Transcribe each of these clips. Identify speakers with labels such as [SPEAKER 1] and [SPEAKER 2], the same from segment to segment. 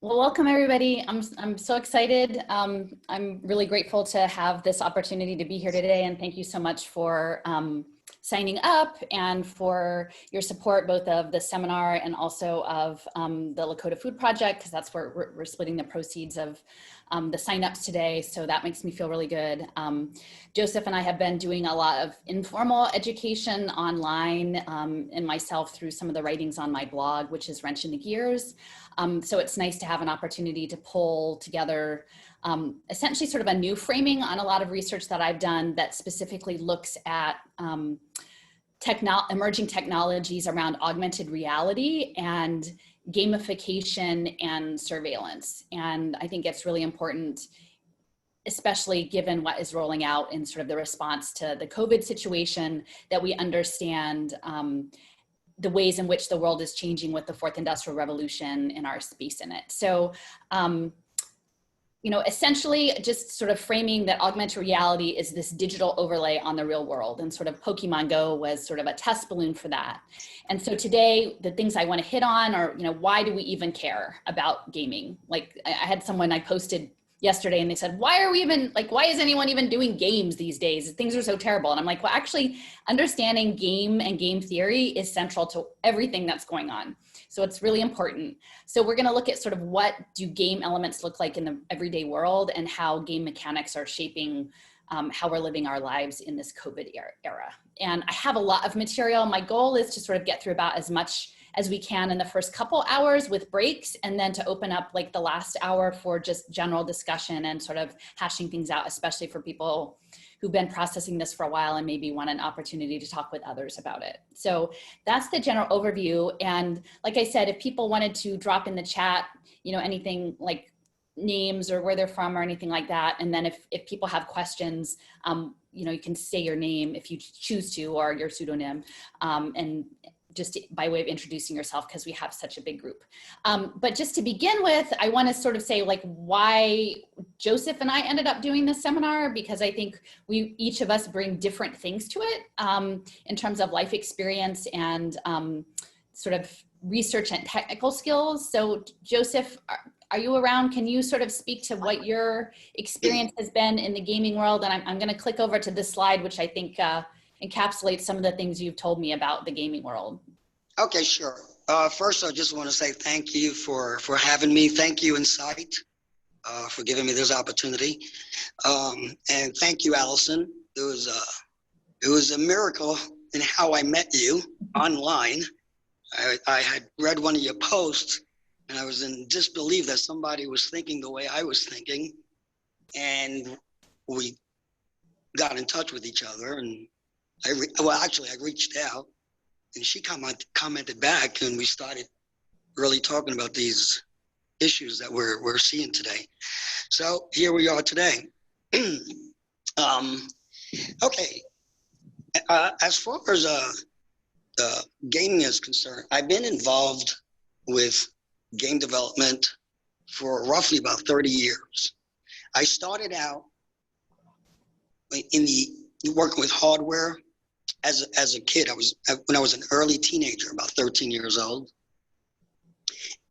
[SPEAKER 1] Well, welcome everybody. I'm so excited. I'm really grateful to have this opportunity to be here today, and thank you so much for signing up and for your support both of the seminar and also of the Lakota Food Project, because that's where we're splitting the proceeds of the signups today. So that makes me feel really good. Joseph and I have been doing a lot of informal education online and myself through some of the writings on my blog, which is Wrench in the Gears. So it's nice to have an opportunity to pull together essentially sort of a new framing on a lot of research that I've done that specifically looks at emerging technologies around augmented reality and gamification and surveillance. And I think it's really important, especially given what is rolling out in sort of the response to the COVID situation, that we understand the ways in which the world is changing with the fourth industrial revolution and our space in it. So, you know, essentially just sort of framing that augmented reality is this digital overlay on the real world, and sort of Pokemon Go was sort of a test balloon for that. And so today, the things I want to hit on are, you know, why do we even care about gaming? Like I had someone I posted yesterday and they said, why are we even, like, why is anyone even doing games these days? Things are so terrible. And I'm like, well, actually understanding game and game theory is central to everything that's going on. So it's really important. So we're going to look at sort of what do game elements look like in the everyday world and how game mechanics are shaping how we're living our lives in this COVID era. And I have a lot of material. My goal is to sort of get through about as much as we can in the first couple hours with breaks, and then to open up like the last hour for just general discussion and sort of hashing things out, especially for people who've been processing this for a while and maybe want an opportunity to talk with others about it. So that's the general overview. And like I said, if people wanted to drop in the chat, you know, anything like names or where they're from or anything like that. And then if people have questions, you know, you can say your name if you choose to, or your pseudonym, and just by way of introducing yourself, because we have such a big group. But just to begin with, I want to sort of say like why Joseph and I ended up doing this seminar, because I think each of us bring different things to it in terms of life experience and sort of research and technical skills. So Joseph, are you around? Can you sort of speak to what your experience has been in the gaming world? And I'm going to click over to this slide, which I think encapsulates some of the things you've told me about the gaming world.
[SPEAKER 2] Okay, sure. First, I just want to say thank you for having me. Thank you, Insight, for giving me this opportunity. And thank you, Alison. It was a miracle in how I met you online. I had read one of your posts, and I was in disbelief that somebody was thinking the way I was thinking. And we got in touch with each other, and I reached out, and she commented back, and we started really talking about these issues that we're seeing today. So here we are today. Okay, as far as gaming is concerned, I've been involved with game development for roughly about 30 years. I started out in working with hardware. As a kid, when I was an early teenager, about 13 years old,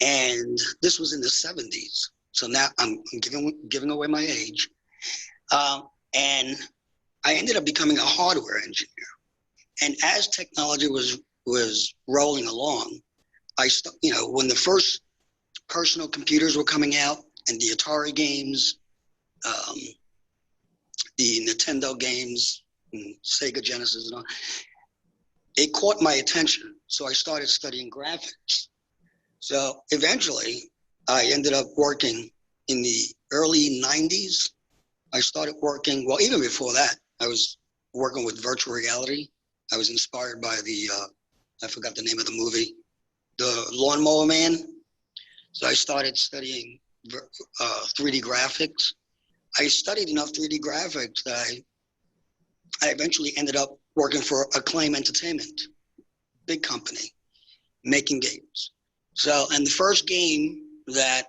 [SPEAKER 2] and this was in the 70s. So now I'm giving away my age, and I ended up becoming a hardware engineer. And as technology was rolling along, when the first personal computers were coming out and the Atari games, the Nintendo games, and Sega Genesis and all, it caught my attention. So I started studying graphics. So eventually I ended up working in the early 90s. I started working, well, even before that, I was working with virtual reality. I was inspired by I forgot the name of the movie, The Lawnmower Man. So I started studying 3D graphics. I studied enough 3D graphics that I eventually ended up working for Acclaim Entertainment, big company, making games. So, and the first game that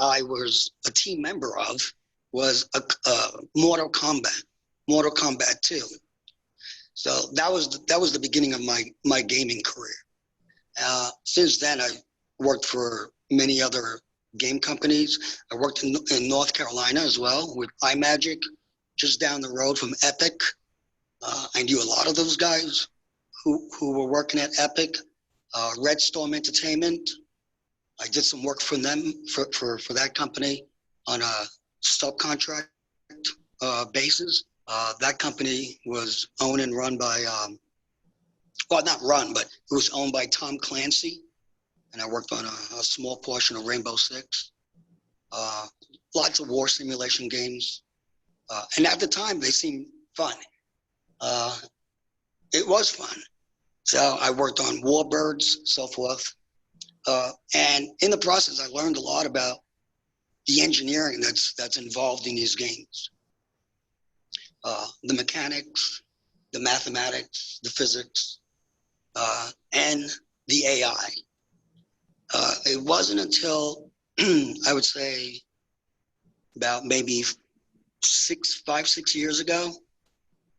[SPEAKER 2] I was a team member of was Mortal Kombat 2. So that was the beginning of my gaming career. Since then, I've worked for many other game companies. I worked in North Carolina as well with iMagic, just down the road from Epic. I knew a lot of those guys who were working at Epic. Red Storm Entertainment. I did some work for them for that company on a subcontract basis. That company was owned and run by, well, not run, but it was owned by Tom Clancy. And I worked on a small portion of Rainbow Six. Lots of war simulation games. And at the time, they seemed fun. It was fun. So I worked on Warbirds, so forth. And in the process, I learned a lot about the engineering that's involved in these games. The mechanics, the mathematics, the physics, and the AI. It wasn't until I would say about maybe 5-6 years ago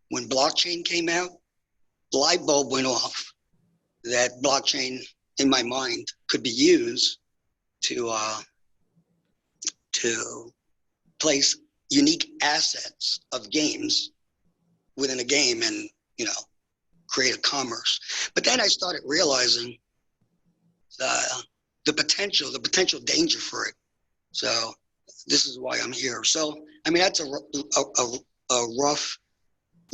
[SPEAKER 2] when blockchain came out, the light bulb went off that blockchain, in my mind, could be used to place unique assets of games within a game and, you know, create a commerce. But then I started realizing the potential danger for it. So this is why I'm here. So, I mean, that's a rough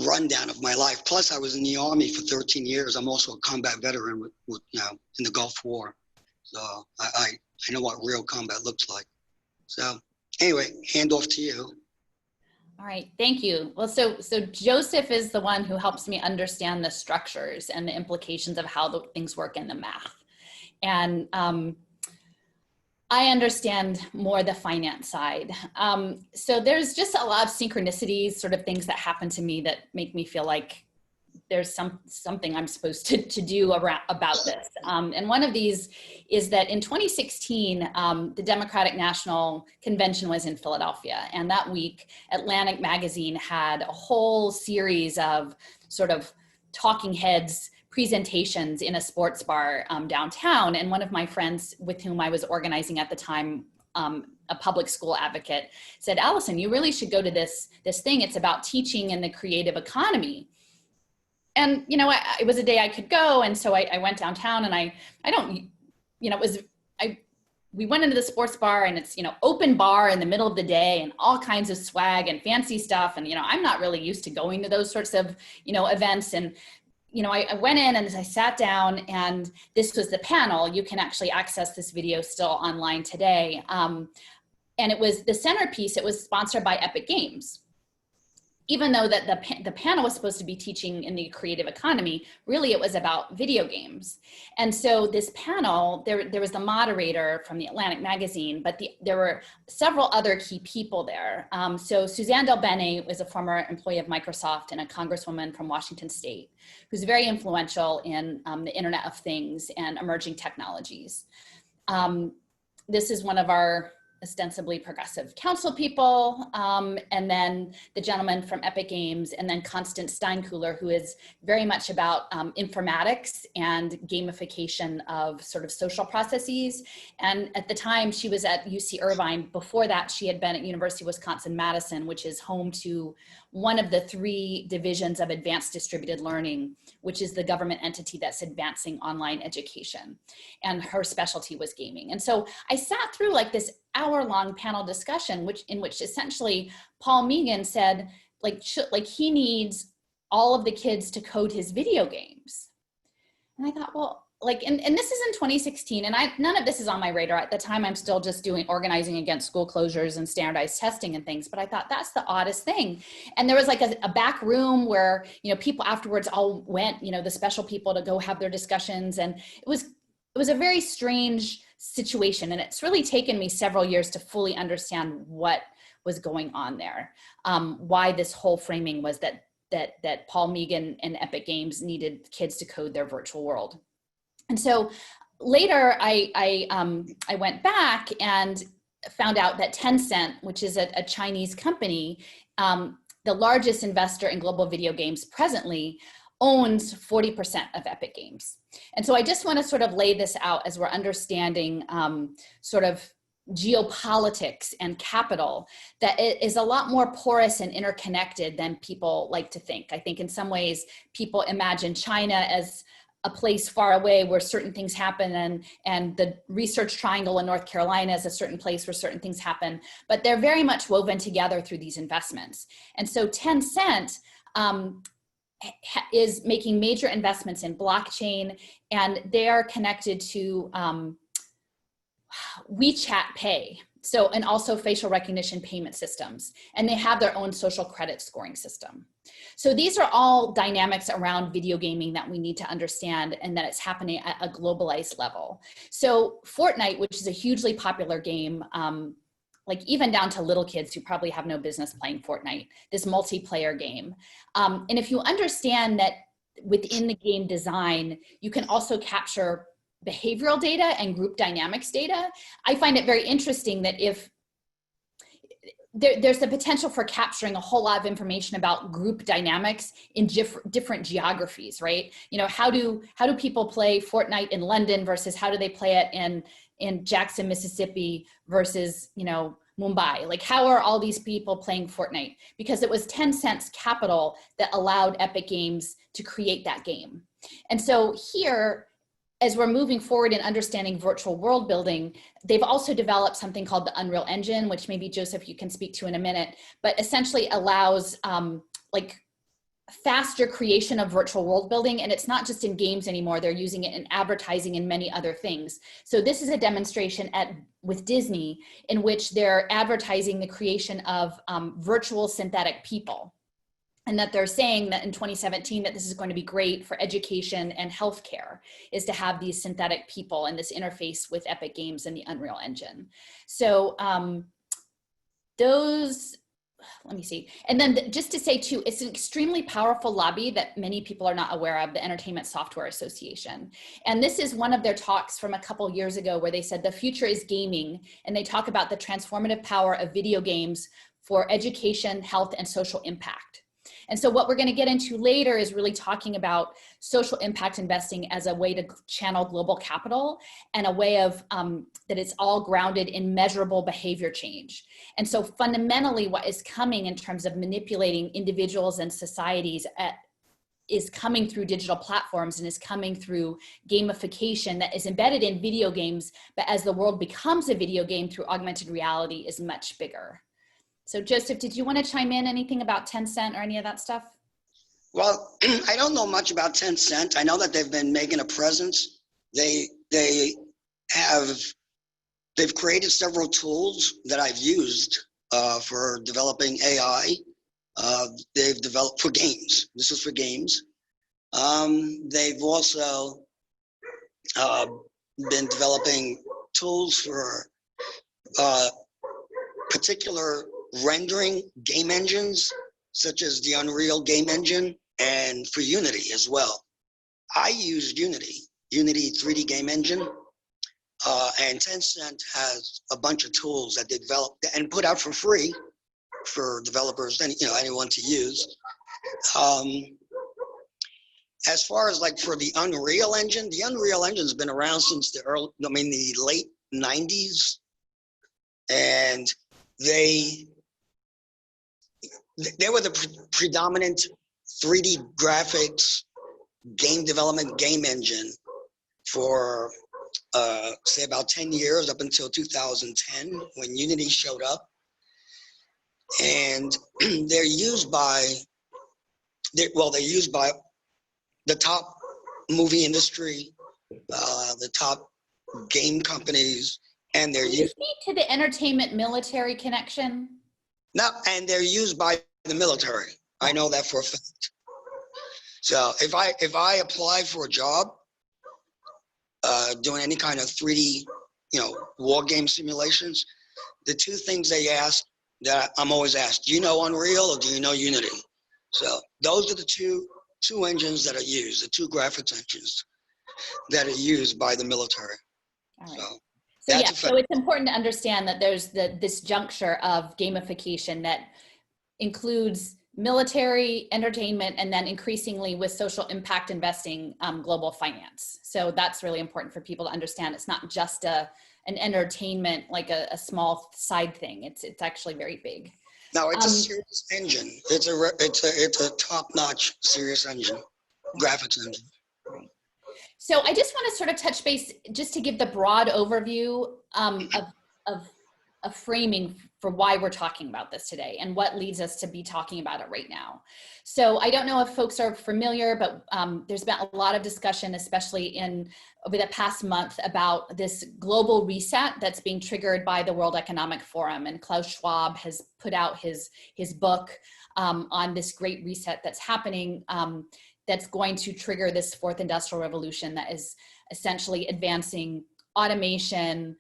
[SPEAKER 2] rundown of my life. Plus, I was in the Army for 13 years. I'm also a combat veteran with you know, in the Gulf War. So I know what real combat looks like. So anyway, hand off to you.
[SPEAKER 1] All right, thank you. Well, so Joseph is the one who helps me understand the structures and the implications of how the things work in the math. And I understand more the finance side. So there's just a lot of synchronicities, sort of things that happen to me that make me feel like there's something I'm supposed to do about this. And one of these is that in 2016, the Democratic National Convention was in Philadelphia. And that week, Atlantic Magazine had a whole series of sort of talking heads presentations in a sports bar downtown. And one of my friends with whom I was organizing at the time, a public school advocate, said, Alison, you really should go to this thing. It's about teaching in the creative economy. And, you know, it was a day I could go. And so I went downtown, and I don't, you know, we went into the sports bar, and it's, you know, open bar in the middle of the day and all kinds of swag and fancy stuff. And, you know, I'm not really used to going to those sorts of, you know, events. And, you know, I went in and I sat down, and this was the panel. You can actually access this video still online today. And it was the centerpiece. It was sponsored by Epic Games. Even though that the panel was supposed to be teaching in the creative economy, really it was about video games. And so this panel, there was the moderator from the Atlantic Magazine, but there were several other key people there. So Suzanne Del Bene was a former employee of Microsoft and a congresswoman from Washington State, who's very influential in the Internet of Things and emerging technologies. This is one of our ostensibly progressive council people, and then the gentleman from Epic Games, and then Constance Steinkuhler, who is very much about informatics and gamification of sort of social processes. And at the time, she was at UC Irvine. Before that, she had been at University of Wisconsin-Madison, which is home to one of the 3 divisions of advanced distributed learning, which is the government entity that's advancing online education. And her specialty was gaming. And so I sat through like this hour-long panel discussion, in which essentially Paul Meegan said, like he needs all of the kids to code his video games. And I thought, well, like, and this is in 2016, and none of this is on my radar. At the time, I'm still just organizing against school closures and standardized testing and things, but I thought that's the oddest thing. And there was like a back room where, you know, people afterwards all went, you know, the special people to go have their discussions. And it was a very strange situation. And it's really taken me several years to fully understand what was going on there. Why this whole framing was that Paul Meegan and Epic Games needed kids to code their virtual world. And so later I went back and found out that Tencent, which is a Chinese company, the largest investor in global video games presently, owns 40% of Epic Games. And so I just want to sort of lay this out as we're understanding sort of geopolitics and capital that it is a lot more porous and interconnected than people like to think. I think in some ways people imagine China as a place far away where certain things happen, and the research triangle in North Carolina is a certain place where certain things happen, but they're very much woven together through these investments. And so Tencent is making major investments in blockchain, and they are connected to WeChat Pay. So, and also facial recognition payment systems, and they have their own social credit scoring system. So these are all dynamics around video gaming that we need to understand, and that it's happening at a globalized level. So Fortnite, which is a hugely popular game, like even down to little kids who probably have no business playing Fortnite, this multiplayer game. And if you understand that within the game design, you can also capture behavioral data and group dynamics data, I find it very interesting that if there's the potential for capturing a whole lot of information about group dynamics in different geographies, right? You know, how do people play Fortnite in London versus how do they play it in Jackson, Mississippi versus, you know, Mumbai? Like, how are all these people playing Fortnite? Because it was Tencent's capital that allowed Epic Games to create that game. And so here, as we're moving forward in understanding virtual world building, they've also developed something called the Unreal Engine, which maybe Joseph, you can speak to in a minute, but essentially allows like faster creation of virtual world building. And it's not just in games anymore, they're using it in advertising and many other things. So this is a demonstration with Disney in which they're advertising the creation of virtual synthetic people. And that they're saying that in 2017 that this is going to be great for education and healthcare, is to have these synthetic people and this interface with Epic Games and the Unreal Engine. So let me see. And then just to say too, it's an extremely powerful lobby that many people are not aware of, the Entertainment Software Association. And this is one of their talks from a couple years ago where they said the future is gaming, and they talk about the transformative power of video games for education, health, and social impact. And so what we're going to get into later is really talking about social impact investing as a way to channel global capital, and a way of that it's all grounded in measurable behavior change. And so fundamentally what is coming in terms of manipulating individuals and societies is coming through digital platforms, and is coming through gamification that is embedded in video games, but as the world becomes a video game through augmented reality is much bigger. So Joseph, did you want to chime in anything about Tencent or any of that stuff?
[SPEAKER 2] Well, I don't know much about Tencent. I know that they've been making a presence. They've created several tools that I've used for developing AI. They've developed for games. This is for games. They've also been developing tools for particular rendering game engines, such as the Unreal game engine, and for Unity as well. I used Unity 3D game engine, and Tencent has a bunch of tools that they developed and put out for free for developers and anyone to use. As far as like for the Unreal Engine's been around since the late 90s, and they were the predominant 3D graphics game development game engine for say about 10 years, up until 2010 when Unity showed up. And they're used by the top movie industry, the top game companies, and they're used.
[SPEAKER 1] Can you speak to the entertainment military connection?
[SPEAKER 2] No, and they're used by the military. I know that for a fact. So if I apply for a job, doing any kind of 3D, war game simulations, the two things they ask that I'm always asked: do you know Unreal or do you know Unity? So those are the two engines that are used, the two graphics engines that are used by the military.
[SPEAKER 1] All right. So yeah, so it's important to understand that there's this juncture of gamification that includes military, entertainment, and then increasingly with social impact investing, global finance. So that's really important for people to understand. It's not just a an entertainment, like a small side thing. It's actually very big.
[SPEAKER 2] No, it's a serious engine. It's a top-notch serious engine, graphics engine.
[SPEAKER 1] So I just want to sort of touch base just to give the broad overview of framing for why we're talking about this today and what leads us to be talking about it right now. So I don't know if folks are familiar, but there's been a lot of discussion, especially over the past month, about this global reset that's being triggered by the World Economic Forum. And Klaus Schwab has put out his book on this great reset that's happening, that's going to trigger this fourth industrial revolution that is essentially advancing automation,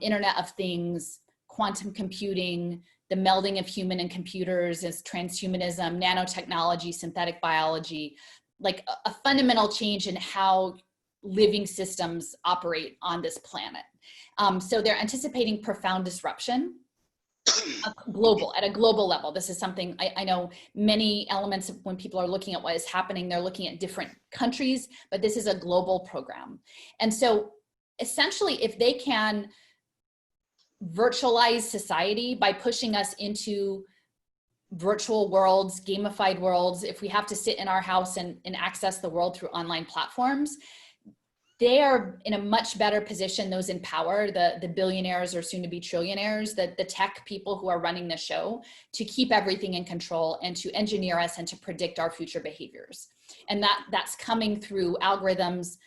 [SPEAKER 1] Internet of Things, quantum computing, the melding of human and computers as transhumanism, nanotechnology, synthetic biology, like a fundamental change in how living systems operate on this planet. So they're anticipating profound disruption at a global level. This is something I know many elements of when people are looking at what is happening, they're looking at different countries, but this is a global program. And so essentially, if they can virtualize society by pushing us into virtual worlds, gamified worlds, if we have to sit in our house and access the world through online platforms, they are in a much better position, those in power, the billionaires or soon to be trillionaires, the tech people who are running the show, to keep everything in control and to engineer us and to predict our future behaviors. And that's coming through algorithms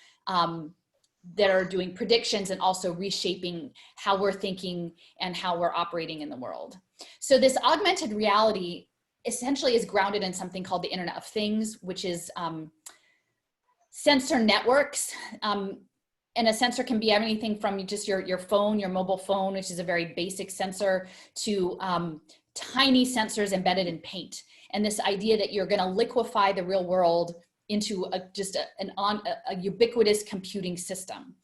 [SPEAKER 1] that are doing predictions and also reshaping how we're thinking and how we're operating in the world. So this augmented reality essentially is grounded in something called the Internet of Things, which is sensor networks. And a sensor can be anything from just your phone, your mobile phone, which is a very basic sensor, to tiny sensors embedded in paint. And this idea that you're going to liquefy the real world into a ubiquitous computing system.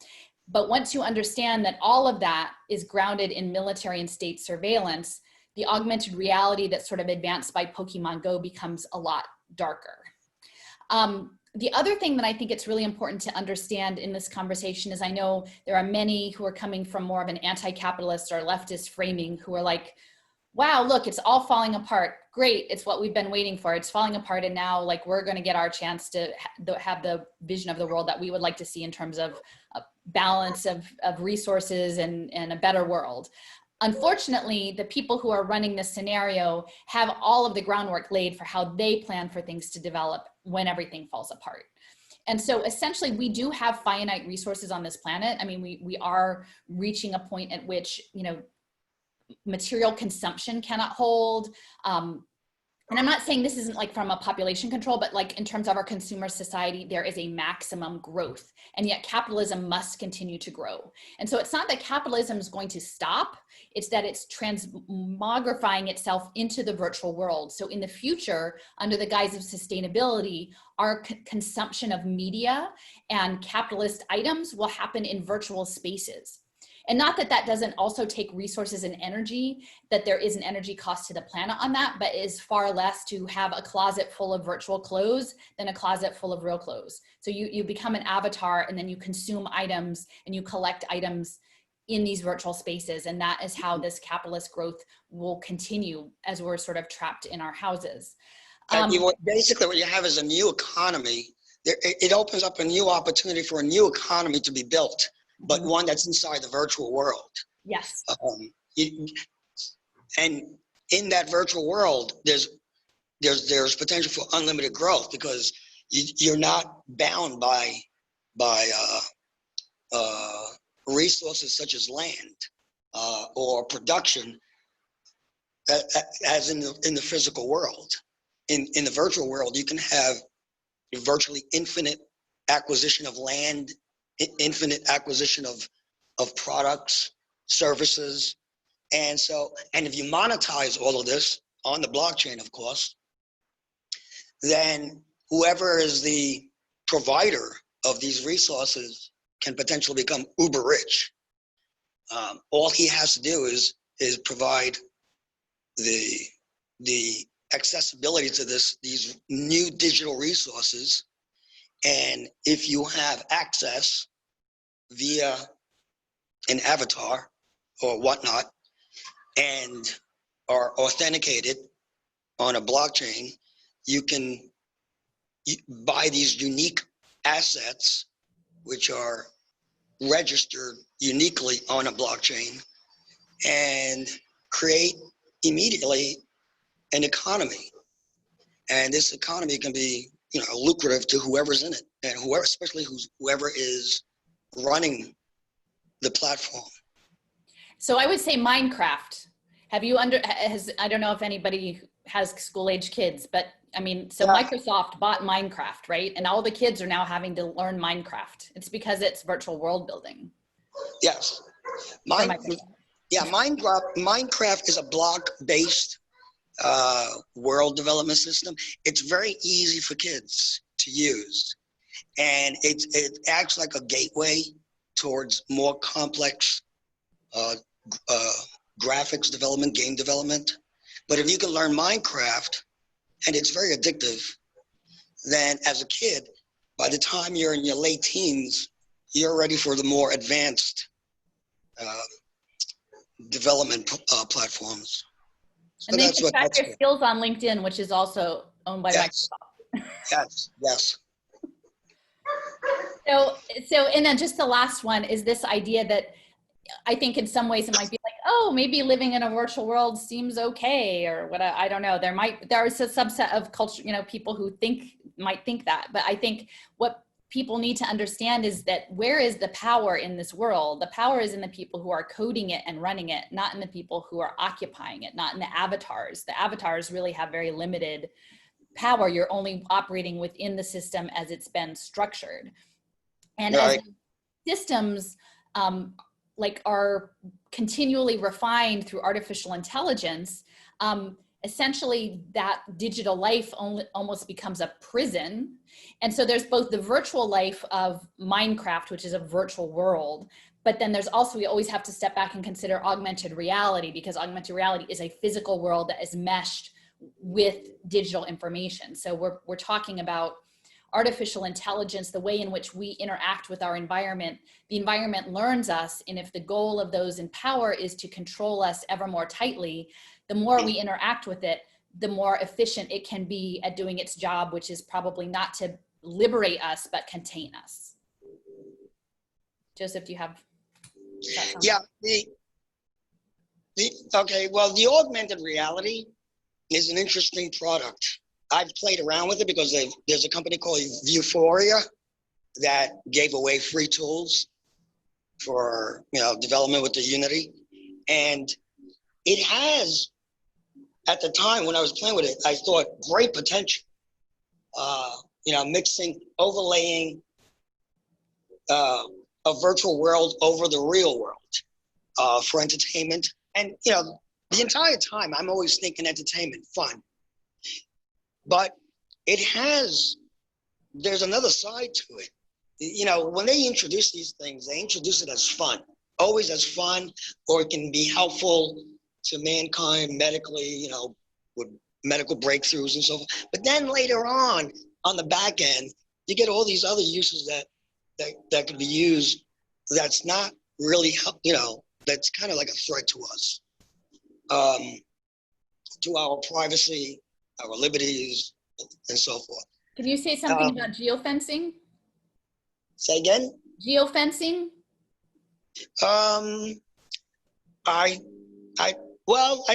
[SPEAKER 1] But once you understand that all of that is grounded in military and state surveillance, the augmented reality that's sort of advanced by Pokemon Go becomes a lot darker. The other thing that I think it's really important to understand in this conversation is I know there are many who are coming from more of an anti-capitalist or leftist framing who are like, wow, look, it's all falling apart. Great, it's what we've been waiting for. It's falling apart, and now like we're going to get our chance to have the vision of the world that we would like to see in terms of a balance of resources and a better world. Unfortunately, the people who are running this scenario have all of the groundwork laid for how they plan for things to develop when everything falls apart. And so essentially we do have finite resources on this planet. I mean, we are reaching a point at which, material consumption cannot hold. And I'm not saying this isn't like from a population control, but like in terms of our consumer society, there is a maximum growth, and yet capitalism must continue to grow. And so it's not that capitalism is going to stop, it's that it's transmogrifying itself into the virtual world. So in the future, under the guise of sustainability, our consumption of media and capitalist items will happen in virtual spaces. And not that that doesn't also take resources and energy, that there is an energy cost to the planet on that, but it is far less to have a closet full of virtual clothes than a closet full of real clothes. So you become an avatar, and then you consume items and you collect items in these virtual spaces. And that is how this capitalist growth will continue as we're sort of trapped in our houses.
[SPEAKER 2] Basically what you have is a new economy. It opens up a new opportunity for a new economy to be built, but one that's inside the virtual world.
[SPEAKER 1] Yes.
[SPEAKER 2] And in that virtual world, there's potential for unlimited growth, because you're not bound by resources such as land or production as in the physical world. In the virtual world, you can have virtually infinite acquisition of land, infinite acquisition of products, services. And if you monetize all of this on the blockchain, of course, then whoever is the provider of these resources can potentially become uber rich. All he has to do is provide the accessibility to these new digital resources. And if you have access via an avatar or whatnot and are authenticated on a blockchain, you can buy these unique assets, which are registered uniquely on a blockchain, and create immediately an economy. And this economy can be, lucrative to whoever's in it, and whoever, especially whoever is running the platform.
[SPEAKER 1] So I would say Minecraft. I don't know if anybody has school-age kids, but I mean, so
[SPEAKER 2] Yeah.
[SPEAKER 1] Microsoft bought Minecraft, right? And all the kids are now having to learn Minecraft. It's because it's virtual world building.
[SPEAKER 2] Yes.
[SPEAKER 1] For Microsoft.
[SPEAKER 2] Minecraft is a block-based world development system. It's very easy for kids to use, and it acts like a gateway towards more complex graphics development, game development. But if you can learn Minecraft, and it's very addictive, then as a kid, by the time you're in your late teens, you're ready for the more advanced development platforms. So
[SPEAKER 1] And then you track your skills on LinkedIn, which is also owned by Microsoft.
[SPEAKER 2] Yes.
[SPEAKER 1] So, and then just the last one is this idea that I think in some ways it might be like, oh, maybe living in a virtual world seems okay, or what, I don't know. There is a subset of culture, people who might think that, but I think what people need to understand is that where is the power in this world? The power is in the people who are coding it and running it, not in the people who are occupying it, not in the avatars. The avatars really have very limited power. You're only operating within the system as it's been structured. And as systems are continually refined through artificial intelligence, essentially that digital life almost becomes a prison. And so there's both the virtual life of Minecraft, which is a virtual world, but then there's also, we always have to step back and consider augmented reality, because augmented reality is a physical world that is meshed with digital information. So we're talking about artificial intelligence, the way in which we interact with our environment. The environment learns us, and if the goal of those in power is to control us ever more tightly, the more we interact with it, the more efficient it can be at doing its job, which is probably not to liberate us, but contain us. Joseph, do you have?
[SPEAKER 2] Yeah. The augmented reality is an interesting product. I've played around with it because there's a company called Vuforia that gave away free tools for development with the Unity, and it has, at the time when I was playing with it, I thought great potential. Mixing, overlaying a virtual world over the real world for entertainment, and the entire time I'm always thinking entertainment, fun. But there's another side to it. When they introduce these things, they introduce it as fun, always as fun, or it can be helpful to mankind medically, with medical breakthroughs and so forth. But then later on the back end, you get all these other uses that could be used that's not really, that's kind of like a threat to us, to our privacy, our liberties, and so forth.
[SPEAKER 1] Can you say something about geofencing?
[SPEAKER 2] Say again?
[SPEAKER 1] Geofencing?
[SPEAKER 2] I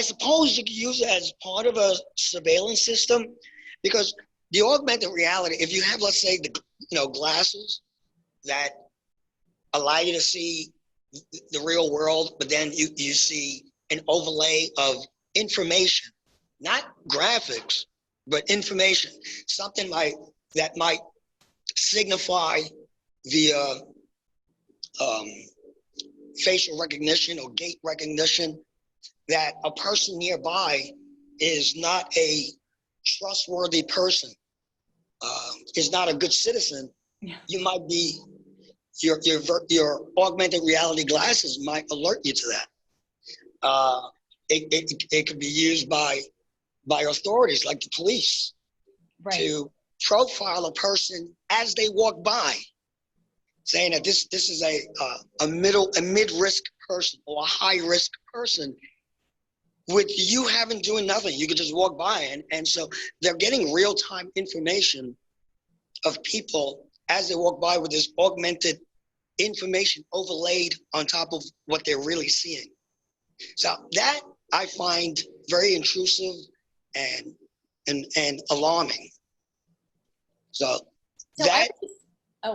[SPEAKER 2] suppose you could use it as part of a surveillance system, because the augmented reality, if you have, let's say, glasses that allow you to see the real world, but then you see an overlay of information, not graphics, but information, something that might signify via facial recognition or gait recognition that a person nearby is not a trustworthy person, is not a good citizen.
[SPEAKER 1] Yeah.
[SPEAKER 2] You might be, your augmented reality glasses might alert you to that. It could be used by authorities like the police, right, to profile a person as they walk by. saying that this is a mid-risk person or a high-risk person with you having doing nothing. You could just walk by, and so they're getting real-time information of people as they walk by with this augmented information overlaid on top of what they're really seeing. So that I find very intrusive and alarming. So that,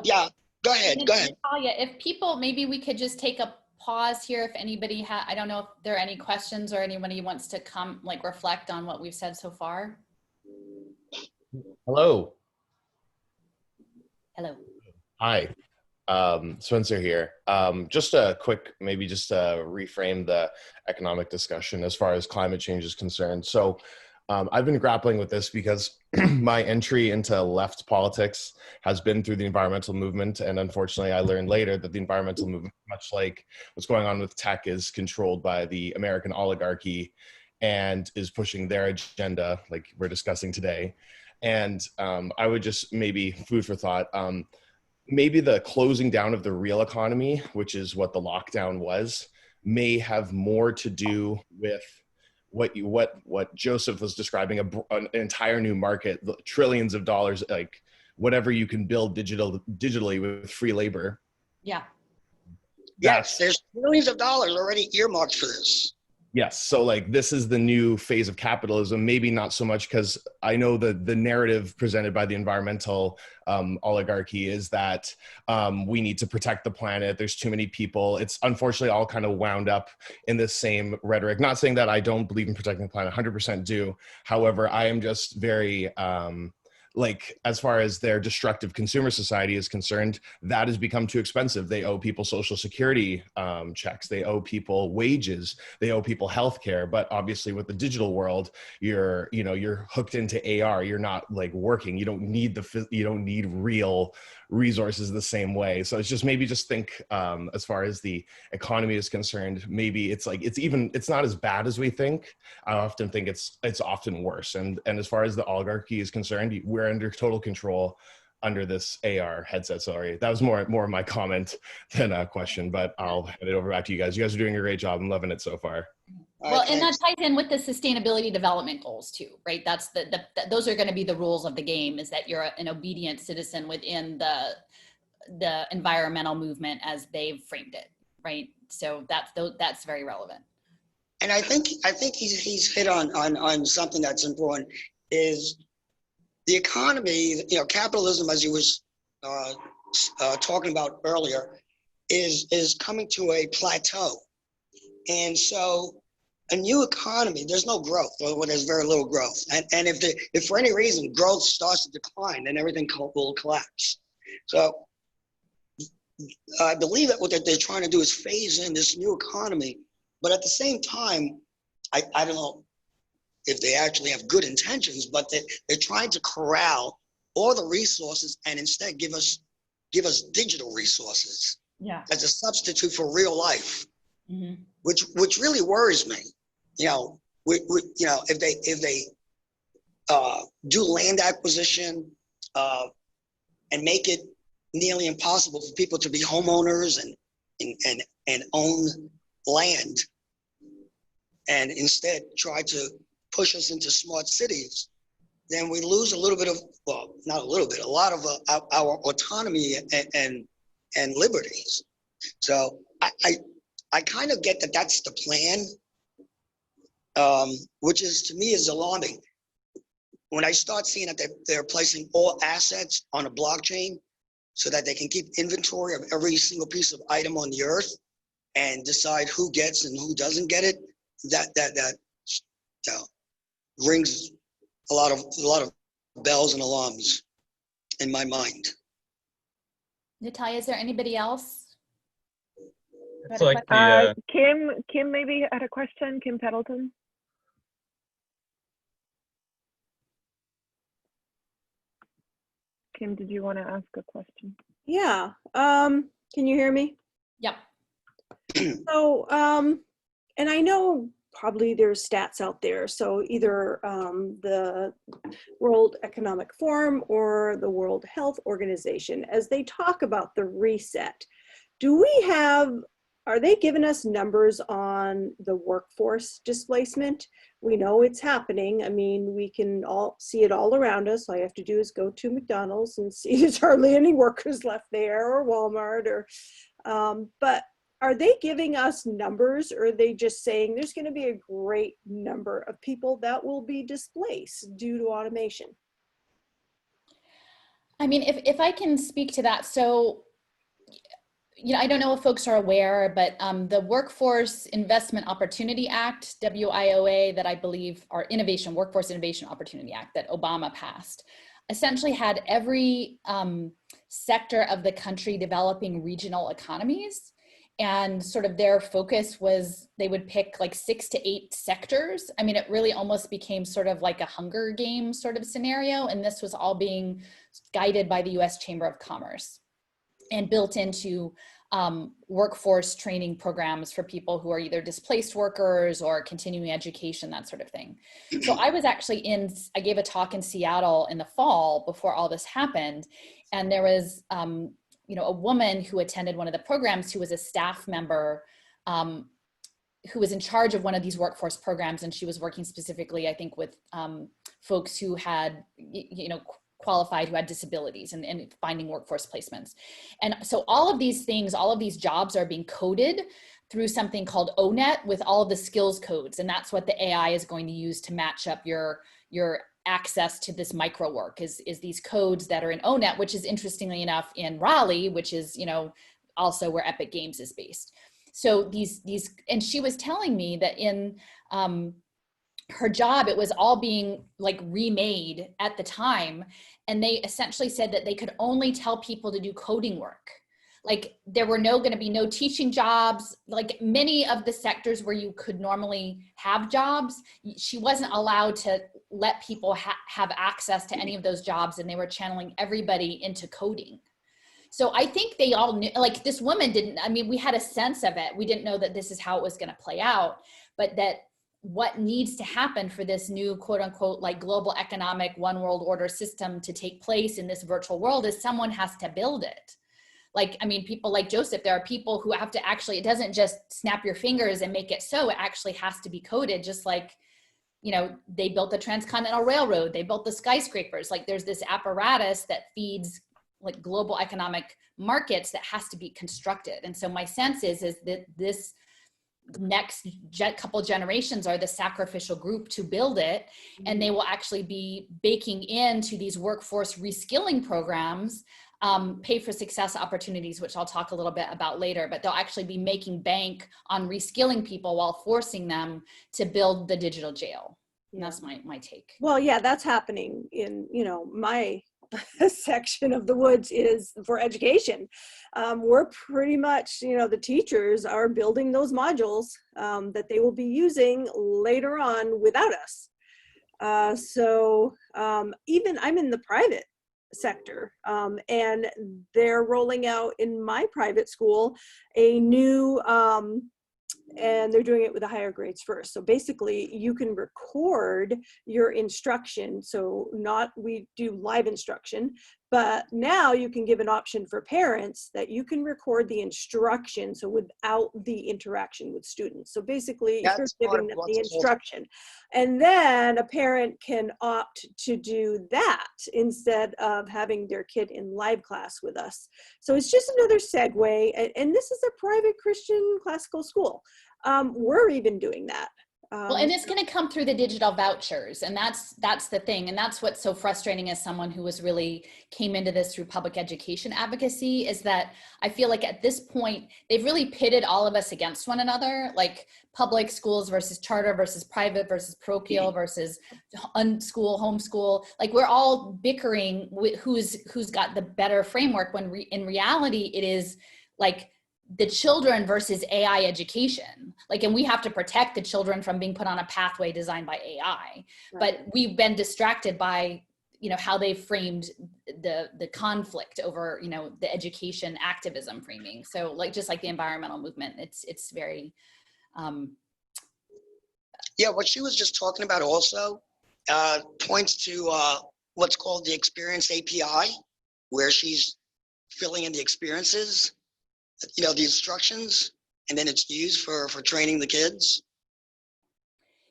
[SPEAKER 2] yeah, go ahead.
[SPEAKER 1] Natalia, if people, maybe we could just take a pause here. If anybody I don't know if there are any questions or anybody wants to come reflect on what we've said so far.
[SPEAKER 3] Hello.
[SPEAKER 1] Hello.
[SPEAKER 3] Hi. Spencer here. Just a quick, maybe just to reframe the economic discussion as far as climate change is concerned. So I've been grappling with this because my entry into left politics has been through the environmental movement. And unfortunately, I learned later that the environmental movement, much like what's going on with tech, is controlled by the American oligarchy and is pushing their agenda like we're discussing today. And I would just maybe food for thought, maybe the closing down of the real economy, which is what the lockdown was, may have more to do with what Joseph was describing, an entire new market, trillions of dollars, like whatever you can build digitally with free labor.
[SPEAKER 1] Yeah.
[SPEAKER 2] Yes, there's millions of dollars already earmarked for this.
[SPEAKER 3] Yes. So like this is the new phase of capitalism, maybe not so much because I know the narrative presented by the environmental oligarchy is that we need to protect the planet. There's too many people. It's unfortunately all kind of wound up in this same rhetoric. Not saying that I don't believe in protecting the planet, 100% do. However, I am just very like as far as their destructive consumer society is concerned, that has become too expensive. They owe people social security checks. They owe people wages. They owe people healthcare. But obviously with the digital world, you're hooked into AR. You're not like working. You don't need real resources the same way. So it's just maybe just think as far as the economy is concerned, maybe it's not as bad as we think. I often think it's often worse. And as far as the oligarchy is concerned, we're under total control under this AR headset. Sorry, that was more of my comment than a question, but I'll hand it over back to you guys. You guys are doing a great job. I'm loving it so far.
[SPEAKER 1] Well, and that ties in with the sustainability development goals too, right? That's those are going to be the rules of the game, is that you're an obedient citizen within the environmental movement as they've framed it, right? So that's very relevant.
[SPEAKER 2] And I think he's hit on something that's important, is the economy, capitalism, as he was talking about earlier, is coming to a plateau. And so a new economy, there's no growth, or there's very little growth. And if for any reason growth starts to decline, then everything will collapse. So I believe that what they're trying to do is phase in this new economy. But at the same time, I don't know if they actually have good intentions, but they're trying to corral all the resources and instead give us digital resources as a substitute for real life, which really worries me. If they do land acquisition and make it nearly impossible for people to be homeowners and own land, and instead try to push us into smart cities, then we lose a little bit of, well, not a little bit, a lot of our autonomy and liberties. So I kind of get that that's the plan, which is, to me, is alarming. When I start seeing that they're placing all assets on a blockchain so that they can keep inventory of every single piece of item on the earth and decide who gets and who doesn't get it, that rings a lot of bells and alarms in my mind.
[SPEAKER 1] Natalia, is there anybody else?
[SPEAKER 4] It's like
[SPEAKER 5] Kim maybe had a question. Kim Peddleton. Kim, did you want to ask a question?
[SPEAKER 6] Yeah. Can you hear me?
[SPEAKER 1] Yep.
[SPEAKER 6] So, and I know probably there's stats out there. So either the World Economic Forum or the World Health Organization, as they talk about the reset, are they giving us numbers on the workforce displacement? We know it's happening. I mean, we can all see it all around us. All you have to do is go to McDonald's and see there's hardly any workers left there, or Walmart, or, but are they giving us numbers, or are they just saying there's going to be a great number of people that will be displaced due to automation?
[SPEAKER 1] I mean, if I can speak to that. So, I don't know if folks are aware, but the Workforce Investment Opportunity Act, WIOA, that I believe, or Workforce Innovation Opportunity Act that Obama passed, essentially had every sector of the country developing regional economies. And sort of their focus was they would pick like 6 to 8 sectors. I mean, it really almost became sort of like a Hunger Games sort of scenario. And this was all being guided by the US Chamber of Commerce and built into workforce training programs for people who are either displaced workers or continuing education, that sort of thing. So I was actually I gave a talk in Seattle in the fall before all this happened. And there was, a woman who attended one of the programs who was a staff member who was in charge of one of these workforce programs. And she was working specifically, I think, with folks who had, qualified, who had disabilities, and finding workforce placements. And so all of these things, all of these jobs are being coded through something called ONET with all of the skills codes. And that's what the AI is going to use to match up your access to this micro work is these codes that are in ONET, which is interestingly enough in Raleigh, which is, also where Epic Games is based. So these, and she was telling me that in, her job, it was all being like remade at the time. And they essentially said that they could only tell people to do coding work. Like there were going to be no teaching jobs, like many of the sectors where you could normally have jobs, she wasn't allowed to let people have access to any of those jobs. And they were channeling everybody into coding. So I think they all knew, like this woman didn't, I mean, we had a sense of it. We didn't know that this is how it was going to play out, but that what needs to happen for this new quote unquote like global economic one world order system to take place in this virtual world is someone has to build it. Like, I mean, people like Joseph, there are people who have to actually, it doesn't just snap your fingers and make it so, it actually has to be coded, just like, they built the Transcontinental Railroad, they built the skyscrapers. Like there's this apparatus that feeds like global economic markets that has to be constructed. And so my sense is that this next couple generations are the sacrificial group to build it. And they will actually be baking into these workforce reskilling programs, pay for success opportunities, which I'll talk a little bit about later, but they'll actually be making bank on reskilling people while forcing them to build the digital jail. And that's my take.
[SPEAKER 6] Well, yeah, that's happening in, my section of the woods is for education. We're pretty much, the teachers are building those modules that they will be using later on without us. So even I'm in the private sector and they're rolling out in my private school a new and they're doing it with the higher grades first. So basically you can record your instruction. So we do live instruction, but now you can give an option for parents that you can record the instruction. So without the interaction with students. So basically you're giving them the instruction. And then a parent can opt to do that instead of having their kid in live class with us. So it's just another segue. And this is a private Christian classical school. We're even doing that.
[SPEAKER 1] Well, and it's going to come through the digital vouchers. And that's the thing. And that's what's so frustrating as someone who came into this through public education advocacy, is that I feel like at this point, they've really pitted all of us against one another, like public schools versus charter versus private versus parochial versus unschool, homeschool. Like we're all bickering who's got the better framework, when in reality, it is like the children versus AI education. Like, and we have to protect the children from being put on a pathway designed by AI. Right. But we've been distracted by, how they framed the conflict over, the education activism framing. So like, just like the environmental movement, it's very
[SPEAKER 2] Yeah, what she was just talking about also points to what's called the Experience API, where she's filling in the experiences, the instructions, and then it's used for training the kids.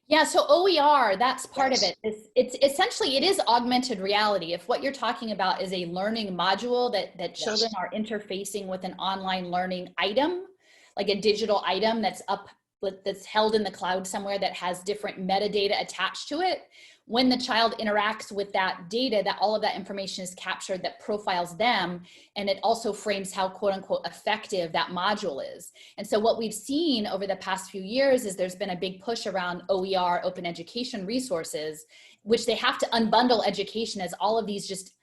[SPEAKER 1] Yeah, so OER, that's part of
[SPEAKER 2] Yes.
[SPEAKER 1] it. It's essentially, it is augmented reality. If what you're talking about is a learning module that children
[SPEAKER 2] Yes.
[SPEAKER 1] are interfacing with an online learning item, like a digital item that's held in the cloud somewhere that has different metadata attached to it, when the child interacts with that data, that all of that information is captured that profiles them, and it also frames how quote unquote effective that module is. And so what we've seen over the past few years is there's been a big push around OER, open education resources, which they have to unbundle education as all of these just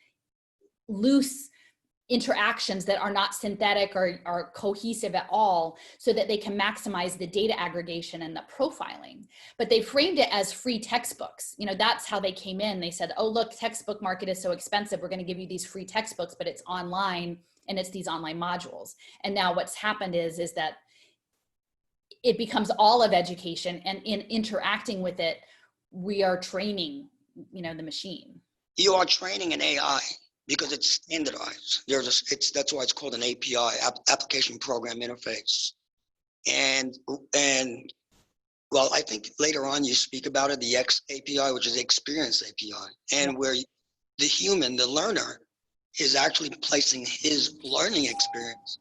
[SPEAKER 1] loose interactions that are not synthetic or are cohesive at all, so that they can maximize the data aggregation and the profiling. But they framed it as free textbooks. That's how they came in. They said, oh, look, textbook market is so expensive. We're going to give you these free textbooks, but it's online and it's these online modules. And now what's happened is that it becomes all of education, and in interacting with it, we are training, the machine.
[SPEAKER 2] You are training an AI because it's standardized. That's why it's called an API, application program interface. And well, I think later on you speak about it, the X API, which is the Experience API, and where the human, the learner, is actually placing his learning experience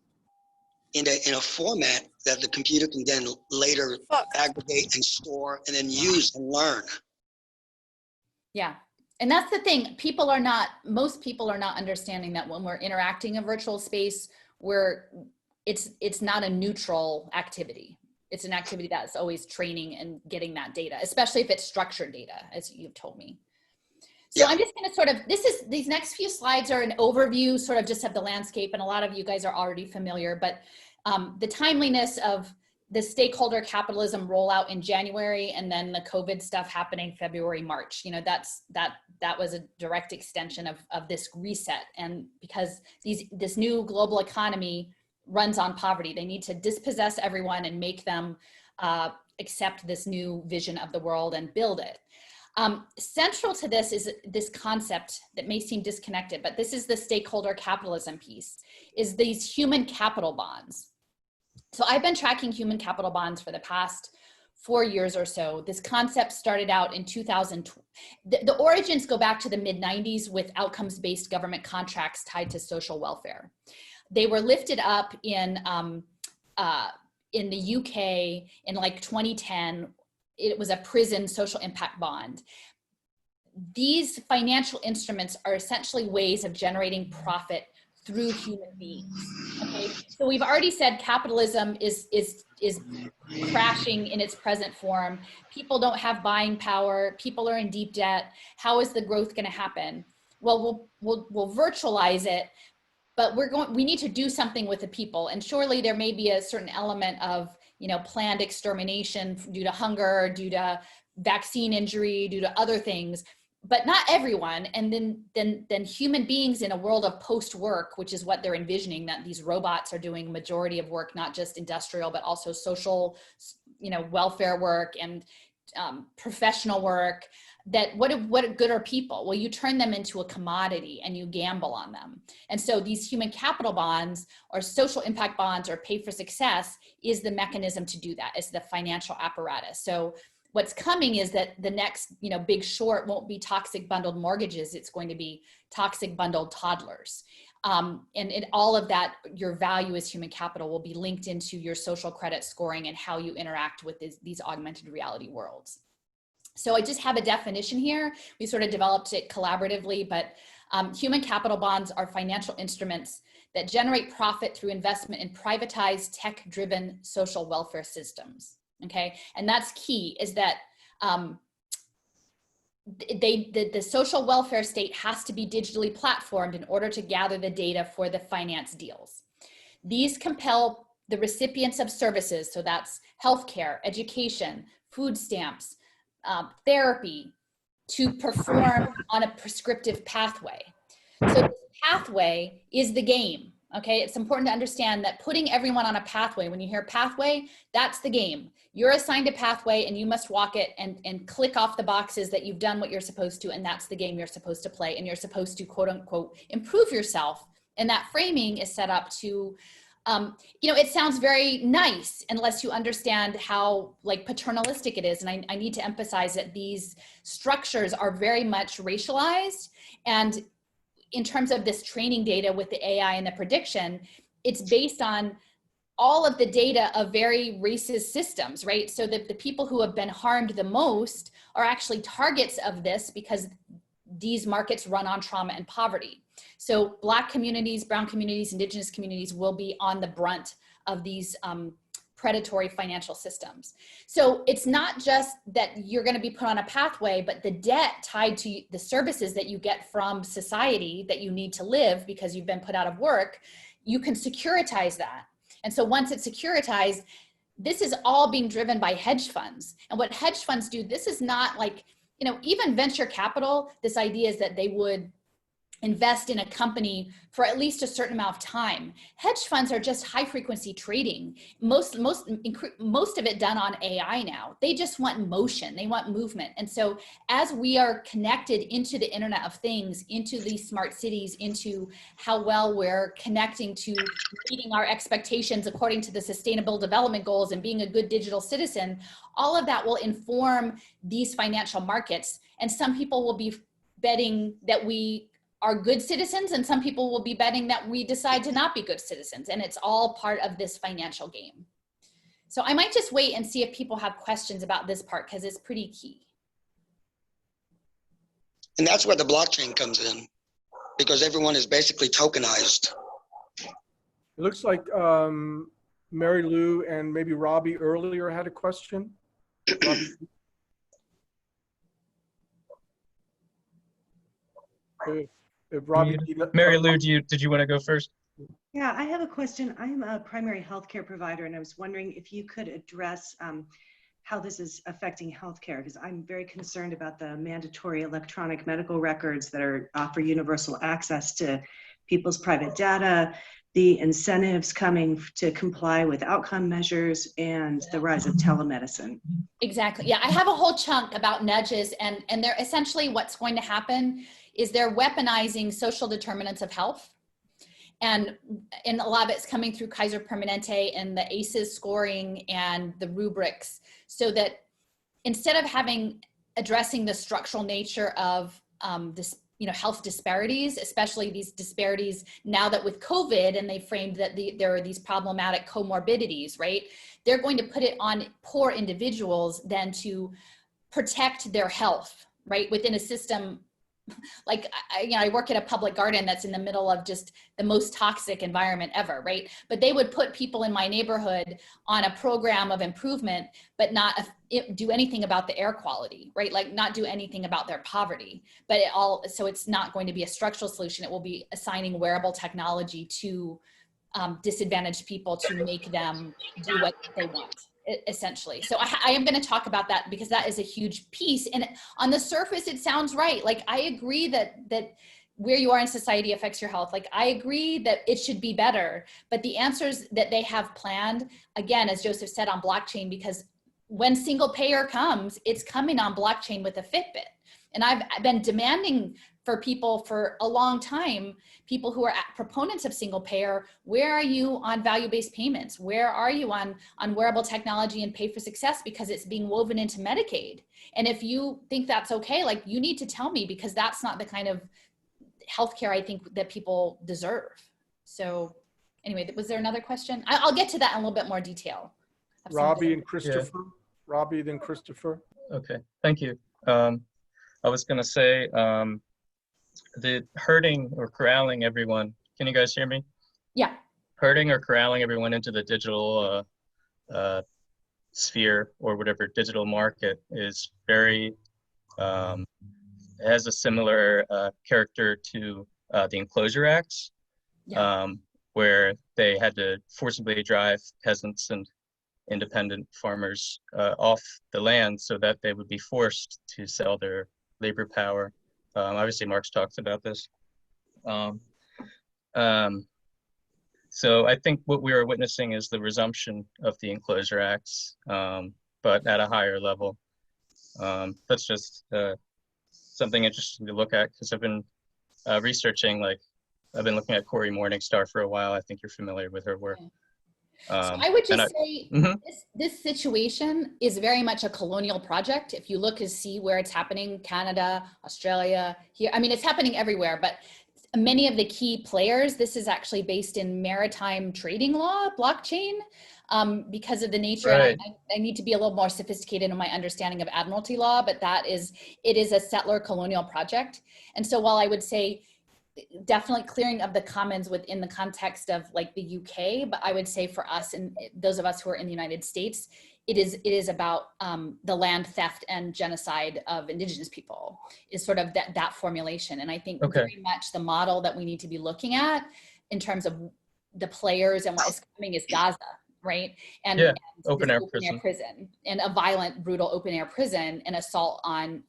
[SPEAKER 2] in a format that the computer can then later aggregate and store and then use and learn.
[SPEAKER 1] Yeah. And that's the thing. Most people are not understanding that when we're interacting in virtual space, it's not a neutral activity. It's an activity that's always training and getting that data, especially if it's structured data, as you've told me. So I'm just going to these next few slides are an overview sort of just of the landscape. And a lot of you guys are already familiar, but the timeliness of the stakeholder capitalism rollout in January, and then the COVID stuff happening February, March. That was a direct extension of this reset. And because this new global economy runs on poverty, they need to dispossess everyone and make them accept this new vision of the world and build it. Central to this is this concept that may seem disconnected, but this is the stakeholder capitalism piece, is these human capital bonds. So I've been tracking human capital bonds for the past 4 years or so. This concept started out in 2000. The origins go back to the mid-90s with outcomes-based government contracts tied to social welfare. They were lifted up in the UK in like 2010. It was a prison social impact bond. These financial instruments are essentially ways of generating profit through human beings. Okay, so we've already said capitalism is crashing in its present form. People don't have buying power. People are in deep debt. How is the growth going to happen? Well, we'll virtualize it, but we need to do something with the people. And surely there may be a certain element of planned extermination due to hunger, due to vaccine injury, due to other things, but not everyone. And then human beings in a world of post-work, which is what they're envisioning, that these robots are doing majority of work, not just industrial, but also social, welfare work and professional work. That what good are people? Well, you turn them into a commodity and you gamble on them. And so these human capital bonds or social impact bonds or pay for success is the mechanism to do that. It's the financial apparatus. So what's coming is that the next, big short won't be toxic bundled mortgages. It's going to be toxic bundled toddlers. And in all of that, your value as human capital will be linked into your social credit scoring and how you interact with these augmented reality worlds. So I just have a definition here. We sort of developed it collaboratively, but human capital bonds are financial instruments that generate profit through investment in privatized, tech-driven social welfare systems. Okay, and that's key, is that the social welfare state has to be digitally platformed in order to gather the data for the finance deals. These compel the recipients of services, so that's healthcare, education, food stamps, therapy, to perform on a prescriptive pathway. So this pathway is the game, Okay, it's important to understand that putting everyone on a pathway, when you hear pathway, that's the game. You're assigned a pathway and you must walk it and click off the boxes that you've done what you're supposed to, and that's the game you're supposed to play, and you're supposed to quote unquote improve yourself. And that framing is set up to, it sounds very nice unless you understand how like paternalistic it is. And I need to emphasize that these structures are very much racialized, and in terms of this training data with the AI and the prediction, it's based on all of the data of very racist systems, right? So that the people who have been harmed the most are actually targets of this because these markets run on trauma and poverty. So Black communities, brown communities, indigenous communities will be on the brunt of these predatory financial systems. So it's not just that you're going to be put on a pathway, but the debt tied to the services that you get from society that you need to live because you've been put out of work, you can securitize that. And so once it's securitized, this is all being driven by hedge funds. And what hedge funds do, this is not like, even venture capital, this idea is that they would invest in a company for at least a certain amount of time. Hedge funds are just high frequency trading. Most of it done on AI now. They just want motion, they want movement. And so as we are connected into the Internet of Things, into these smart cities, into how well we're connecting to meeting our expectations according to the Sustainable Development Goals and being a good digital citizen, all of that will inform these financial markets. And some people will be betting that we are good citizens, and some people will be betting that we decide to not be good citizens. And it's all part of this financial game. So I might just wait and see if people have questions about this part because it's pretty key.
[SPEAKER 2] And that's where the blockchain comes in, because everyone is basically tokenized.
[SPEAKER 7] It looks like Mary Lou and maybe Robbie earlier had a question. Robbie. If Robbie,
[SPEAKER 4] Mary Lou, did you want to go first?
[SPEAKER 8] Yeah, I have a question. I'm a primary healthcare provider, and I was wondering if you could address how this is affecting healthcare, because I'm very concerned about the mandatory electronic medical records that offer universal access to people's private data, the incentives coming to comply with outcome measures, and the rise of telemedicine.
[SPEAKER 1] Exactly. Yeah, I have a whole chunk about nudges, and they're essentially what's going to happen is they're weaponizing social determinants of health. And a lot of it's coming through Kaiser Permanente and the ACEs scoring and the rubrics, so that instead of addressing the structural nature of this, health disparities, especially these disparities now that with COVID, and they framed that there are these problematic comorbidities, right? They're going to put it on poor individuals then to protect their health, right? Within a system. Like, I work at a public garden that's in the middle of just the most toxic environment ever, right? But they would put people in my neighborhood on a program of improvement, but not do anything about the air quality, right? Like not do anything about their poverty, but so it's not going to be a structural solution. It will be assigning wearable technology to disadvantaged people to make them do what they want, essentially. So I am going to talk about that because that is a huge piece. And on the surface, it sounds right. Like, I agree that where you are in society affects your health. Like, I agree that it should be better, but the answers that they have planned, again, as Joseph said, on blockchain, because when single payer comes, it's coming on blockchain with a Fitbit. And I've been demanding for people for a long time, people who are proponents of single payer, where are you on value-based payments? Where are you on wearable technology and pay for success? Because it's being woven into Medicaid. And if you think that's okay, like, you need to tell me, because that's not the kind of healthcare I think that people deserve. So anyway, was there another question? I'll get to that in a little bit more detail.
[SPEAKER 7] Robbie and Christopher. Yeah. Robbie, then Christopher.
[SPEAKER 4] Okay, thank you. I was gonna say, the herding or corralling everyone, can you guys hear me?
[SPEAKER 1] Yeah. Herding
[SPEAKER 4] or corralling everyone into the digital sphere or whatever digital market is very, has a similar character to the Enclosure Acts, yeah. Where they had to forcibly drive peasants and independent farmers off the land so that they would be forced to sell their labor power. Obviously, Marx talks about this. So I think what we are witnessing is the resumption of the Enclosure Acts, but at a higher level. That's just something interesting to look at, because I've been researching, like, I've been looking at Corey Morningstar for a while. I think you're familiar with her work.
[SPEAKER 1] So I would just say
[SPEAKER 4] Mhm.
[SPEAKER 1] this situation is very much a colonial project. If you look and see where it's happening, Canada, Australia, here, I mean, it's happening everywhere, but many of the key players, this is actually based in maritime trading law, blockchain, because of the nature.
[SPEAKER 4] Right.
[SPEAKER 1] And I need to be a little more sophisticated in my understanding of admiralty law, but it is a settler colonial project. And so while I would say definitely clearing of the commons within the context of like the UK, but I would say for us and those of us who are in the United States, it is about the land theft and genocide of indigenous people is sort of that formulation. And I think very much the model that we need to be looking at in terms of the players and what is coming is Gaza, right? And
[SPEAKER 4] open air
[SPEAKER 1] prison and a violent, brutal open air prison and assault on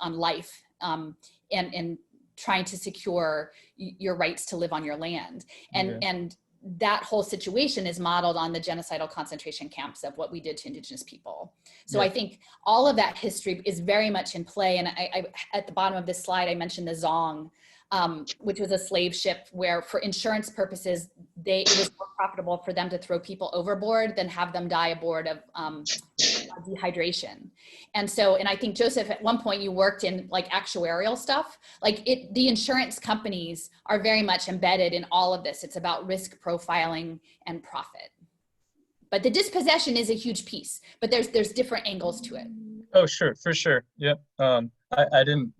[SPEAKER 1] life and trying to secure your rights to live on your land. And that whole situation is modeled on the genocidal concentration camps of what we did to indigenous people. So I think all of that history is very much in play. And I at the bottom of this slide, I mentioned the Zong, which was a slave ship where for insurance purposes, it was more profitable for them to throw people overboard than have them die aboard of dehydration. And I think Joseph, at one point you worked in like actuarial stuff, like the insurance companies are very much embedded in all of this. It's about risk profiling and profit. But the dispossession is a huge piece, but there's different angles to it.
[SPEAKER 4] Oh, sure, for sure. Yep. I didn't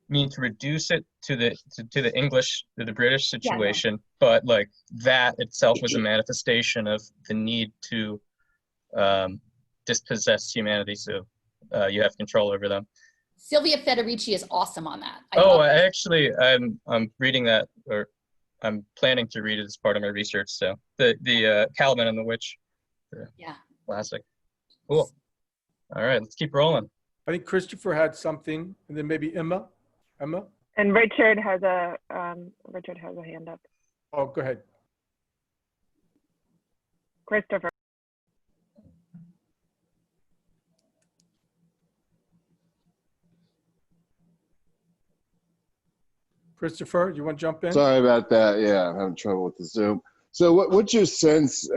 [SPEAKER 4] mean to reduce it to the English, to the British situation, but like that itself was a manifestation of the need to dispossess humanity, so you have control over them.
[SPEAKER 1] Sylvia Federici is awesome on that.
[SPEAKER 4] I'm reading that, or I'm planning to read it as part of my research. So the Caliban and the Witch. Classic. Cool. All right, let's keep rolling.
[SPEAKER 7] I think Christopher had something, and then maybe Emma.
[SPEAKER 5] And Richard has a hand up.
[SPEAKER 7] Oh, go ahead.
[SPEAKER 5] Christopher.
[SPEAKER 7] Christopher, you want to jump in?
[SPEAKER 9] Sorry about that. Yeah, I'm having trouble with the Zoom. So what's your sense?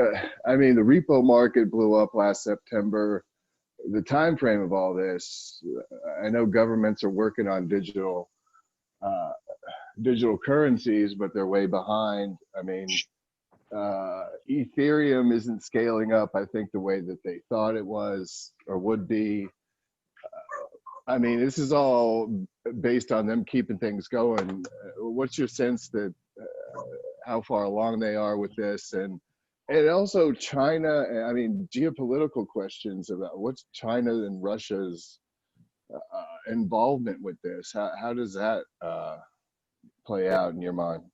[SPEAKER 9] I mean, the repo market blew up last September. The time frame of all this, I know governments are working on digital currencies, but they're way behind. I mean, Ethereum isn't scaling up, I think, the way that they thought it was or would be. I mean, this is all based on them keeping things going. What's your sense that how far along they are with this? And also China, I mean, geopolitical questions about what's China and Russia's involvement with this? How does that play out in your mind?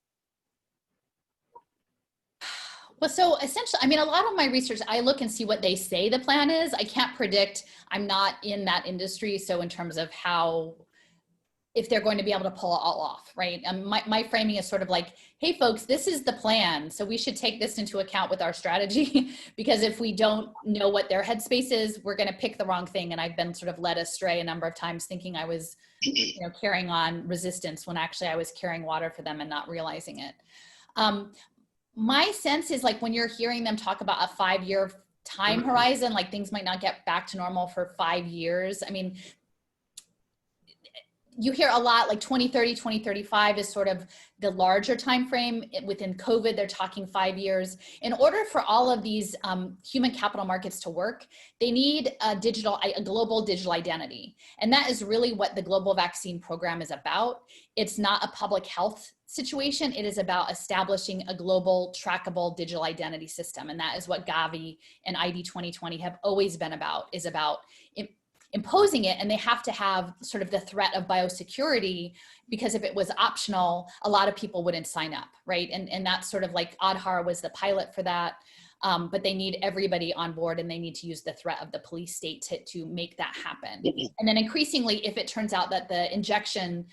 [SPEAKER 1] Well, so essentially, I mean, a lot of my research, I look and see what they say the plan is. I can't predict. I'm not in that industry. So in terms of if they're going to be able to pull it all off, right? My framing is sort of like, hey, folks, this is the plan. So we should take this into account with our strategy, because if we don't know what their headspace is, we're going to pick the wrong thing. And I've been sort of led astray a number of times thinking I was carrying on resistance when actually I was carrying water for them and not realizing it. My sense is like when you're hearing them talk about a 5-year time horizon, like things might not get back to normal for 5 years. I mean, you hear a lot like 2030, 2035 is sort of the larger time frame. Within COVID, they're talking 5 years. In order for all of these human capital markets to work, they need a global digital identity. And that is really what the global vaccine program is about. It's not a public health situation. It is about establishing a global trackable digital identity system. And that is what Gavi and ID 2020 have always been about, is about imposing it. And they have to have sort of the threat of biosecurity, because if it was optional, a lot of people wouldn't sign up, right? And that's sort of like Aadhaar was the pilot for that. But they need everybody on board, and they need to use the threat of the police state to make that happen. And then increasingly, if it turns out that the injection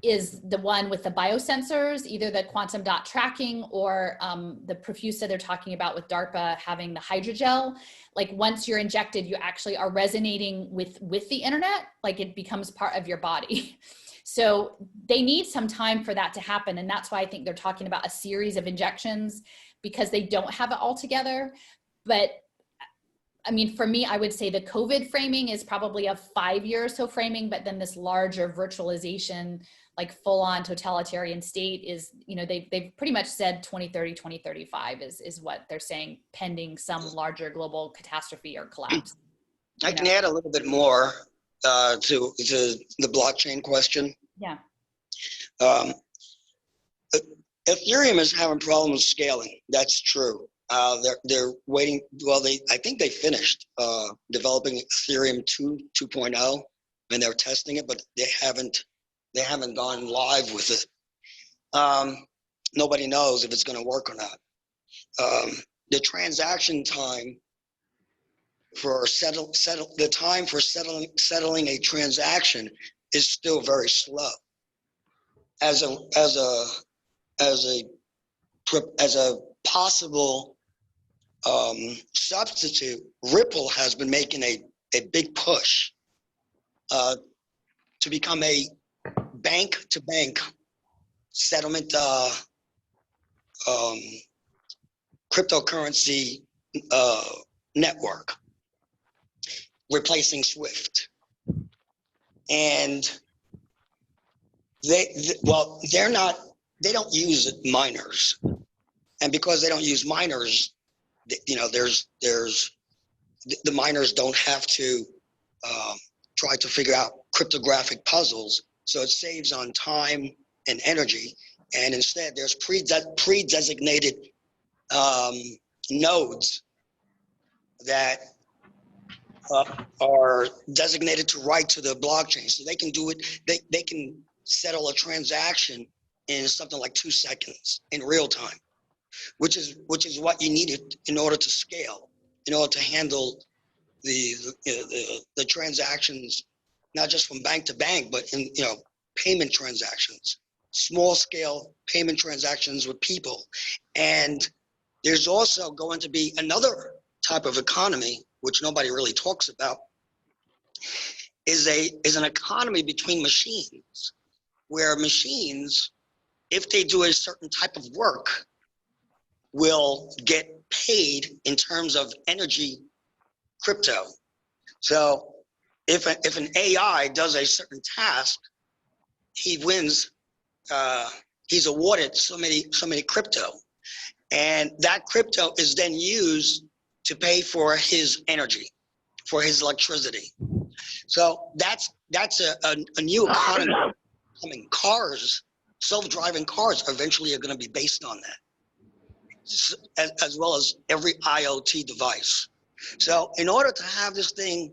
[SPEAKER 1] is the one with the biosensors, either the quantum dot tracking or the Profusa they're talking about with DARPA having the hydrogel. Like once you're injected, you actually are resonating with the internet, like it becomes part of your body. So they need some time for that to happen. And that's why I think they're talking about a series of injections, because they don't have it all together. But I mean, for me, I would say the COVID framing is probably a 5-year or so framing, but then this larger virtualization, like full on totalitarian state is, you know, they've pretty much said 2030, 2035 is what they're saying, pending some larger global catastrophe or collapse.
[SPEAKER 2] I can add a little bit more to the blockchain question.
[SPEAKER 1] Yeah.
[SPEAKER 2] Ethereum is having problems scaling. That's true. They're waiting. Well, I think they finished developing Ethereum 2.0, and they're testing it, but they haven't gone live with it. Nobody knows if it's going to work or not. The transaction time for settling a transaction is still very slow. As a possible substitute, Ripple has been making a big push to become a bank-to-bank settlement cryptocurrency network, replacing SWIFT. And they don't use miners. And because they don't use miners, you know, the miners don't have to try to figure out cryptographic puzzles. So it saves on time and energy. And instead, there's pre-designated nodes that are designated to write to the blockchain. So they can do it, they can settle a transaction in something like 2 seconds in real time, which is what you needed in order to scale, in order to handle the transactions, not just from bank to bank, but in, you know, payment transactions, small scale payment transactions with people. And there's also going to be another type of economy, which nobody really talks about, is an economy between machines, where machines, if they do a certain type of work, will get paid in terms of energy crypto. So if an AI does a certain task, he wins, he's awarded so many crypto. And that crypto is then used to pay for his energy, for his electricity. So that's a new economy coming. Cars, self-driving cars eventually are going to be based on that, as well as every IoT device. So in order to have this thing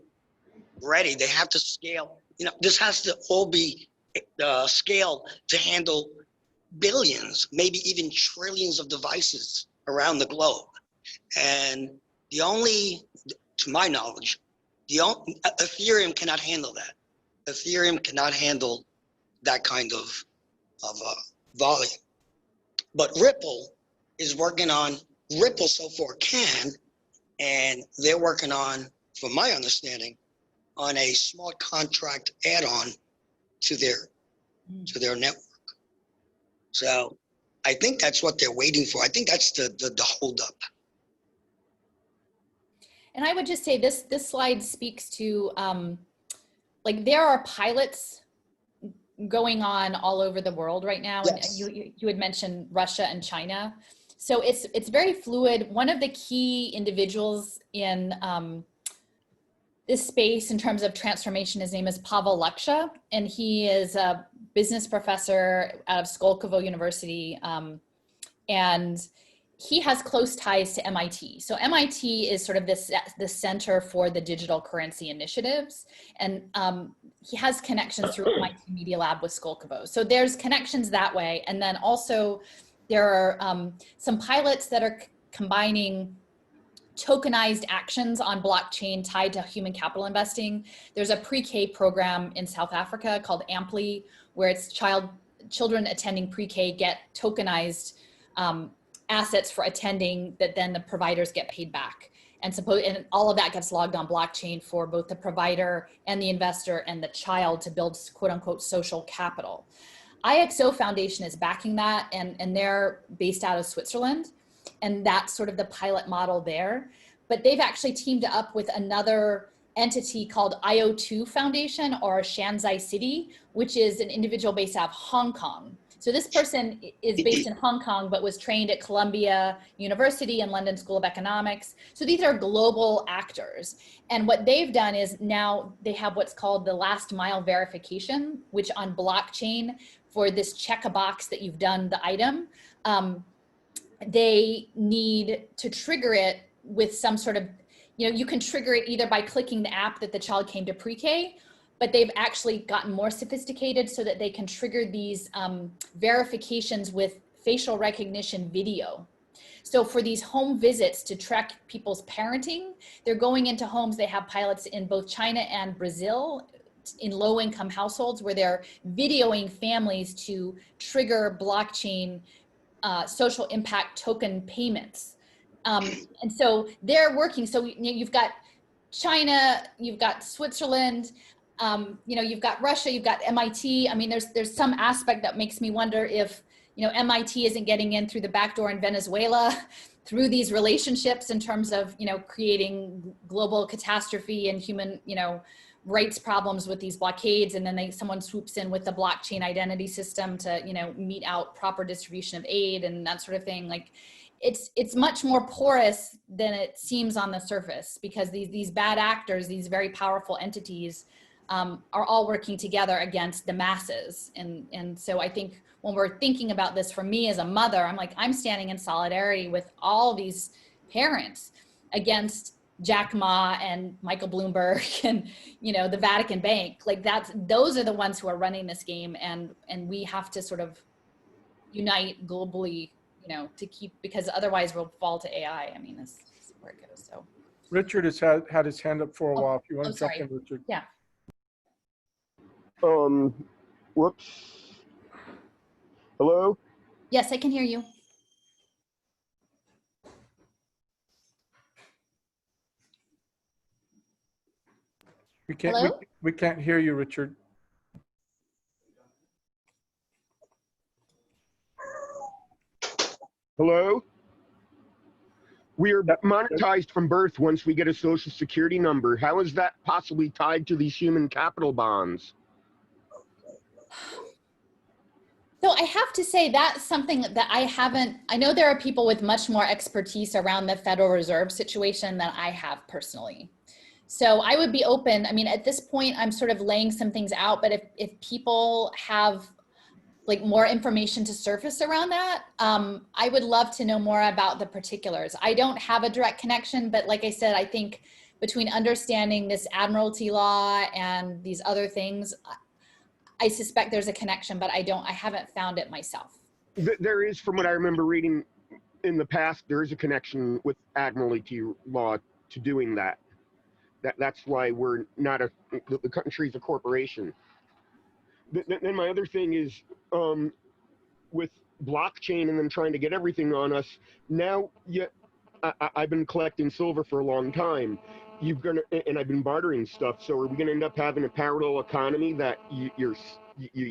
[SPEAKER 2] ready, they have to scale. You know, this has to all be scaled to handle billions, maybe even trillions of devices around the globe. And to my knowledge, Ethereum cannot handle that. Ethereum cannot handle that kind of volume. But Ripple is working on, Ripple so far can, and they're working on, from my understanding, on a smart contract add-on to their network. So I think that's what they're waiting for. I think that's the holdup.
[SPEAKER 1] And I would just say this slide speaks to, like, there are pilots going on all over the world right now. Yes. And you had mentioned Russia and China. So it's very fluid. One of the key individuals in this space in terms of transformation, his name is Pavel Luksha, and he is a business professor out of Skolkovo University. And he has close ties to MIT. So MIT is sort of the center for the digital currency initiatives. And he has connections through MIT Media Lab with Skolkovo. So there's connections that way. And then also there are some pilots that are combining tokenized actions on blockchain tied to human capital investing. There's a pre-K program in South Africa called Ampli, where it's children attending pre-K get tokenized assets for attending that then the providers get paid back. And all of that gets logged on blockchain for both the provider and the investor and the child to build quote unquote social capital. IXO Foundation is backing that, and they're based out of Switzerland. And that's sort of the pilot model there. But they've actually teamed up with another entity called IO2 Foundation, or Shanzai City, which is an individual based out of Hong Kong. So this person is based in Hong Kong, but was trained at Columbia University and London School of Economics. So these are global actors. And what they've done is now they have what's called the last mile verification, which on blockchain, for this check a box that you've done the item, they need to trigger it with some sort of, you can trigger it either by clicking the app that the child came to pre-K, but they've actually gotten more sophisticated so that they can trigger these verifications with facial recognition video. So for these home visits to track people's parenting, they're going into homes. They have pilots in both China and Brazil in low-income households where they're videoing families to trigger blockchain social impact token payments. And so they're working. So you've got China, you've got Switzerland, you've got Russia, you've got MIT. I mean, there's some aspect that makes me wonder if, MIT isn't getting in through the back door in Venezuela through these relationships in terms of, creating global catastrophe and human, rights problems with these blockades, and then someone swoops in with the blockchain identity system to mete out proper distribution of aid and that sort of thing. Like it's much more porous than it seems on the surface, because these bad actors, these very powerful entities, are all working together against the masses. And so I think when we're thinking about this, for me as a mother, I'm standing in solidarity with all these parents against Jack Ma and Michael Bloomberg and, the Vatican Bank. Those are the ones who are running this game. And we have to sort of unite globally, to keep, because otherwise we'll fall to AI. I mean, this is where it goes. So
[SPEAKER 7] Richard has had his hand up for a while. If you want to jump in, Richard.
[SPEAKER 1] Yeah.
[SPEAKER 10] Whoops. Hello?
[SPEAKER 1] Yes, I can hear you.
[SPEAKER 7] We can't hear you, Richard.
[SPEAKER 10] Hello? We are monetized from birth once we get a social security number. How is that possibly tied to these human capital bonds?
[SPEAKER 1] So I have to say that's something that I know there are people with much more expertise around the Federal Reserve situation than I have personally. So I would be open. I mean, at this point, I'm sort of laying some things out, but if people have more information to surface around that, I would love to know more about the particulars. I don't have a direct connection, but like I said, I think between understanding this admiralty law and these other things, I suspect there's a connection, but I haven't found it myself.
[SPEAKER 10] There is, from what I remember reading in the past, there is a connection with admiralty law to doing that. That's why we're not the country's a corporation. Then my other thing is with blockchain and then trying to get everything on us. Now, I've been collecting silver for a long time. And I've been bartering stuff. So are we going to end up having a parallel economy that you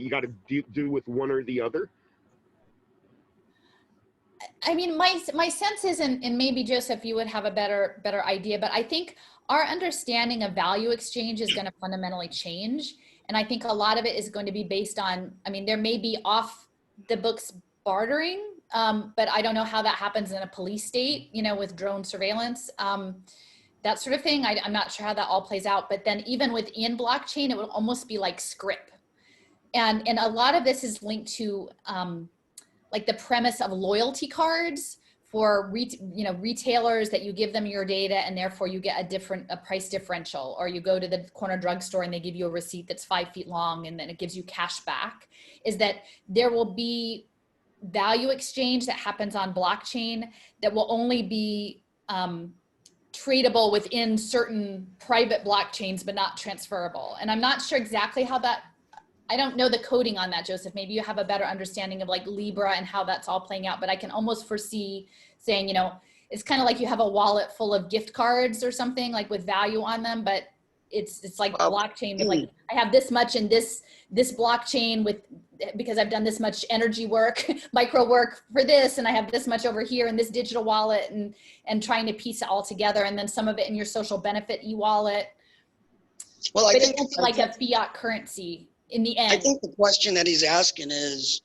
[SPEAKER 10] got to do with one or the other?
[SPEAKER 1] I mean, my sense is, and maybe Joseph, you would have a better idea, but I think our understanding of value exchange is going to fundamentally change. And I think a lot of it is going to be based on, I mean, there may be off the books bartering, but I don't know how that happens in a police state, with drone surveillance, that sort of thing. I'm not sure how that all plays out, but then even within blockchain, it would almost be like script. And a lot of this is linked to the premise of loyalty cards for retailers, that you give them your data and therefore you get a price differential, or you go to the corner drugstore and they give you a receipt that's 5 feet long and then it gives you cash back. Is that there will be value exchange that happens on blockchain that will only be tradable within certain private blockchains, but not transferable. And I'm not sure exactly how that, I don't know the coding on that, Joseph. Maybe you have a better understanding of like Libra and how that's all playing out, but I can almost foresee saying, you know, it's kind of like you have a wallet full of gift cards or something like with value on them, but it's like blockchain with like, I have this much in this blockchain with, because I've done this much energy work, micro work for this, and I have this much over here in this digital wallet, and trying to piece it all together, and then some of it in your social benefit e-wallet.
[SPEAKER 2] Well, I
[SPEAKER 1] but
[SPEAKER 2] think
[SPEAKER 1] it's like a fiat currency in the end.
[SPEAKER 2] I think the question that he's asking is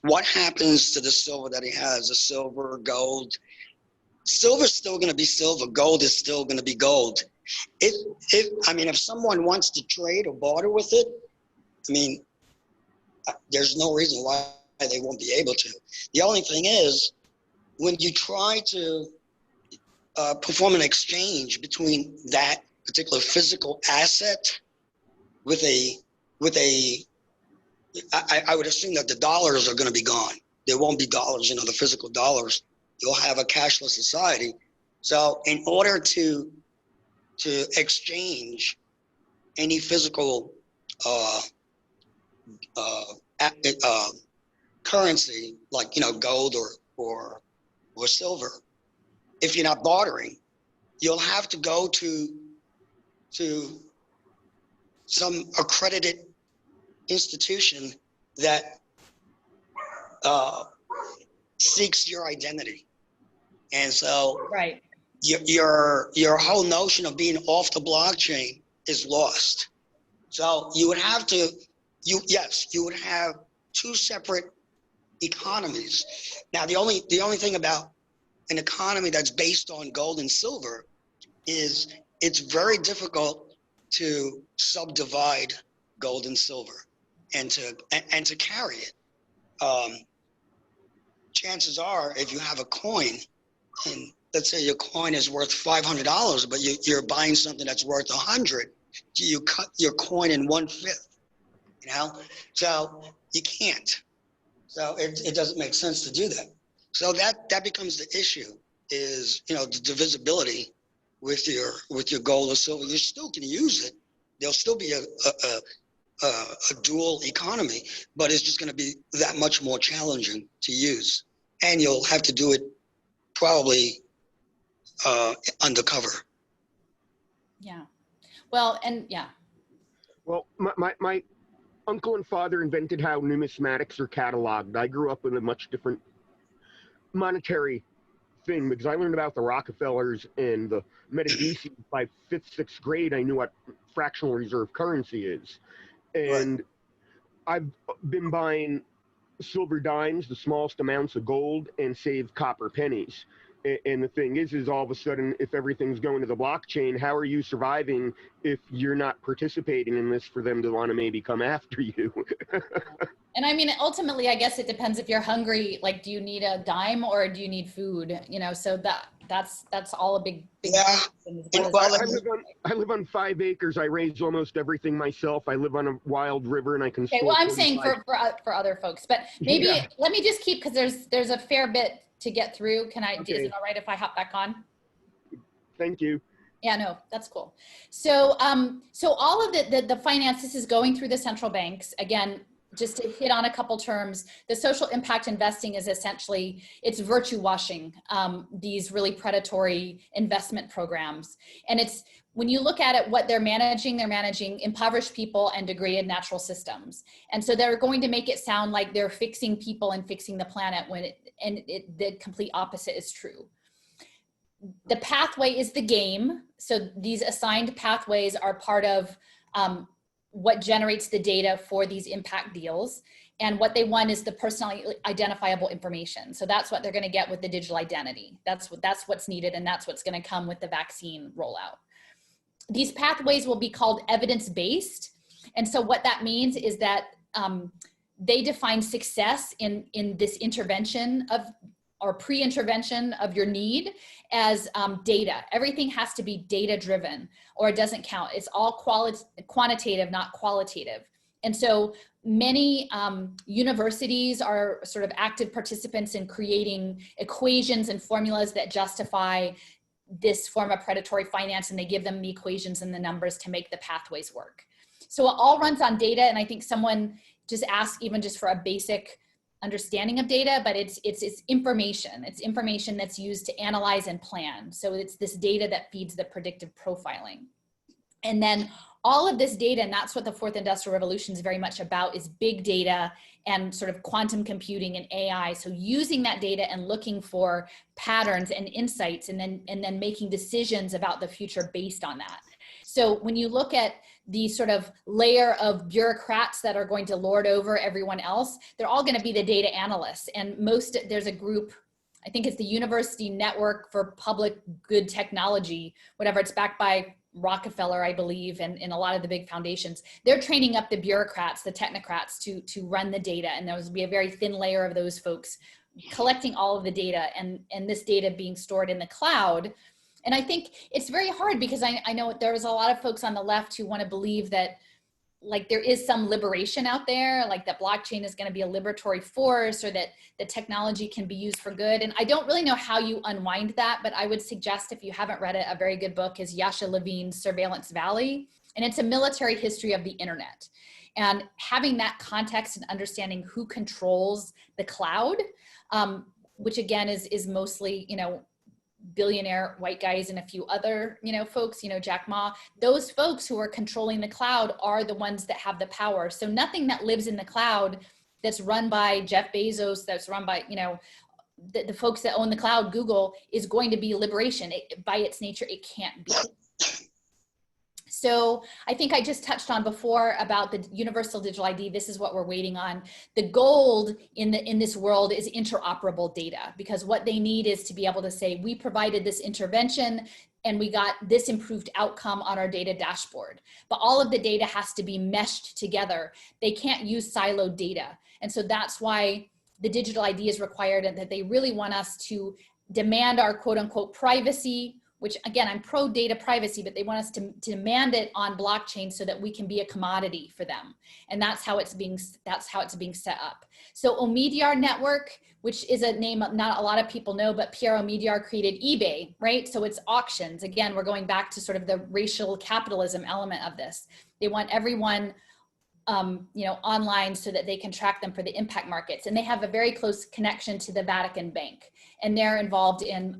[SPEAKER 2] what happens to the silver that he has, the silver, gold. Silver's still going to be silver. Gold is still going to be gold. If someone wants to trade or barter with it, I mean, there's no reason why they won't be able to. The only thing is, when you try to perform an exchange between that particular physical asset with I would assume that the dollars are going to be gone. There won't be dollars, the physical dollars. You'll have a cashless society. So in order to exchange any physical currency, like gold or silver, if you're not bartering, you'll have to go to some accredited institution that seeks your identity. And so
[SPEAKER 1] right.
[SPEAKER 2] Your whole notion of being off the blockchain is lost. So you would have two separate economies. Now the only thing about an economy that's based on gold and silver is it's very difficult to subdivide gold and silver and to carry it. Chances are, if you have a coin, and let's say your coin is worth $500, but you're buying something that's worth $100, you cut your coin in 1/5. So you can't. So it doesn't make sense to do that. So that becomes the issue, is the divisibility with your gold or silver. You're still going to use it. There'll still be a dual economy, but it's just going to be that much more challenging to use, and you'll have to do it probably undercover.
[SPEAKER 1] Yeah. Well, and yeah.
[SPEAKER 10] Well, my uncle and father invented how numismatics are cataloged. I grew up with a much different monetary thing, because I learned about the Rockefellers and the Medici by 5th, 6th grade. I knew what fractional reserve currency is. And I've been buying silver dimes, the smallest amounts of gold, and saved copper pennies. And the thing is all of a sudden, if everything's going to the blockchain, how are you surviving if you're not participating in this for them to want to maybe come after you?
[SPEAKER 1] And I mean, ultimately, I guess it depends if you're hungry. Like, do you need a dime or do you need food? So that's all a big
[SPEAKER 2] yeah.
[SPEAKER 10] I live on 5 acres. I raise almost everything myself. I live on a wild river, and I can.
[SPEAKER 1] Okay, well, I'm saying for other folks, but maybe let me just keep, because there's a fair bit to get through. Can I? Okay. Is it all right if I hop back on?
[SPEAKER 10] Thank you.
[SPEAKER 1] Yeah, no, that's cool. So all of the finance, this is going through the central banks. Again, just to hit on a couple terms, the social impact investing is essentially, it's virtue washing these really predatory investment programs. And it's, when you look at it, what they're managing impoverished people and degraded natural systems. And so they're going to make it sound like they're fixing people and fixing the planet, when the complete opposite is true. The pathway is the game. So these assigned pathways are part of what generates the data for these impact deals. And what they want is the personally identifiable information. So that's what they're going to get with the digital identity. That's what's needed, and that's what's going to come with the vaccine rollout. These pathways will be called evidence-based. And so what that means is that they define success in this intervention or pre-intervention of your need as data. Everything has to be data-driven, or it doesn't count. It's all quantitative, not qualitative. And so many universities are sort of active participants in creating equations and formulas that justify this form of predatory finance, and they give them the equations and the numbers to make the pathways work. So it all runs on data, and I think someone just asked even just for a basic understanding of data, but it's information. It's information that's used to analyze and plan. So it's this data that feeds the predictive profiling. And then all of this data, and that's what the fourth industrial revolution is very much about, is big data and sort of quantum computing and AI. So using that data and looking for patterns and insights, and then making decisions about the future based on that. So when you look at the sort of layer of bureaucrats that are going to lord over everyone else, they're all going to be the data analysts. And there's a group, I think it's the University Network for Public Good Technology, whatever, it's backed by Rockefeller, I believe, and in a lot of the big foundations. They're training up the bureaucrats, the technocrats to run the data. And there will be a very thin layer of those folks collecting all of the data, and this data being stored in the cloud. And I think it's very hard because I know there's a lot of folks on the left who want to believe that like there is some liberation out there, like that blockchain is going to be a liberatory force, or that the technology can be used for good. And I don't really know how you unwind that, but I would suggest, if you haven't read it, a very good book is Yasha Levine's Surveillance Valley. And it's a military history of the internet. And having that context and understanding who controls the cloud, which again is mostly, billionaire white guys and a few other, folks, Jack Ma, those folks who are controlling the cloud are the ones that have the power. So nothing that lives in the cloud that's run by Jeff Bezos, that's run by, the folks that own the cloud, Google, is going to be liberation. By its nature, it can't be. So I think I just touched on before about the universal digital ID. This is what we're waiting on. The gold in this world is interoperable data, because what they need is to be able to say, we provided this intervention and we got this improved outcome on our data dashboard. But all of the data has to be meshed together. They can't use siloed data. And so that's why the digital ID is required, and that they really want us to demand our quote unquote privacy, which again, I'm pro data privacy, but they want us to demand it on blockchain so that we can be a commodity for them. And that's how it's being set up. So Omidyar Network, which is a name not a lot of people know, but Pierre Omidyar created eBay, right? So it's auctions. Again, we're going back to sort of the racial capitalism element of this. They want everyone online so that they can track them for the impact markets. And they have a very close connection to the Vatican Bank. And they're involved in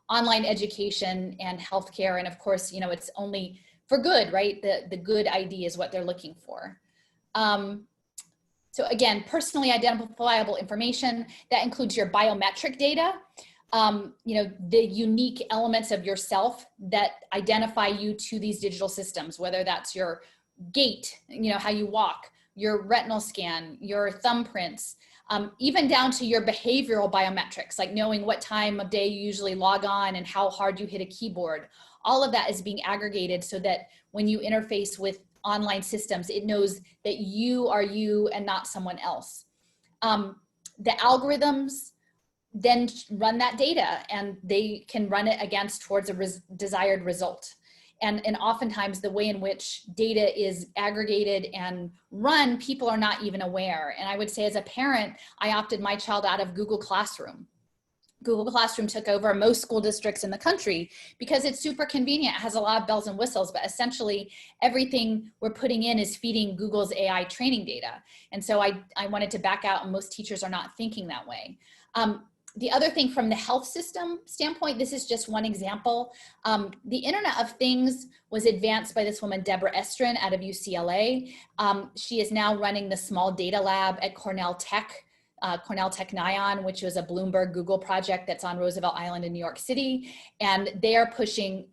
[SPEAKER 1] online education and healthcare. And of course, it's only for good, right? The good ID is what they're looking for. So again, personally identifiable information, that includes your biometric data, the unique elements of yourself that identify you to these digital systems, whether that's your gait, how you walk, your retinal scan, your thumbprints, even down to your behavioral biometrics, like knowing what time of day you usually log on and how hard you hit a keyboard. All of that is being aggregated so that when you interface with online systems, it knows that you are you and not someone else. The algorithms then run that data, and they can run it towards a desired result. And oftentimes the way in which data is aggregated and run, people are not even aware. And I would say as a parent, I opted my child out of Google Classroom. Google Classroom took over most school districts in the country because it's super convenient. It has a lot of bells and whistles, but essentially everything we're putting in is feeding Google's AI training data. And so I wanted to back out, and most teachers are not thinking that way. The other thing from the health system standpoint, this is just one example. The Internet of Things was advanced by this woman, Deborah Estrin, out of UCLA. She is now running the Small Data Lab at Cornell Technion, which was a Bloomberg Google project that's on Roosevelt Island in New York City. And they are pushing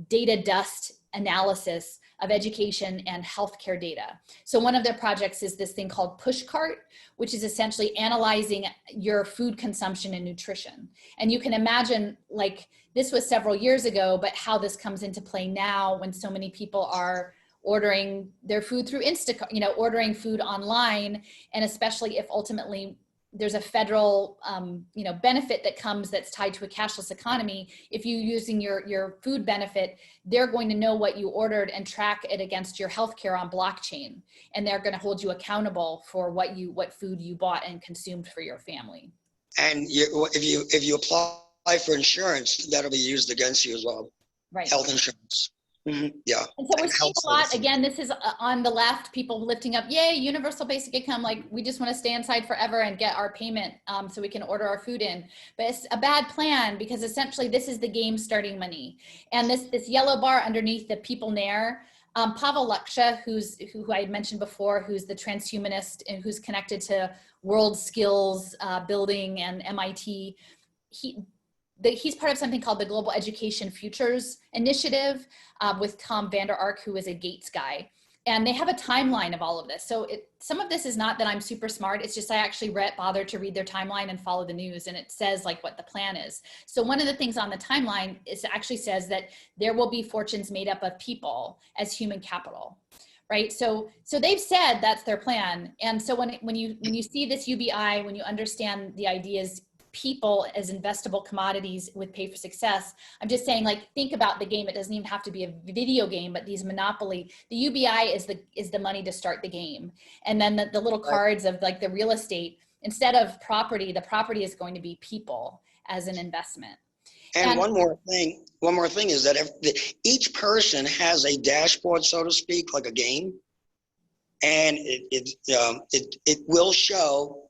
[SPEAKER 1] data dust analysis of education and healthcare data. So one of their projects is this thing called Pushcart, which is essentially analyzing your food consumption and nutrition. And you can imagine, like, this was several years ago, but how this comes into play now when so many people are ordering their food through Instacart, ordering food online, and especially if ultimately there's a federal benefit that comes that's tied to a cashless economy. If you're using your food benefit, they're going to know what you ordered and track it against your healthcare on blockchain. And they're going to hold you accountable for what food you bought and consumed for your family.
[SPEAKER 2] And if you apply for insurance, that'll be used against you as well.
[SPEAKER 1] Right.
[SPEAKER 2] Health insurance. Yeah.
[SPEAKER 1] And so we're
[SPEAKER 2] And
[SPEAKER 1] seeing
[SPEAKER 2] health
[SPEAKER 1] a lot,
[SPEAKER 2] services.
[SPEAKER 1] again, this is on the left, people lifting up, yay, universal basic income, like we just want to stay inside forever and get our payment so we can order our food in. But it's a bad plan because essentially this is the game starting money. And this yellow bar underneath the people near, Pavel Luksha, who I had mentioned before, who's the transhumanist and who's connected to world skills building and MIT, he's part of something called the Global Education Futures Initiative with Tom Vander Ark, who is a Gates guy. And they have a timeline of all of this. So some of this is not that I'm super smart. It's just I actually bothered to read their timeline and follow the news. And it says like what the plan is. So one of the things on the timeline is actually says that there will be fortunes made up of people as human capital. Right. So they've said that's their plan. And so when you see this UBI, when you understand the ideas, people as investable commodities with pay for success, I'm just saying, like, think about the game. It doesn't even have to be a video game, but these monopoly, the UBI is the money to start the game. And then the little cards of like the real estate, instead of property, the property is going to be people as an investment.
[SPEAKER 2] And one more thing is that each person has a dashboard, so to speak, like a game, and it will show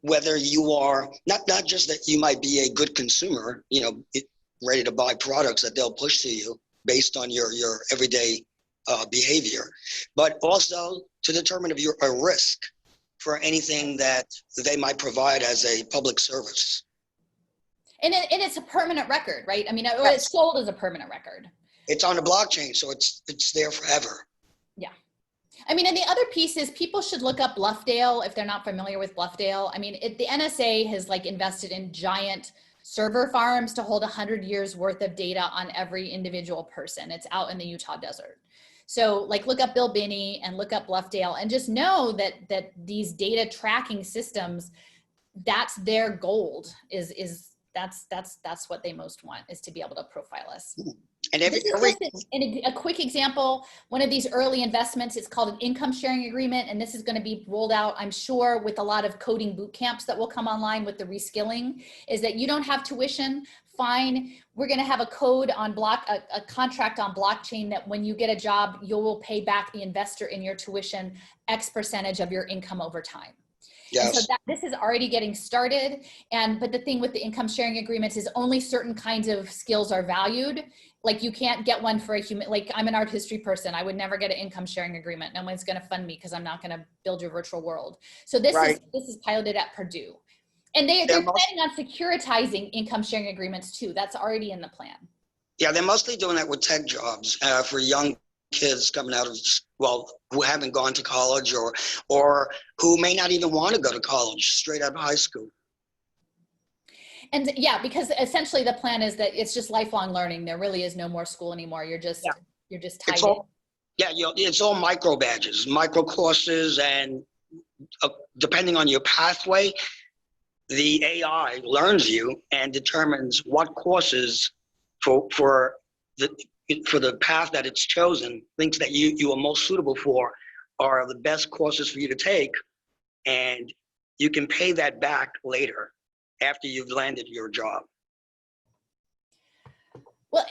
[SPEAKER 2] whether you are not just that you might be a good consumer, ready to buy products that they'll push to you based on your everyday behavior, but also to determine if you're a risk for anything that they might provide as a public service. And
[SPEAKER 1] it's a permanent record, right? I mean,
[SPEAKER 2] yes.
[SPEAKER 1] It's sold as a permanent record.
[SPEAKER 2] It's on the blockchain, so it's there forever.
[SPEAKER 1] Yeah. I mean, and the other piece is people should look up Bluffdale if they're not familiar with Bluffdale. I mean, the NSA has like invested in giant server farms to hold 100 years worth of data on every individual person. It's out in the Utah desert. So like look up Bill Binney and look up Bluffdale and just know that these data tracking systems, that's their gold that's what they most want, is to be able to profile us.
[SPEAKER 2] And
[SPEAKER 1] a quick example, one of these early investments, it's called an income sharing agreement. And this is going to be rolled out, I'm sure, with a lot of coding boot camps that will come online with the reskilling, is that you don't have tuition. Fine. We're going to have a code on a contract on blockchain that when you get a job, you will pay back the investor in your tuition X percentage of your income over time. Yes. And so this is already getting started. But the thing with the income sharing agreements is only certain kinds of skills are valued. Like you can't get one for a human, like I'm an art history person. I would never get an income sharing agreement. No one's going to fund me because I'm not going to build your virtual world. So this is piloted at Purdue. And they're planning on securitizing income sharing agreements too. That's already in the plan.
[SPEAKER 2] Yeah, they're mostly doing that with tech jobs for young kids coming out of, who haven't gone to college or who may not even want to go to college, straight out of high school.
[SPEAKER 1] And yeah, because essentially the plan is that it's just lifelong learning. There really is no more school anymore. You're just tied in.
[SPEAKER 2] It's all micro badges, micro courses, and depending on your pathway, the AI learns you and determines what courses for the path that it's chosen, thinks that you are most suitable for are the best courses for you to take, and you can pay that back later after you've landed your job.
[SPEAKER 1] Well,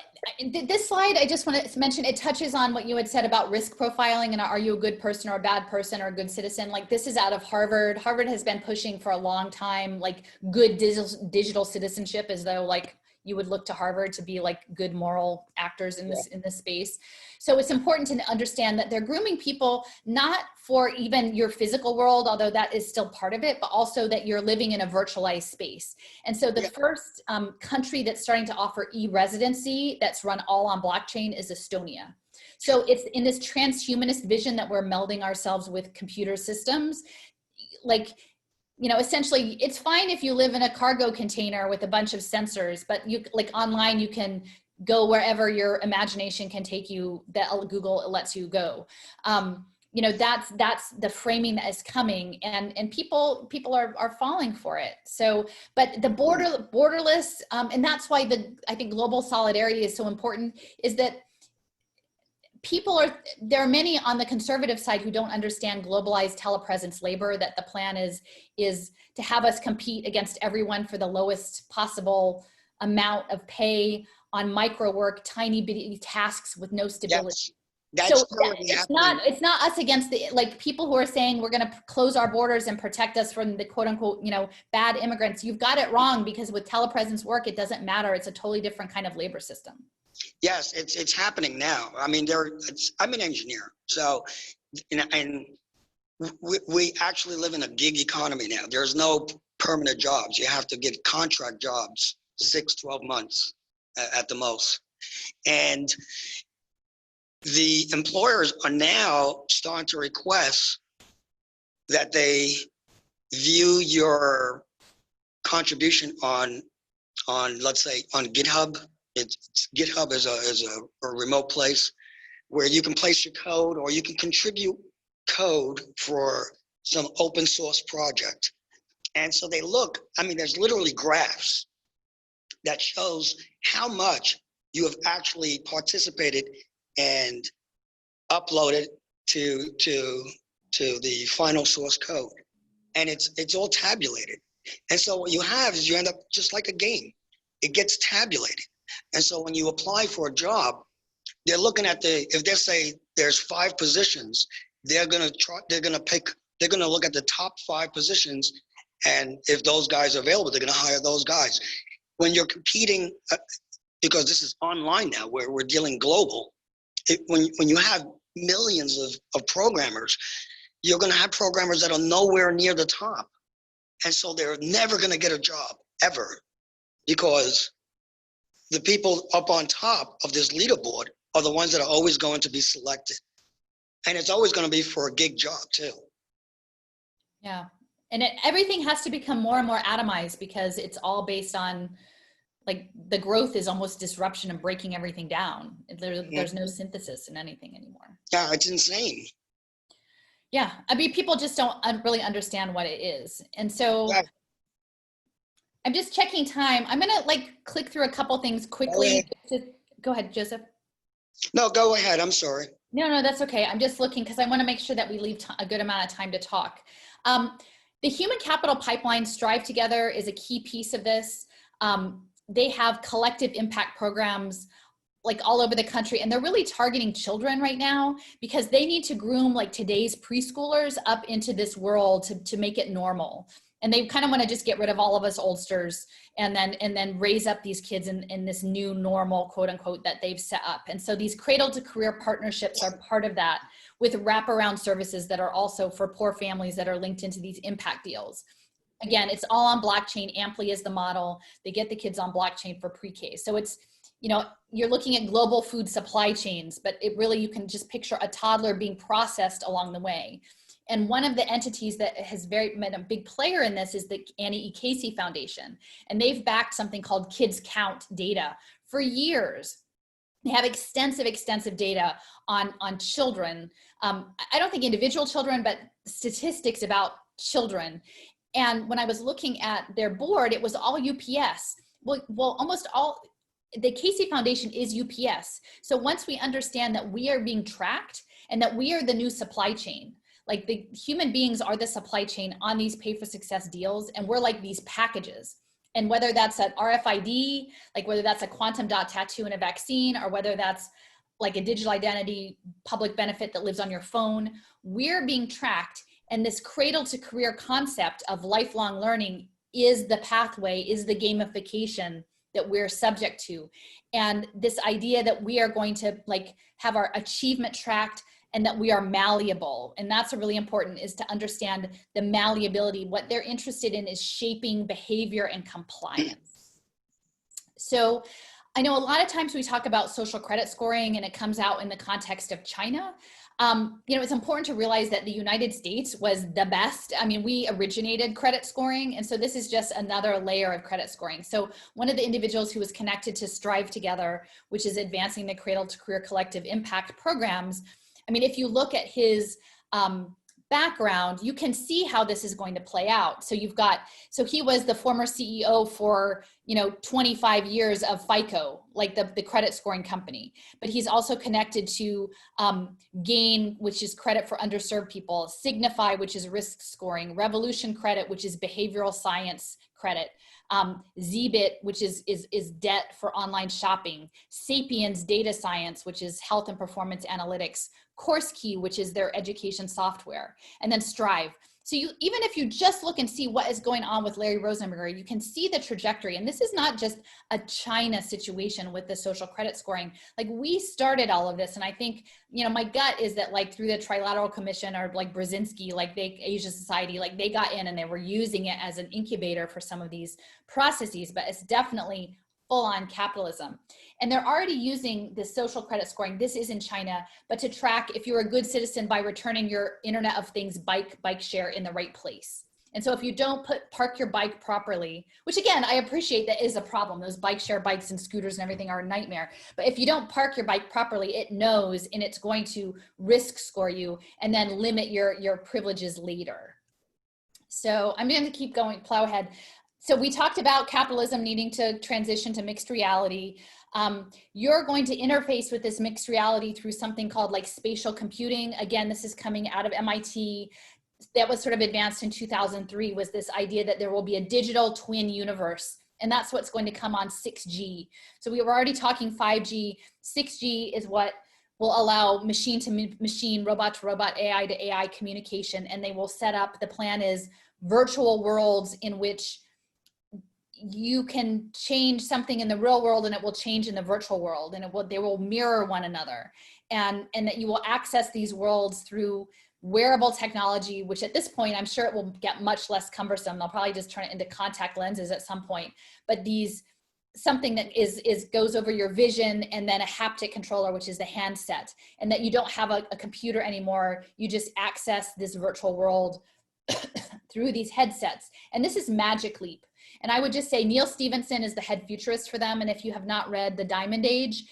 [SPEAKER 1] this slide, I just want to mention, it touches on what you had said about risk profiling and are you a good person or a bad person or a good citizen? Like this is out of Harvard. Harvard has been pushing for a long time, like good digital citizenship, as though like you would look to Harvard to be like good moral actors in this space. So it's important to understand that they're grooming people not for even your physical world, although that is still part of it, but also that you're living in a virtualized space. And so the first country that's starting to offer e-residency that's run all on blockchain is Estonia. So it's in this transhumanist vision that we're melding ourselves with computer systems. Like, essentially it's fine if you live in a cargo container with a bunch of sensors, but you like online, you can go wherever your imagination can take you, that Google lets you go. That's the framing that is coming, and people are falling for it. So, but the borderless, and that's why I think global solidarity is so important, is that there are many on the conservative side who don't understand globalized telepresence labor, that the plan is to have us compete against everyone for the lowest possible amount of pay on micro work, tiny bitty tasks with no stability.
[SPEAKER 2] Yes. That's already happening.
[SPEAKER 1] It's not us against the, like, people who are saying we're going to close our borders and protect us from the quote unquote, you know, bad immigrants. You've got it wrong, because with telepresence work, it doesn't matter. It's a totally different kind of labor system.
[SPEAKER 2] Yes, it's happening now. I mean, I'm an engineer, so and we actually live in a gig economy now. There's no permanent jobs. You have to get contract jobs, 6-12 months at the most. And the employers are now starting to request that they view your contribution on let's say on GitHub. GitHub is a remote place where you can place your code, or you can contribute code for some open source project. And so they look, I mean, there's literally graphs that shows how much you have actually participated and uploaded to the final source code. And it's all tabulated. And so what you have is you end up just like a game. It gets tabulated. And so when you apply for a job, they're looking at if they say there's 5 positions, they're gonna look at the top 5 positions, and if those guys are available, they're gonna hire those guys. When you're competing, because this is online now, where we're dealing global, when you have millions of programmers, you're gonna have programmers that are nowhere near the top. And so they're never gonna get a job, ever, because the people up on top of this leaderboard are the ones that are always going to be selected. And it's always going to be for a gig job too.
[SPEAKER 1] Yeah. And everything has to become more and more atomized, because it's all based on, like, the growth is almost disruption and breaking everything down. There's no synthesis in anything anymore.
[SPEAKER 2] Yeah, it's insane.
[SPEAKER 1] Yeah. I mean, people just don't really understand what it is. And so
[SPEAKER 2] Yeah.
[SPEAKER 1] I'm just checking time. I'm going to click through a couple things quickly. Go ahead, Joseph.
[SPEAKER 2] No, go ahead. I'm sorry.
[SPEAKER 1] No, that's okay. I'm just looking because I want to make sure that we leave a good amount of time to talk. The human capital pipeline Strive Together is a key piece of this. They have collective impact programs like all over the country, and they're really targeting children right now, because they need to groom like today's preschoolers up into this world to make it normal. And they kind of want to just get rid of all of us oldsters and then raise up these kids in this new normal, quote unquote, that they've set up. And so these cradle to career partnerships are part of that, with wraparound services that are also for poor families that are linked into these impact deals. Again, it's all on blockchain. Amply is the model. They get the kids on blockchain for pre-K. So it's, you know, you're looking at global food supply chains, but it really, you can just picture a toddler being processed along the way. And one of the entities that has been a big player in this is the Annie E. Casey Foundation. And they've backed something called Kids Count data for years. They have extensive data on children. I don't think individual children, but statistics about children. And when I was looking at their board, it was all UPS. Well, almost all, the Casey Foundation is UPS. So once we understand that we are being tracked and that we are the new supply chain, like the human beings are the supply chain on these pay for success deals, and we're like these packages. And whether that's an RFID, like whether that's a quantum dot tattoo in a vaccine, or whether that's like a digital identity public benefit that lives on your phone, we're being tracked. And this cradle to career concept of lifelong learning is the pathway, is the gamification that we're subject to. And this idea that we are going to like have our achievement tracked, and that we are malleable. And that's a really important, is to understand the malleability. What they're interested in is shaping behavior and compliance. So I know a lot of times we talk about social credit scoring and it comes out in the context of China. You know, it's important to realize that the United States was the best. I mean, we originated credit scoring. And so this is just another layer of credit scoring. So one of the individuals who was connected to Strive Together, which is advancing the Cradle to Career Collective Impact programs, I mean, if you look at his background, you can see how this is going to play out. So so he was the former CEO for, 25 years of FICO, like the credit scoring company. But he's also connected to GAIN, which is credit for underserved people, Signify, which is risk scoring, Revolution Credit, which is behavioral science credit. ZBIT, which is debt for online shopping. Sapiens data science, which is health and performance analytics. CourseKey, which is their education software. And then Strive. So even if you just look and see what is going on with Larry Rosenberger, you can see the trajectory. And this is not just a China situation with the social credit scoring. Like, we started all of this. And I think, you know, my gut is that, like, through the Trilateral Commission or like Brzezinski, like Asia Society, like they got in and they were using it as an incubator for some of these processes, but it's definitely full-on capitalism. And they're already using this social credit scoring. This is in China, but to track if you're a good citizen by returning your Internet of Things bike share in the right place. And so if you don't park your bike properly, which again, I appreciate that is a problem. Those bike share bikes and scooters and everything are a nightmare. But if you don't park your bike properly, it knows, and it's going to risk score you and then limit your privileges later. So I'm going to keep going, plow ahead. So we talked about capitalism needing to transition to mixed reality. You're going to interface with this mixed reality through something called like spatial computing. Again, this is coming out of MIT. That was sort of advanced in 2003, was this idea that there will be a digital twin universe. And that's what's going to come on 6G. So we were already talking 5G. 6G is what will allow machine to machine, robot to robot, AI to AI communication. And they will set up, the plan is virtual worlds in which you can change something in the real world and it will change in the virtual world, and they will mirror one another, and that you will access these worlds through wearable technology, which at this point, I'm sure it will get much less cumbersome. They'll probably just turn it into contact lenses at some point, but something that goes over your vision, and then a haptic controller, which is the handset, and that you don't have a computer anymore. You just access this virtual world through these headsets. And this is Magic Leap. And I would just say Neil Stephenson is the head futurist for them. And if you have not read The Diamond Age,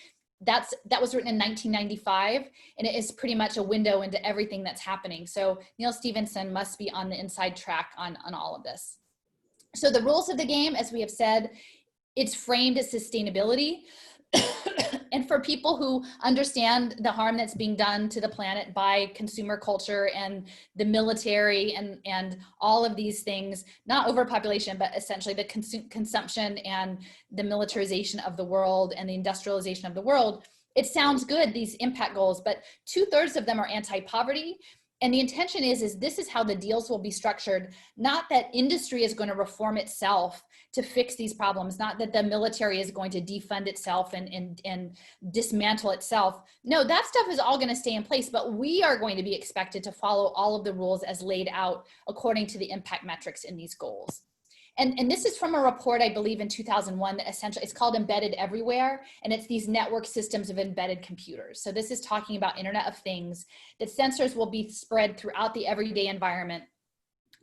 [SPEAKER 1] that was written in 1995, and it is pretty much a window into everything that's happening. So Neil Stephenson must be on the inside track on all of this. So the rules of the game, as we have said, it's framed as sustainability. And for people who understand the harm that's being done to the planet by consumer culture and the military and all of these things, not overpopulation, but essentially the consumption and the militarization of the world and the industrialization of the world, it sounds good, these impact goals, but 2/3 of them are anti-poverty. And the intention is this is how the deals will be structured, not that industry is going to reform itself to fix these problems, not that the military is going to defund itself and dismantle itself. No, that stuff is all going to stay in place, but we are going to be expected to follow all of the rules as laid out according to the impact metrics in these goals. And this is from a report, I believe, in 2001 that essentially, it's called Embedded Everywhere, and it's these network systems of embedded computers. So this is talking about Internet of Things, that sensors will be spread throughout the everyday environment.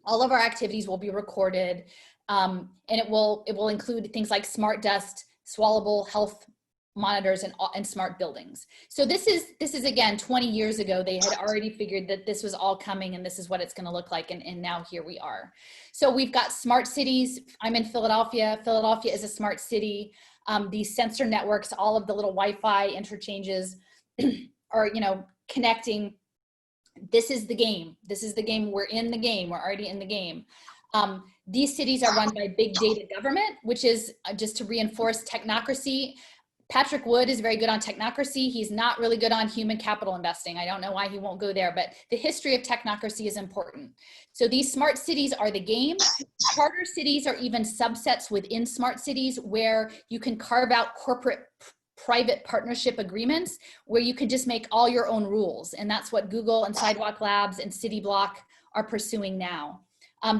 [SPEAKER 1] All of our activities will be recorded, and it will include things like smart dust, swallowable health monitors, and smart buildings. So this is again, 20 years ago, they had already figured that this was all coming and this is what it's going to look like. And now here we are. So we've got smart cities. I'm in Philadelphia. Philadelphia is a smart city. These sensor networks, all of the little Wi-Fi interchanges are, connecting. This is the game. This is the game. We're in the game. We're already in the game. These cities are run by big data government, which is just to reinforce technocracy. Patrick Wood is very good on technocracy. He's not really good on human capital investing. I don't know why he won't go there, but the history of technocracy is important. So these smart cities are the game. Charter cities are even subsets within smart cities where you can carve out corporate private partnership agreements where you can just make all your own rules. And that's what Google and Sidewalk Labs and CityBlock are pursuing now.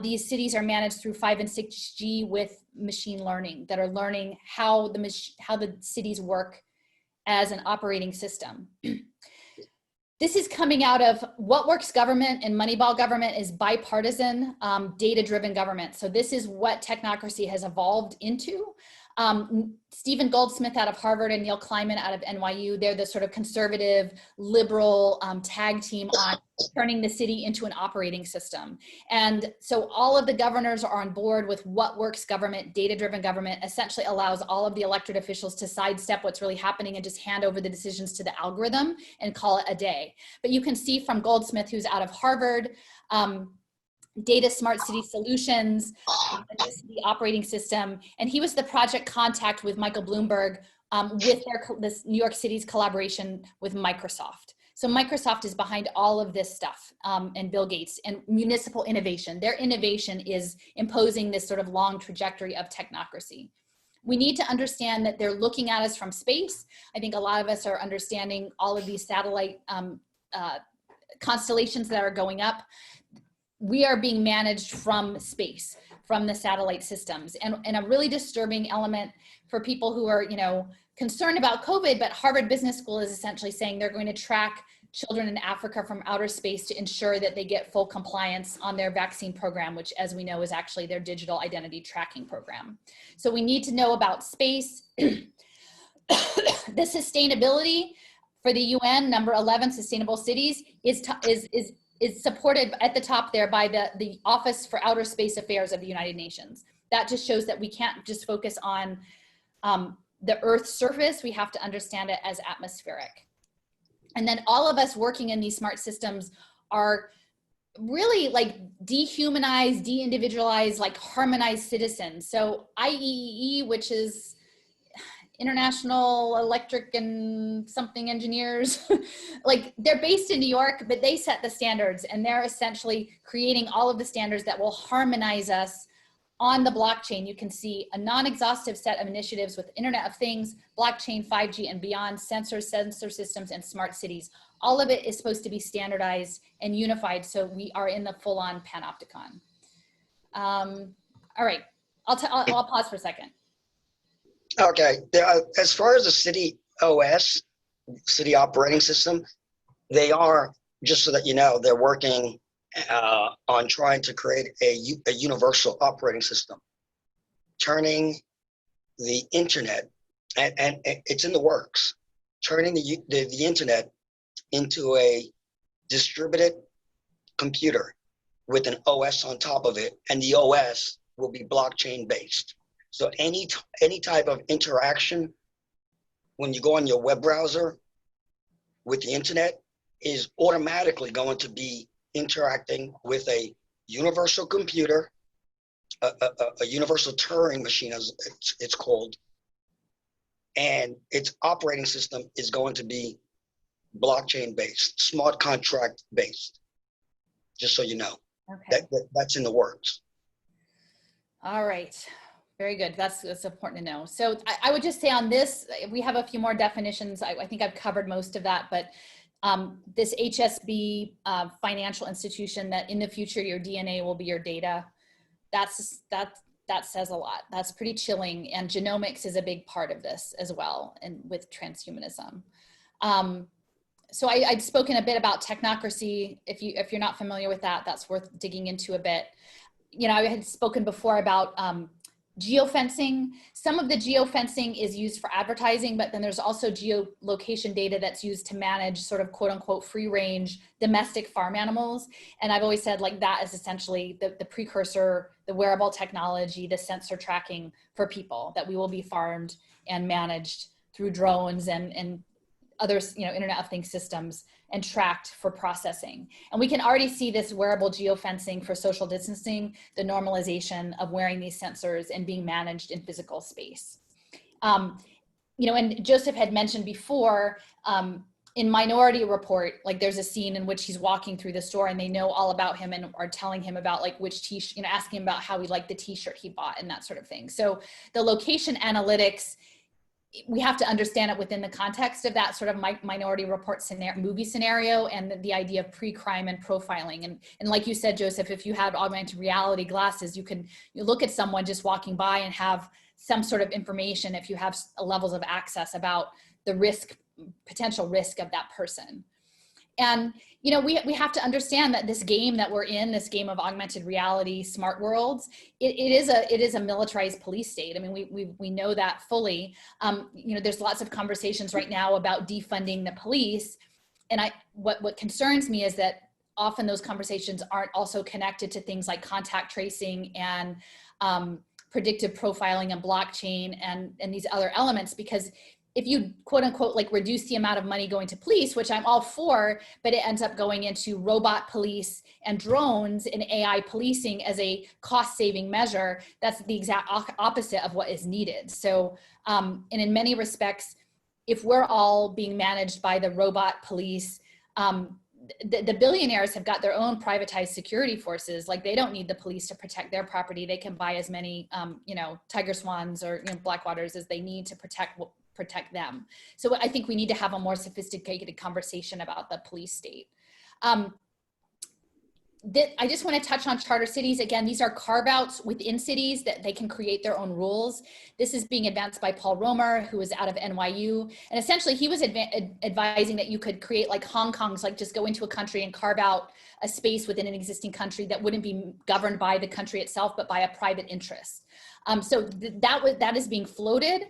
[SPEAKER 1] These cities are managed through 5 and 6G with machine learning that are learning how the cities work as an operating system. This is coming out of What Works Government and Moneyball Government is bipartisan, data-driven government. So this is what technocracy has evolved into. Stephen Goldsmith out of Harvard and Neil Kleinman out of NYU, they're the sort of conservative, liberal tag team on turning the city into an operating system. And so all of the governors are on board with What Works Government, data-driven government, essentially allows all of the elected officials to sidestep what's really happening and just hand over the decisions to the algorithm and call it a day. But you can see from Goldsmith, who's out of Harvard, Data Smart City Solutions, the operating system, and he was the project contact with Michael Bloomberg with this New York City's collaboration with Microsoft. So Microsoft is behind all of this stuff, and Bill Gates, and municipal innovation. Their innovation is imposing this sort of long trajectory of technocracy. We need to understand that they're looking at us from space. I think a lot of us are understanding all of these satellite constellations that are going up. We are being managed from space, from the satellite systems. And a really disturbing element for people who are, concerned about COVID, but Harvard Business School is essentially saying they're going to track children in Africa from outer space to ensure that they get full compliance on their vaccine program, which, as we know, is actually their digital identity tracking program. So we need to know about space. The sustainability for the UN, number 11, sustainable cities, is supported at the top there by the Office for Outer Space Affairs of the United Nations. That just shows that we can't just focus on the Earth's surface. We have to understand it as atmospheric. And then all of us working in these smart systems are really like dehumanized, de-individualized, like harmonized citizens. So IEEE, which is International Electric and something engineers, like they're based in New York, but they set the standards, and they're essentially creating all of the standards that will harmonize us on the blockchain. You can see a non-exhaustive set of initiatives with Internet of Things, blockchain, 5G and beyond, sensor systems, and smart cities. All of it is supposed to be standardized and unified, so we are in the full-on panopticon. All right, I'll pause for a second.
[SPEAKER 2] Okay, as far as the city OS, city operating system, they are, just so that you know, they're working on trying to create a universal operating system, turning the internet, and it's in the works, turning the internet into a distributed computer with an OS on top of it, and the OS will be blockchain based. So any type of interaction when you go on your web browser with the internet is automatically going to be interacting with a universal computer, a universal Turing machine, as it's called, and its operating system is going to be blockchain based, smart contract based. Just so you know, okay. That's in the works.
[SPEAKER 1] All right. Very good. That's important to know. So I would just say on this, we have a few more definitions. I think I've covered most of that, but this HSB financial institution, that in the future your DNA will be your data, that says a lot. That's pretty chilling. And genomics is a big part of this as well, and with transhumanism. So I'd spoken a bit about technocracy. If you're not familiar with that, that's worth digging into a bit. I had spoken before about geofencing. Some of the geofencing is used for advertising, but then there's also geolocation data that's used to manage sort of quote unquote free range domestic farm animals. And I've always said like that is essentially the precursor, the wearable technology, the sensor tracking for people, that we will be farmed and managed through drones and other, Internet of Things systems, and tracked for processing. And we can already see this wearable geofencing for social distancing, the normalization of wearing these sensors and being managed in physical space. And Joseph had mentioned before, in Minority Report, like there's a scene in which he's walking through the store and they know all about him and are telling him about like which t-shirt, asking him about how he liked the t-shirt he bought and that sort of thing. So the location analytics, we have to understand it within the context of that sort of Minority Report movie scenario, and the idea of pre-crime and profiling. And like you said, Joseph, if you had augmented reality glasses, you look at someone just walking by and have some sort of information, if you have levels of access, about the potential risk of that person. And we have to understand that this game that we're in, this game of augmented reality, smart worlds, it is a militarized police state. I mean, we know that fully. There's lots of conversations right now about defunding the police, and what concerns me is that often those conversations aren't also connected to things like contact tracing and predictive profiling and blockchain and these other elements, because if you quote unquote like reduce the amount of money going to police, which I'm all for, but it ends up going into robot police and drones and AI policing as a cost saving measure, that's the exact opposite of what is needed. So, and in many respects, if we're all being managed by the robot police, the billionaires have got their own privatized security forces. Like they don't need the police to protect their property. They can buy as many, you know, tiger swans or, you know, Blackwaters as they need to protect them. So I think we need to have a more sophisticated conversation about the police state. I just want to touch on charter cities. Again, these are carve-outs within cities that they can create their own rules. This is being advanced by Paul Romer, who is out of NYU. And essentially he was advising that you could create like Hong Kong's, like just go into a country and carve out a space within an existing country that wouldn't be governed by the country itself, but by a private interest. So that is being floated.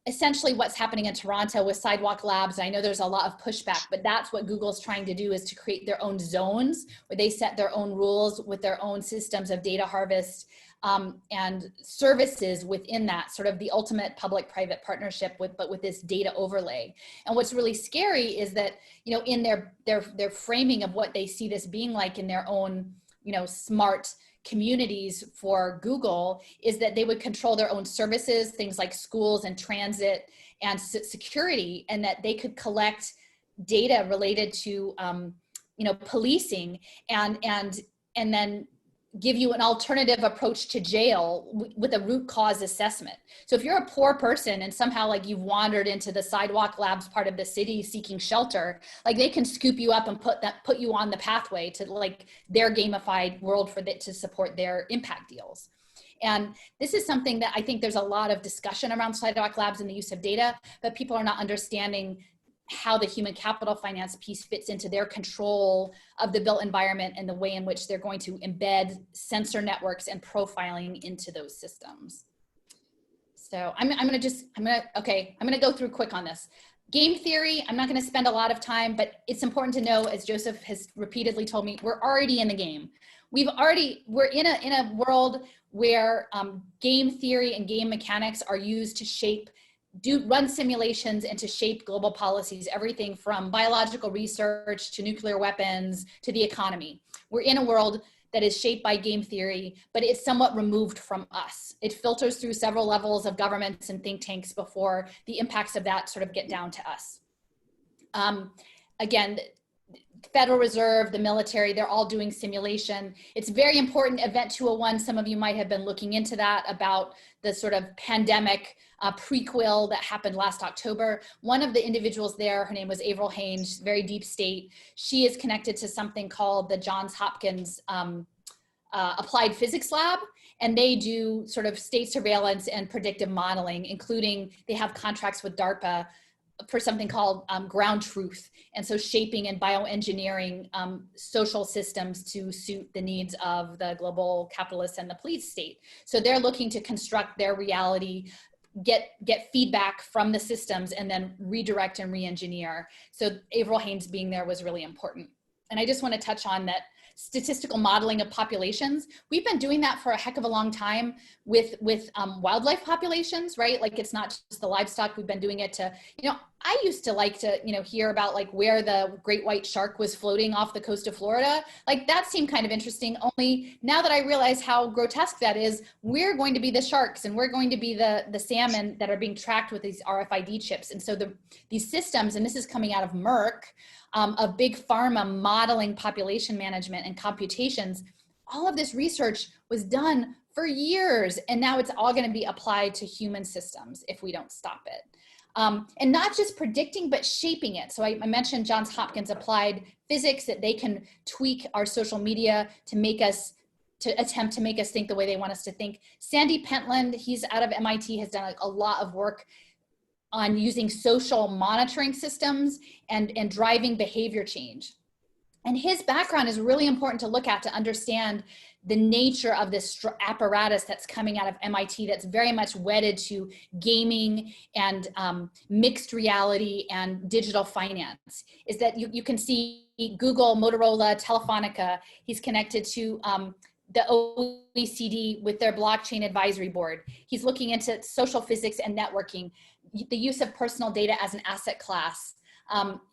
[SPEAKER 1] Essentially what's happening in Toronto with Sidewalk Labs, I know there's a lot of pushback, but that's what Google's trying to do, is to create their own zones where they set their own rules with their own systems of data harvest and services within that, sort of the ultimate public-private partnership but with this data overlay. And what's really scary is that, you know, in their framing of what they see this being like in their own, you know, smart communities for Google, is that they would control their own services, things like schools and transit and security, and that they could collect data related to, you know, policing and then give you an alternative approach to jail with a root cause assessment. So if you're a poor person and somehow like you've wandered into the Sidewalk Labs part of the city seeking shelter, like they can scoop you up and put you on the pathway to like their gamified world to support their impact deals. And this is something that I think there's a lot of discussion around Sidewalk Labs and the use of data, but people are not understanding how the human capital finance piece fits into their control of the built environment and the way in which they're going to embed sensor networks and profiling into those systems. So I'm gonna go through quick on this. Game theory, I'm not gonna spend a lot of time, but it's important to know, as Joseph has repeatedly told me, we're already in the game. We're in a world where game theory and game mechanics are used to run simulations and to shape global policies, everything from biological research to nuclear weapons to the economy. We're in a world that is shaped by game theory, but it's somewhat removed from us. It filters through several levels of governments and think tanks before the impacts of that sort of get down to us. Again, Federal Reserve, the military, they're all doing simulation. It's very important. Event 201, some of you might have been looking into that, about the sort of pandemic prequel that happened last October. One of the individuals there, her name was Avril Haines, very deep state. She is connected to something called the Johns Hopkins Applied Physics Lab. And they do sort of state surveillance and predictive modeling, including they have contracts with DARPA for something called ground truth. And so shaping and bioengineering social systems to suit the needs of the global capitalists and the police state. So they're looking to construct their reality, get feedback from the systems, and then redirect and re-engineer. So Avril Haines being there was really important. And I just want to touch on that statistical modeling of populations. We've been doing that for a heck of a long time with wildlife populations, right? Like it's not just the livestock. We've been doing it to, you know, I used to like to, you know, hear about like where the great white shark was floating off the coast of Florida. Like that seemed kind of interesting. Only now that I realize how grotesque that is, we're going to be the sharks and we're going to be the salmon that are being tracked with these RFID chips. And so these systems, and this is coming out of Merck, of big pharma modeling population management and computations, all of this research was done for years, and now it's all going to be applied to human systems if we don't stop it. And not just predicting, but shaping it. So I mentioned Johns Hopkins Applied Physics, that they can tweak our social media to attempt to make us think the way they want us to think. Sandy Pentland, he's out of MIT, has done a lot of work on using social monitoring systems and driving behavior change. And his background is really important to look at to understand the nature of this apparatus that's coming out of MIT that's very much wedded to gaming and mixed reality and digital finance. Is that you can see Google, Motorola, Telefonica. He's connected to the OECD with their blockchain advisory board. He's looking into social physics and networking. the use of personal data as an asset class.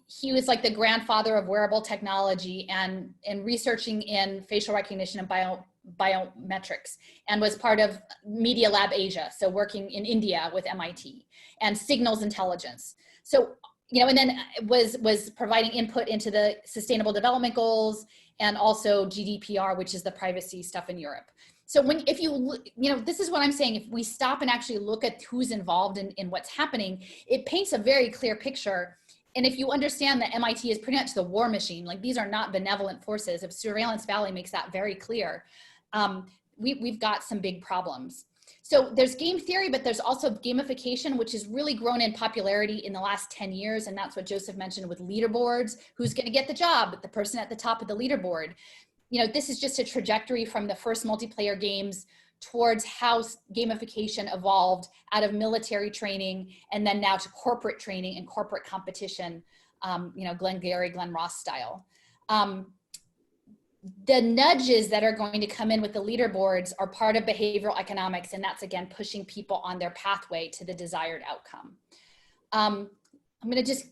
[SPEAKER 1] He was like the grandfather of wearable technology and researching in facial recognition and biometrics, and was part of Media Lab Asia, so working in India with MIT, and signals intelligence. So, you know, and then was providing input into the Sustainable Development Goals and also GDPR, which is the privacy stuff in Europe. So if you know, this is what I'm saying, if we stop and actually look at who's involved in what's happening, it paints a very clear picture. And if you understand that MIT is pretty much the war machine, like these are not benevolent forces, if Surveillance Valley makes that very clear, we've got some big problems. So there's game theory, but there's also gamification, which has really grown in popularity in the last 10 years. And that's what Joseph mentioned with leaderboards. Who's going to get the job? The person at the top of the leaderboard. You know, this is just a trajectory from the first multiplayer games towards how gamification evolved out of military training and then now to corporate training and corporate competition, you know, Glenn Ross style. The nudges that are going to come in with the leaderboards are part of behavioral economics, and that's again pushing people on their pathway to the desired outcome. I'm going to just,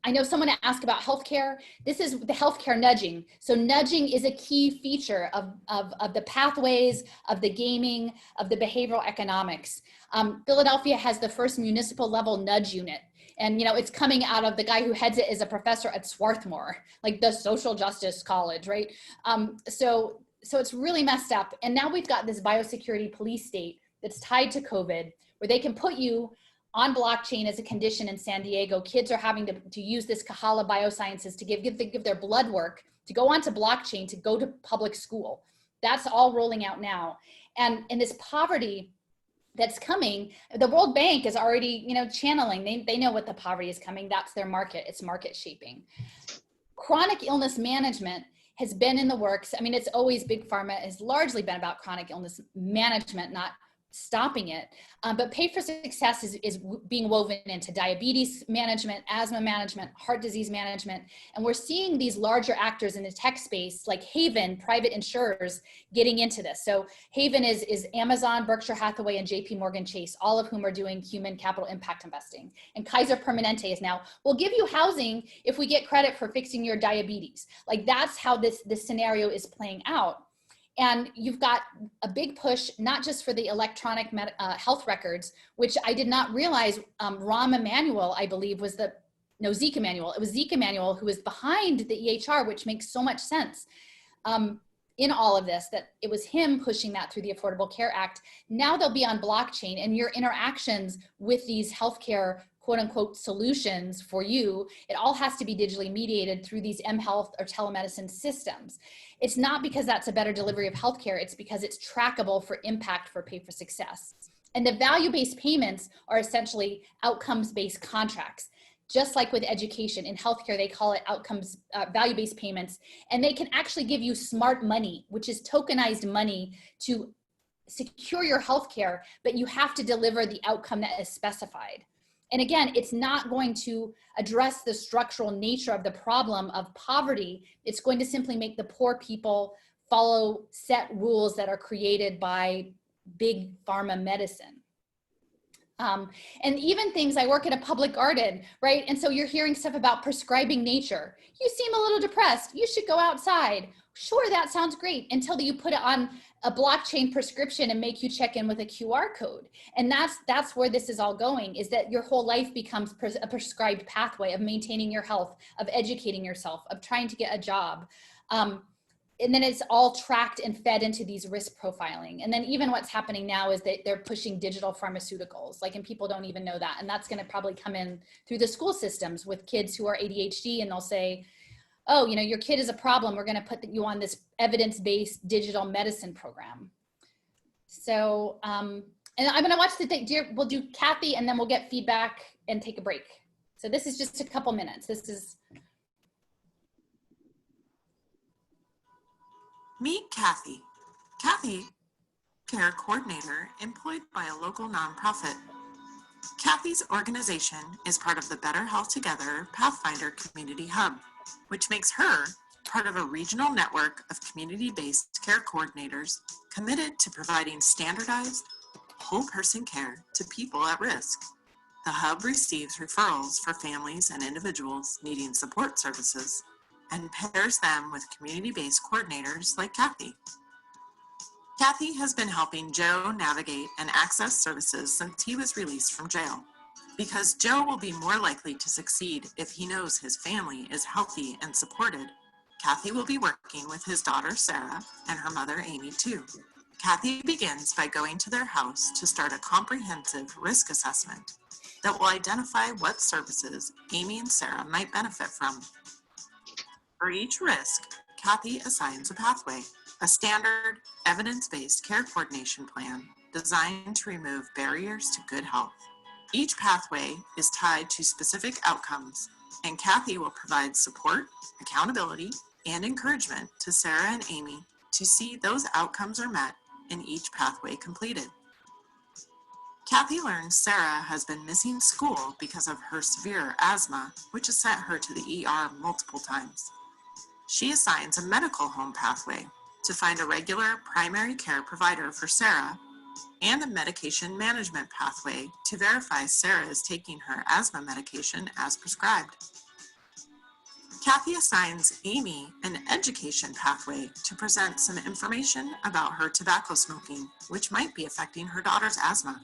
[SPEAKER 1] I know someone asked about healthcare. This is the healthcare nudging. So nudging is a key feature of the pathways, of the gaming, of the behavioral economics. Philadelphia has the first municipal level nudge unit. And, you know, it's coming out of the guy who heads it is a professor at Swarthmore, like the social justice college, right? So it's really messed up. And now we've got this biosecurity police state that's tied to COVID, where they can put you on blockchain as a condition in San Diego. Kids are having to use this Kahala Biosciences to give their blood work, to go onto blockchain, to go to public school. That's all rolling out now. And in this poverty that's coming, the World Bank is already, you know, channeling. They know what the poverty is coming. That's their market. It's market shaping. Chronic illness management has been in the works. I mean, it's always, big pharma has largely been about chronic illness management, not stopping it. But pay for success is being woven into diabetes management, asthma management, heart disease management. And we're seeing these larger actors in the tech space like Haven, private insurers, getting into this. So Haven is Amazon, Berkshire Hathaway, and JP Morgan Chase, all of whom are doing human capital impact investing. And Kaiser Permanente is now, we'll give you housing if we get credit for fixing your diabetes. Like that's how this scenario is playing out. And you've got a big push, not just for the electronic health records, which I did not realize Rahm Emanuel, I believe, was Zeke Emanuel. It was Zeke Emanuel who was behind the EHR, which makes so much sense in all of this, that it was him pushing that through the Affordable Care Act. Now they'll be on blockchain, and your interactions with these healthcare quote unquote solutions for you, it all has to be digitally mediated through these mHealth or telemedicine systems. It's not because that's a better delivery of healthcare, it's because it's trackable for impact for pay for success. And the value-based payments are essentially outcomes-based contracts. Just like with education, in healthcare, they call it outcomes, value-based payments, and they can actually give you smart money, which is tokenized money to secure your healthcare, but you have to deliver the outcome that is specified. And again, it's not going to address the structural nature of the problem of poverty. It's going to simply make the poor people follow set rules that are created by big pharma medicine. And even things, I work at a public garden, right? And so you're hearing stuff about prescribing nature. You seem a little depressed. You should go outside. Sure, that sounds great until you put it on a blockchain prescription and make you check in with a QR code. And that's where this is all going, is that your whole life becomes a prescribed pathway of maintaining your health, of educating yourself, of trying to get a job. And then it's all tracked and fed into these risk profiling. And then even what's happening now is that they're pushing digital pharmaceuticals, like, and people don't even know that. And that's gonna probably come in through the school systems with kids who are ADHD, and they'll say, oh, you know, your kid is a problem. We're gonna put you on this evidence-based digital medicine program. So, and I'm gonna watch we'll do Kathy, and then we'll get feedback and take a break. So this is just a couple minutes. This is.
[SPEAKER 11] Meet Kathy. Kathy, care coordinator employed by a local nonprofit. Kathy's organization is part of the Better Health Together Pathfinder Community Hub, which makes her part of a regional network of community-based care coordinators committed to providing standardized, whole person care to people at risk. The hub receives referrals for families and individuals needing support services and pairs them with community-based coordinators like Kathy. Kathy has been helping Joe navigate and access services since he was released from jail. Because Joe will be more likely to succeed if he knows his family is healthy and supported, Kathy will be working with his daughter Sarah and her mother Amy too. Kathy begins by going to their house to start a comprehensive risk assessment that will identify what services Amy and Sarah might benefit from. For each risk, Kathy assigns a pathway, a standard evidence-based care coordination plan designed to remove barriers to good health. Each pathway is tied to specific outcomes, and Kathy will provide support, accountability, and encouragement to Sarah and Amy to see those outcomes are met and each pathway completed. Kathy learns Sarah has been missing school because of her severe asthma, which has sent her to the ER multiple times. She assigns a medical home pathway to find a regular primary care provider for Sarah and a medication management pathway to verify Sarah is taking her asthma medication as prescribed. Kathy assigns Amy an education pathway to present some information about her tobacco smoking, which might be affecting her daughter's asthma.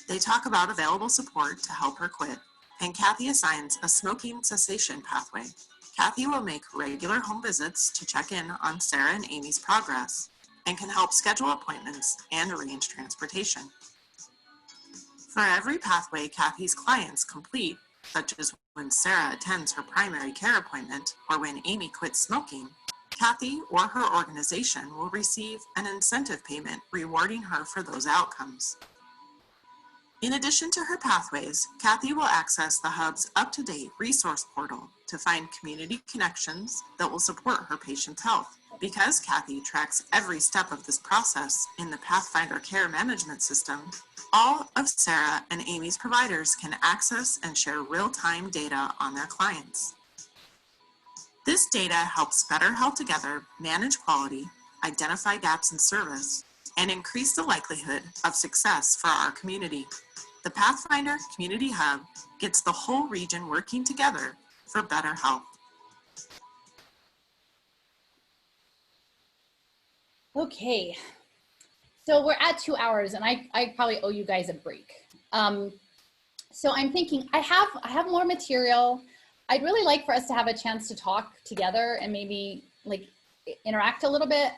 [SPEAKER 11] They talk about available support to help her quit, and Kathy assigns a smoking cessation pathway. Kathy will make regular home visits to check in on Sarah and Amy's progress and can help schedule appointments and arrange transportation. For every pathway Kathy's clients complete, such as when Sarah attends her primary care appointment or when Amy quits smoking, Kathy or her organization will receive an incentive payment rewarding her for those outcomes. In addition to her pathways, Kathy will access the Hub's up-to-date resource portal to find community connections that will support her patient's health. Because Kathy tracks every step of this process in the Pathfinder Care Management System, all of Sarah and Amy's providers can access and share real-time data on their clients. This data helps Better Health Together manage quality, identify gaps in service, and increase the likelihood of success for our community. The Pathfinder Community Hub gets the whole region working together for better health.
[SPEAKER 1] Okay, so we're at 2 hours, and I probably owe you guys a break. So I'm thinking I have more material. I'd really like for us to have a chance to talk together and maybe like interact a little bit.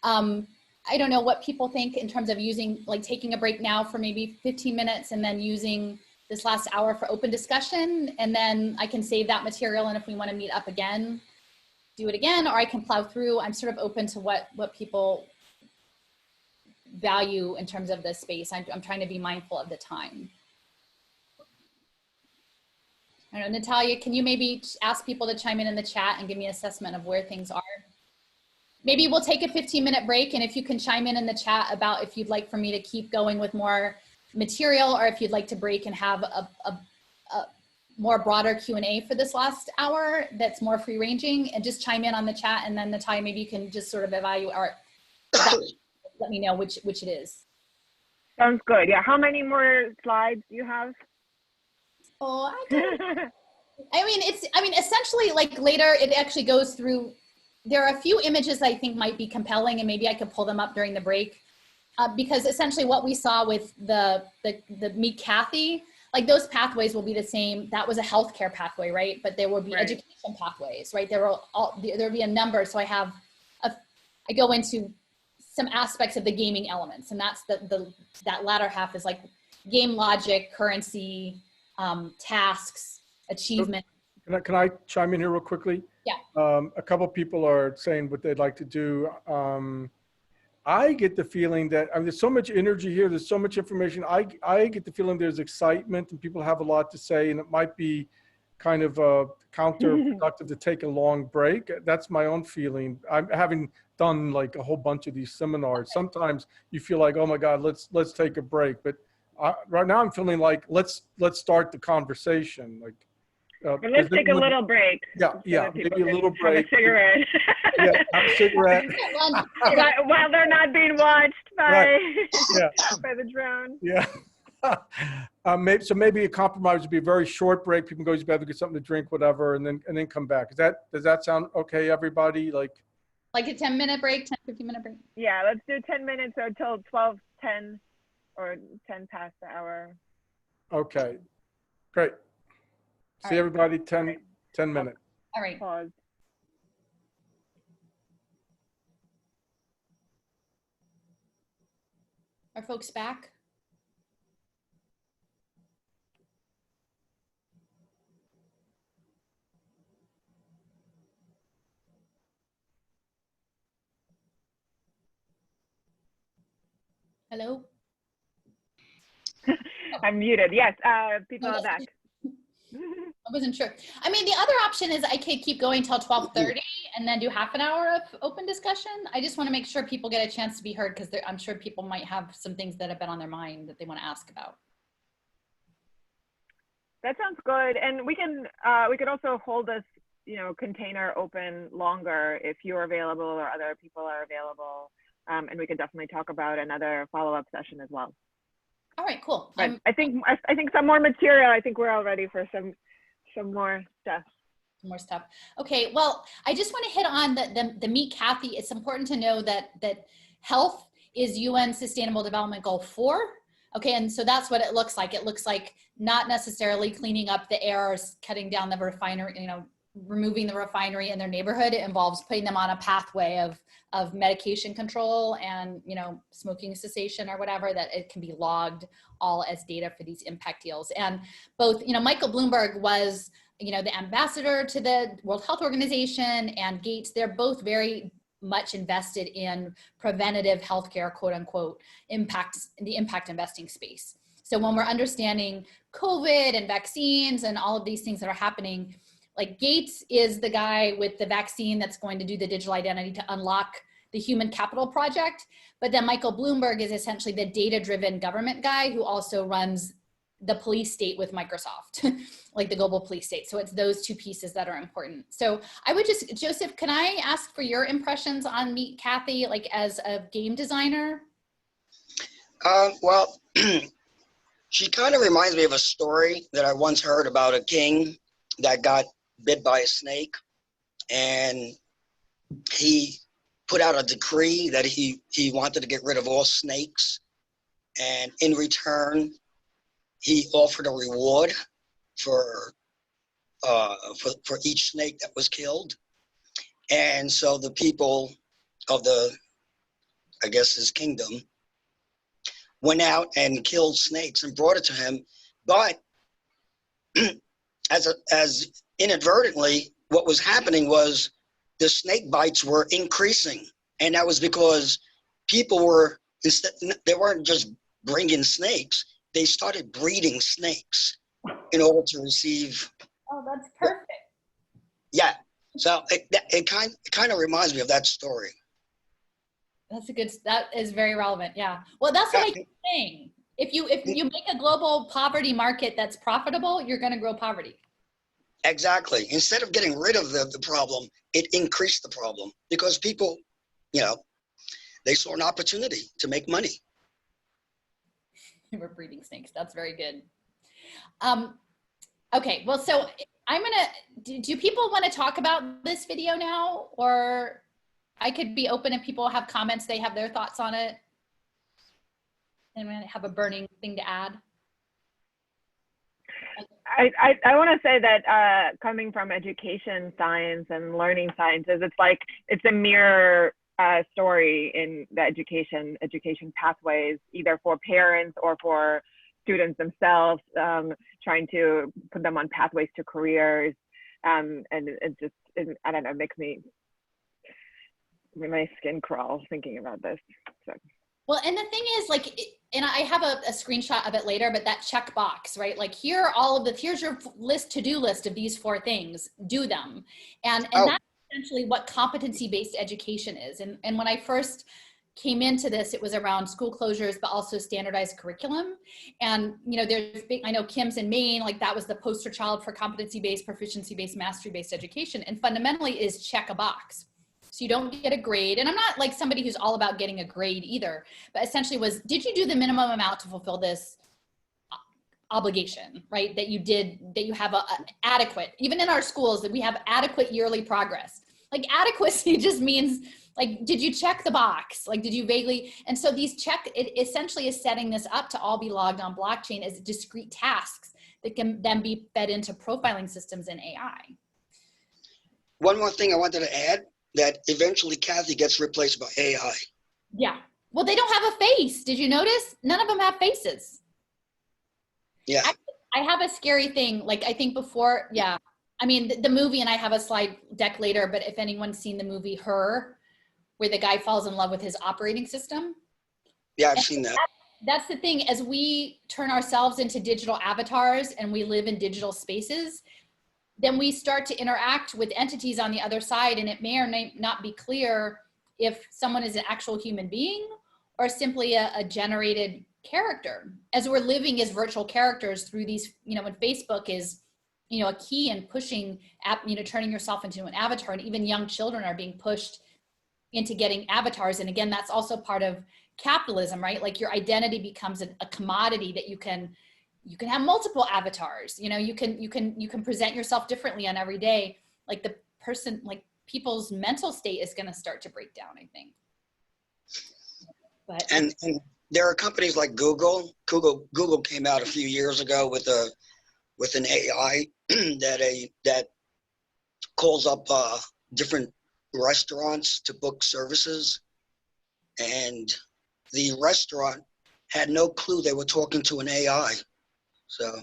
[SPEAKER 1] I don't know what people think in terms of using, like taking a break now for maybe 15 minutes and then using this last hour for open discussion, and then I can save that material, and if we want to meet up again, do it again, or I can plow through. I'm sort of open to what people value in terms of this space. I'm trying to be mindful of the time. I don't know, Natalia, can you maybe ask people to chime in the chat and give me an assessment of where things are? Maybe we'll take a 15-minute break, and if you can chime in the chat about if you'd like for me to keep going with more material, or if you'd like to break and have a more broader Q&A for this last hour that's more free ranging, and just chime in on the chat, and then Natalia, maybe you can just sort of evaluate or let me know which it is.
[SPEAKER 5] Sounds good. Yeah. How many more slides do you have?
[SPEAKER 1] Oh, I mean, essentially like later it actually goes through, there are a few images I think might be compelling, and maybe I could pull them up during the break. Because essentially what we saw with the Meet Kathy, like those pathways will be the same. That was a healthcare pathway, right? But there will be education pathways, right? There'll be a number. So I go into some aspects of the gaming elements, and that's that latter half is like game logic, currency, tasks, achievement.
[SPEAKER 7] Can I chime in here real quickly?
[SPEAKER 1] Yeah.
[SPEAKER 7] A couple people are saying what they'd like to do. I get the feeling that, I mean, there's so much energy here. There's so much information. I get the feeling there's excitement and people have a lot to say, and it might be kind of counterproductive to take a long break. That's my own feeling. I'm having done like a whole bunch of these seminars. Sometimes you feel like, oh my God, let's take a break. But right now I'm feeling like let's start the conversation. Like,
[SPEAKER 5] and let's take a little break.
[SPEAKER 7] Yeah, maybe a little break.
[SPEAKER 5] Have a cigarette.
[SPEAKER 7] Yeah, have a cigarette.
[SPEAKER 5] While they're not being watched by the drone.
[SPEAKER 7] Yeah. maybe a compromise would be a very short break. People can go to bed, get something to drink, whatever, and then come back. Does that sound okay, everybody? Like
[SPEAKER 1] a 10-minute break, 15-minute break?
[SPEAKER 5] Yeah, let's do 10 minutes or till 12:10 or 10 past the hour.
[SPEAKER 7] Okay, great. See everybody 10 minutes.
[SPEAKER 1] All right.
[SPEAKER 5] Pause.
[SPEAKER 1] Are folks back? Hello?
[SPEAKER 5] I'm muted. Yes, people are back.
[SPEAKER 1] I wasn't sure. I mean, the other option is I could keep going till 12:30 and then do half an hour of open discussion. I just want to make sure people get a chance to be heard, because I'm sure people might have some things that have been on their mind that they want to ask about.
[SPEAKER 5] That sounds good. And we could also hold this, container open longer if you're available or other people are available. And we could definitely talk about another follow-up session as well.
[SPEAKER 1] All right, cool.
[SPEAKER 5] But I think some more material. I think we're all ready for some more stuff.
[SPEAKER 1] More stuff. Okay, well, I just want to hit on the Meet Kathy. It's important to know that health is UN Sustainable Development Goal 4. Okay, and so that's what it looks like. It looks like not necessarily cleaning up the air or cutting down the refinery, removing the refinery in their neighborhood. It involves putting them on a pathway of medication control and, smoking cessation or whatever, that it can be logged all as data for these impact deals. And both, Michael Bloomberg was, the ambassador to the World Health Organization, and Gates. They're both very much invested in preventative healthcare, quote unquote, the impact investing space. So when we're understanding COVID and vaccines and all of these things that are happening, like Gates is the guy with the vaccine that's going to do the digital identity to unlock the human capital project. But then Michael Bloomberg is essentially the data-driven government guy who also runs the police state with Microsoft, like the global police state. So it's those two pieces that are important. So I would just, Joseph, can I ask for your impressions on Meet Kathy, like as a game designer?
[SPEAKER 2] Well, she kind of reminds me of a story that I once heard about a king that got bit by a snake, and he put out a decree that he wanted to get rid of all snakes, and in return he offered a reward for each snake that was killed. And so the people of his kingdom went out and killed snakes and brought it to him. But as inadvertently, what was happening was the snake bites were increasing. And that was because people they weren't just bringing snakes, they started breeding snakes in order to receive.
[SPEAKER 1] Oh, that's perfect.
[SPEAKER 2] Yeah. So it kind of reminds me of that story.
[SPEAKER 1] That is very relevant. Yeah. Well, that's what I keep saying. If you make a global poverty market that's profitable, you're going to grow poverty.
[SPEAKER 2] Exactly. Instead of getting rid of the problem, it increased the problem because people, they saw an opportunity to make money.
[SPEAKER 1] We're breeding snakes. That's very good. Okay. Well, so do people want to talk about this video now, or I could be open if people have comments, they have their thoughts on it. And I have a burning thing to add.
[SPEAKER 5] I want to say that coming from education science and learning sciences, it's a mirror story in the education pathways, either for parents or for students themselves, trying to put them on pathways to careers. And it just, I don't know, makes my skin crawl thinking about this. So.
[SPEAKER 1] Well, and the thing is, and I have a screenshot of it later, but that checkbox, right? Like here's your to-do list of these 4 things, do them. And that's essentially what competency-based education is. And when I first came into this, it was around school closures, but also standardized curriculum. And, I know Kim's in Maine, like that was the poster child for competency-based, proficiency-based, mastery-based education. And fundamentally is check a box. So you don't get a grade. And I'm not like somebody who's all about getting a grade either, but essentially did you do the minimum amount to fulfill this obligation, right? That you have a adequate, even in our schools, that we have adequate yearly progress. Like adequacy just means like, did you check the box? Like, did you vaguely, and so it essentially is setting this up to all be logged on blockchain as discrete tasks that can then be fed into profiling systems in AI.
[SPEAKER 2] One more thing I wanted to add, that eventually Kathy gets replaced by AI.
[SPEAKER 1] Yeah. Well, they don't have a face. Did you notice? None of them have faces.
[SPEAKER 2] Yeah.
[SPEAKER 1] I have a scary thing. Like, I think before, yeah. I mean, the movie, and I have a slide deck later, but if anyone's seen the movie Her, where the guy falls in love with his operating system.
[SPEAKER 2] Yeah, I've seen that.
[SPEAKER 1] That's the thing, as we turn ourselves into digital avatars and we live in digital spaces, then we start to interact with entities on the other side, and it may or may not be clear if someone is an actual human being or simply a generated character, as we're living as virtual characters through these, when Facebook is, a key in pushing, turning yourself into an avatar, and even young children are being pushed into getting avatars. And again, that's also part of capitalism, right? Like your identity becomes a commodity that you can have multiple avatars. You can present yourself differently on every day. Like people's mental state is going to start to break down, I think. But
[SPEAKER 2] and there are companies like Google. Google came out a few years ago with an AI that calls up different restaurants to book services, and the restaurant had no clue they were talking to an AI. So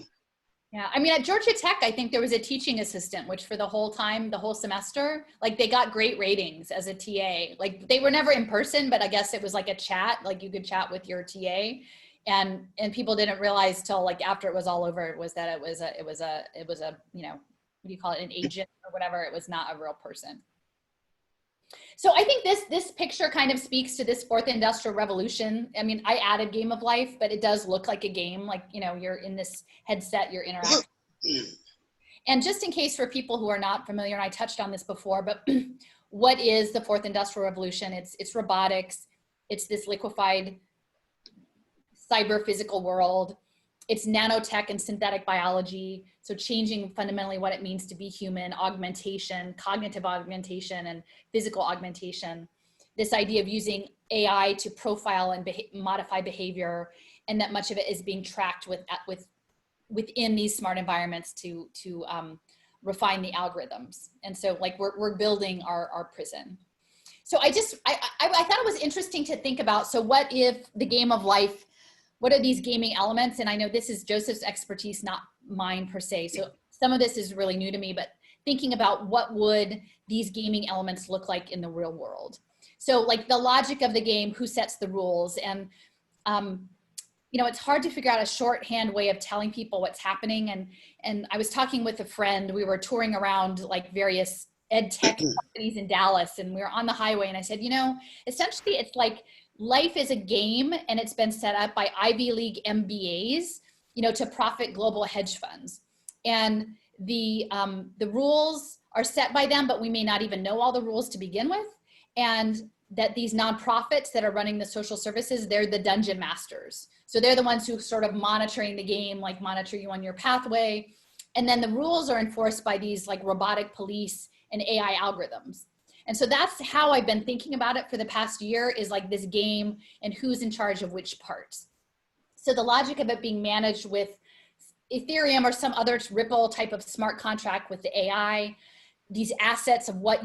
[SPEAKER 1] yeah, I mean, at Georgia Tech, I think there was a teaching assistant, which for the whole semester, like they got great ratings as a TA. Like they were never in person, but I guess it was like a chat, like you could chat with your TA, and people didn't realize till like after it was all over, it was a what do you call it, an agent or whatever. It was not a real person. So I think this picture kind of speaks to this fourth industrial revolution. I mean, I added game of life, but it does look like a game, like, you're in this headset, you're interacting. And just in case for people who are not familiar, and I touched on this before, but what is the fourth industrial revolution? It's robotics. It's this liquefied cyber physical world. It's nanotech and synthetic biology. So changing fundamentally what it means to be human, augmentation, cognitive augmentation, and physical augmentation. This idea of using AI to profile and modify behavior, and that much of it is being tracked within these smart environments to refine the algorithms. And so like we're building our prison. So I thought it was interesting to think about, so what if the game of life, what are these gaming elements? And I know this is Joseph's expertise, not mine per se. So some of this is really new to me, but thinking about what would these gaming elements look like in the real world. So like the logic of the game, who sets the rules? And, it's hard to figure out a shorthand way of telling people what's happening. And I was talking with a friend, we were touring around like various ed tech companies in Dallas, and we were on the highway, and I said, essentially it's like life is a game, and it's been set up by Ivy League MBAs, to profit global hedge funds. And the rules are set by them, but we may not even know all the rules to begin with. And that these nonprofits that are running the social services, they're the dungeon masters. So they're the ones who sort of monitoring the game, like monitor you on your pathway. And then the rules are enforced by these like robotic police and AI algorithms. And so that's how I've been thinking about it for the past year, is like this game and who's in charge of which parts. So the logic of it being managed with Ethereum or some other Ripple type of smart contract with the AI, these assets of what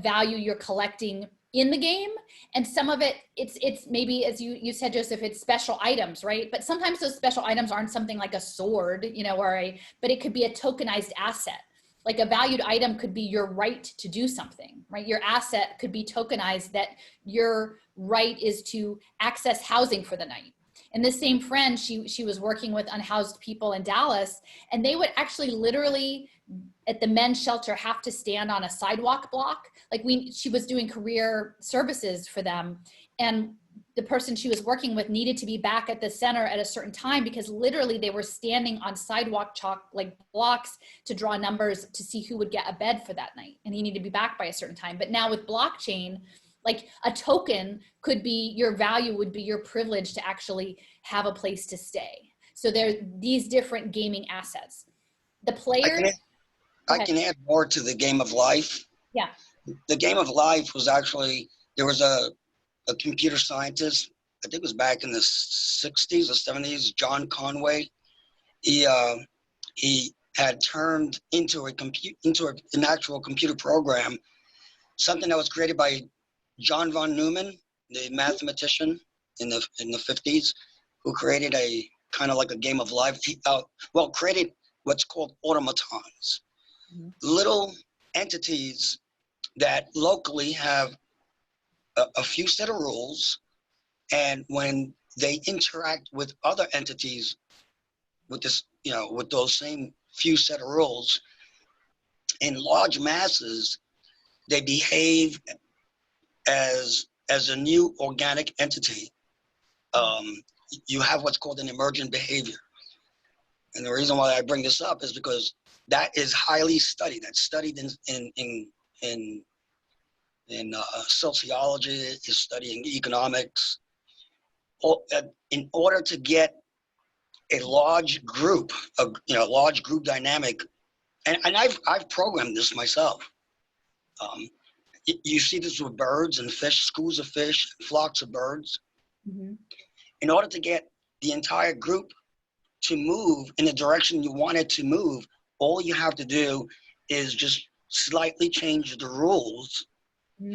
[SPEAKER 1] value you're collecting in the game. And some of it, it's maybe, as you said, Joseph, it's special items, right? But sometimes those special items aren't something like a sword, but it could be a tokenized asset. Like a valued item could be your right to do something, right? Your asset could be tokenized, that your right is to access housing for the night. And this same friend, she was working with unhoused people in Dallas, and they would actually literally at the men's shelter have to stand on a sidewalk block. Like she was doing career services for them, and the person she was working with needed to be back at the center at a certain time, because literally they were standing on sidewalk chalk like blocks to draw numbers to see who would get a bed for that night, and he needed to be back by a certain time. But now with blockchain, like a token could be, your value would be your privilege to actually have a place to stay. So there are these different gaming assets. The players.
[SPEAKER 2] I can add more to the game of life.
[SPEAKER 1] Yeah.
[SPEAKER 2] The game of life was actually, there was a computer scientist, I think it was back in the 60s or 70s, John Conway. He had turned into an actual computer program, something that was created by John von Neumann, the mathematician in the 50s, who created a kind of like a game of life. Created what's called automatons, little entities that locally have a few set of rules, and when they interact with other entities with this, with those same few set of rules, in large masses, they behave as a new organic entity. You have what's called an emergent behavior. And the reason why I bring this up is because that is highly studied. That's studied in sociology, is studying economics. In order to get a large group, large group dynamic, and I've programmed this myself. You see this with birds and fish, schools of fish, flocks of birds. In order to get the entire group to move in the direction you want it to move, all you have to do is just slightly change the rules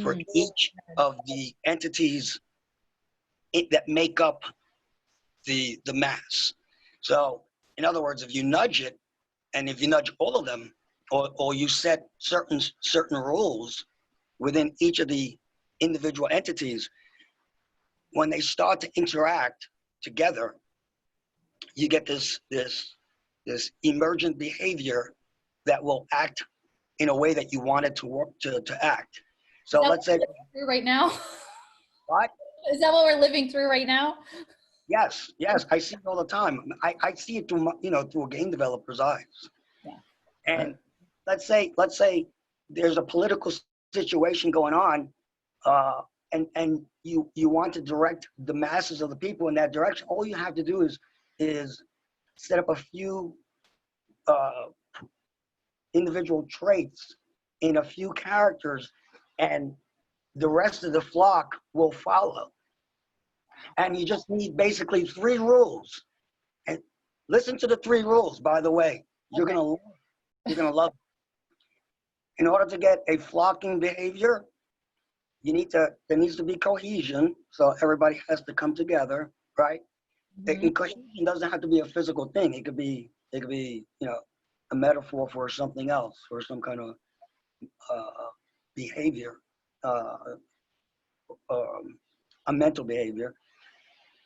[SPEAKER 2] for each of the entities that make up the mass. So in other words, if you nudge it, and if you nudge all of them, or you set certain rules within each of the individual entities, when they start to interact together, you get this emergent behavior that will act in a way that you want it to work to act. So let's say
[SPEAKER 1] right now.
[SPEAKER 2] What?
[SPEAKER 1] Is that what we're living through right now?
[SPEAKER 2] Yes, I see it all the time. I see it through through a game developer's eyes.
[SPEAKER 1] Yeah.
[SPEAKER 2] And let's say there's a political situation going on, and you want to direct the masses of the people in that direction. All you have to do is set up a few individual traits in a few characters, and the rest of the flock will follow. And you just need basically 3 rules. And listen to the 3 rules, by the way. You're gonna love it. In order to get a flocking behavior, there needs to be cohesion. So everybody has to come together, right? And cohesion doesn't have to be a physical thing. It could be a metaphor for something else, for some kind of behavior, a mental behavior.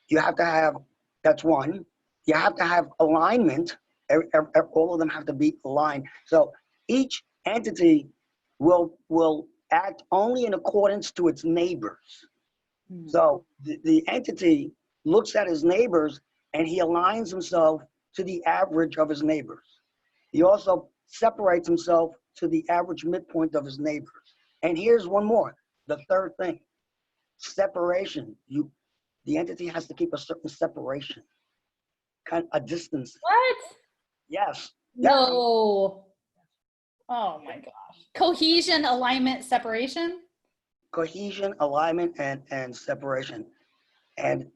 [SPEAKER 2] You have to have, that's one. You have to have alignment. All of them have to be aligned. So each entity will act only in accordance to its neighbors. So the entity looks at his neighbors and he aligns himself to the average of his neighbors. He also separates himself to the average midpoint of his neighbors. And here's one more, the third thing, separation. The entity has to keep a certain separation, kind of a distance.
[SPEAKER 1] What?
[SPEAKER 2] Yes.
[SPEAKER 1] No. Oh my gosh. Cohesion, alignment, separation?
[SPEAKER 2] Cohesion, alignment, and separation. And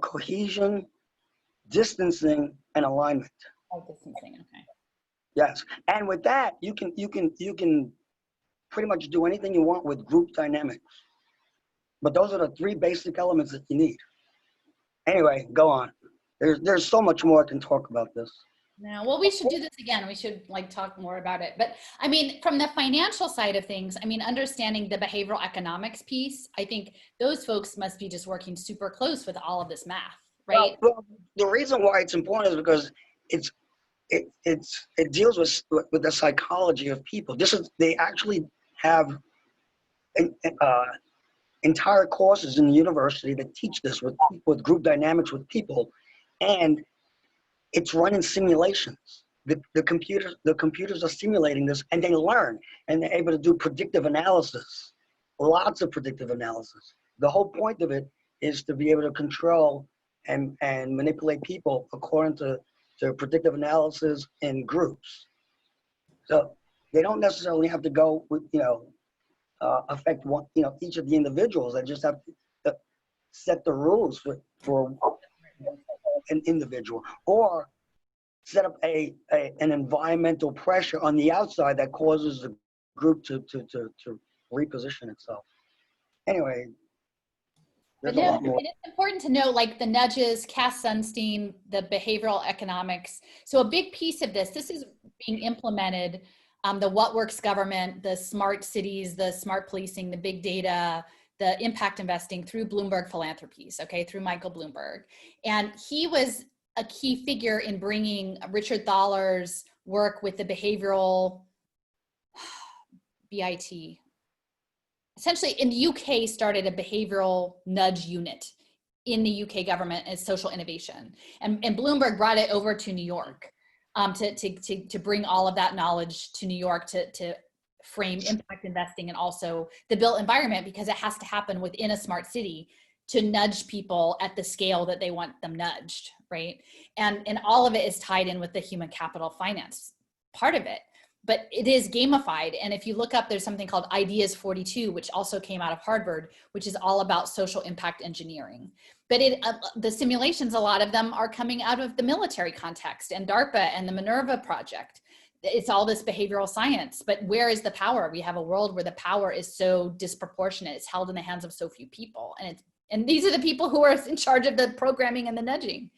[SPEAKER 2] cohesion, distancing, and alignment.
[SPEAKER 1] Oh, distancing, okay.
[SPEAKER 2] Yes. And with that, you can pretty much do anything you want with group dynamics. But those are the 3 basic elements that you need. Anyway, go on. There's so much more I can talk about this.
[SPEAKER 1] No, well, we should do this again. We should talk more about it. But I mean, from the financial side of things, I mean, understanding the behavioral economics piece, I think those folks must be just working super close with all of this math, right?
[SPEAKER 2] Well, the reason why it's important is because it deals with the psychology of people. They actually have entire courses in the university that teach this with group dynamics with people, and it's run in simulations. The computers are simulating this, and they learn, and they're able to do predictive analysis, lots of predictive analysis. The whole point of it is to be able to control and manipulate people according to predictive analysis in groups. So they don't necessarily have to go with, affect one, each of the individuals. They just have to set the rules for an individual, or set up an environmental pressure on the outside that causes the group to reposition itself. Anyway, there's a lot more.
[SPEAKER 1] And it's important to know, like the nudges, Cass Sunstein, the behavioral economics. So a big piece of this is being implemented, the what works government, the smart cities, the smart policing, the big data, the impact investing through Bloomberg Philanthropies, okay, through Michael Bloomberg. And he was a key figure in bringing Richard Thaler's work with the behavioral BIT. Essentially, in the UK, started a behavioral nudge unit in the UK government as social innovation. And Bloomberg brought it over to New York to bring all of that knowledge to New York to frame impact investing and also the built environment, because it has to happen within a smart city to nudge people at the scale that they want them nudged, right? And all of it is tied in with the human capital finance part of it. But it is gamified. And if you look up, there's something called Ideas 42, which also came out of Harvard, which is all about social impact engineering. But the simulations, a lot of them are coming out of the military context and DARPA and the Minerva project. It's all this behavioral science, but where is the power? We have a world where the power is so disproportionate. It's held in the hands of so few people. And these are the people who are in charge of the programming and the nudging.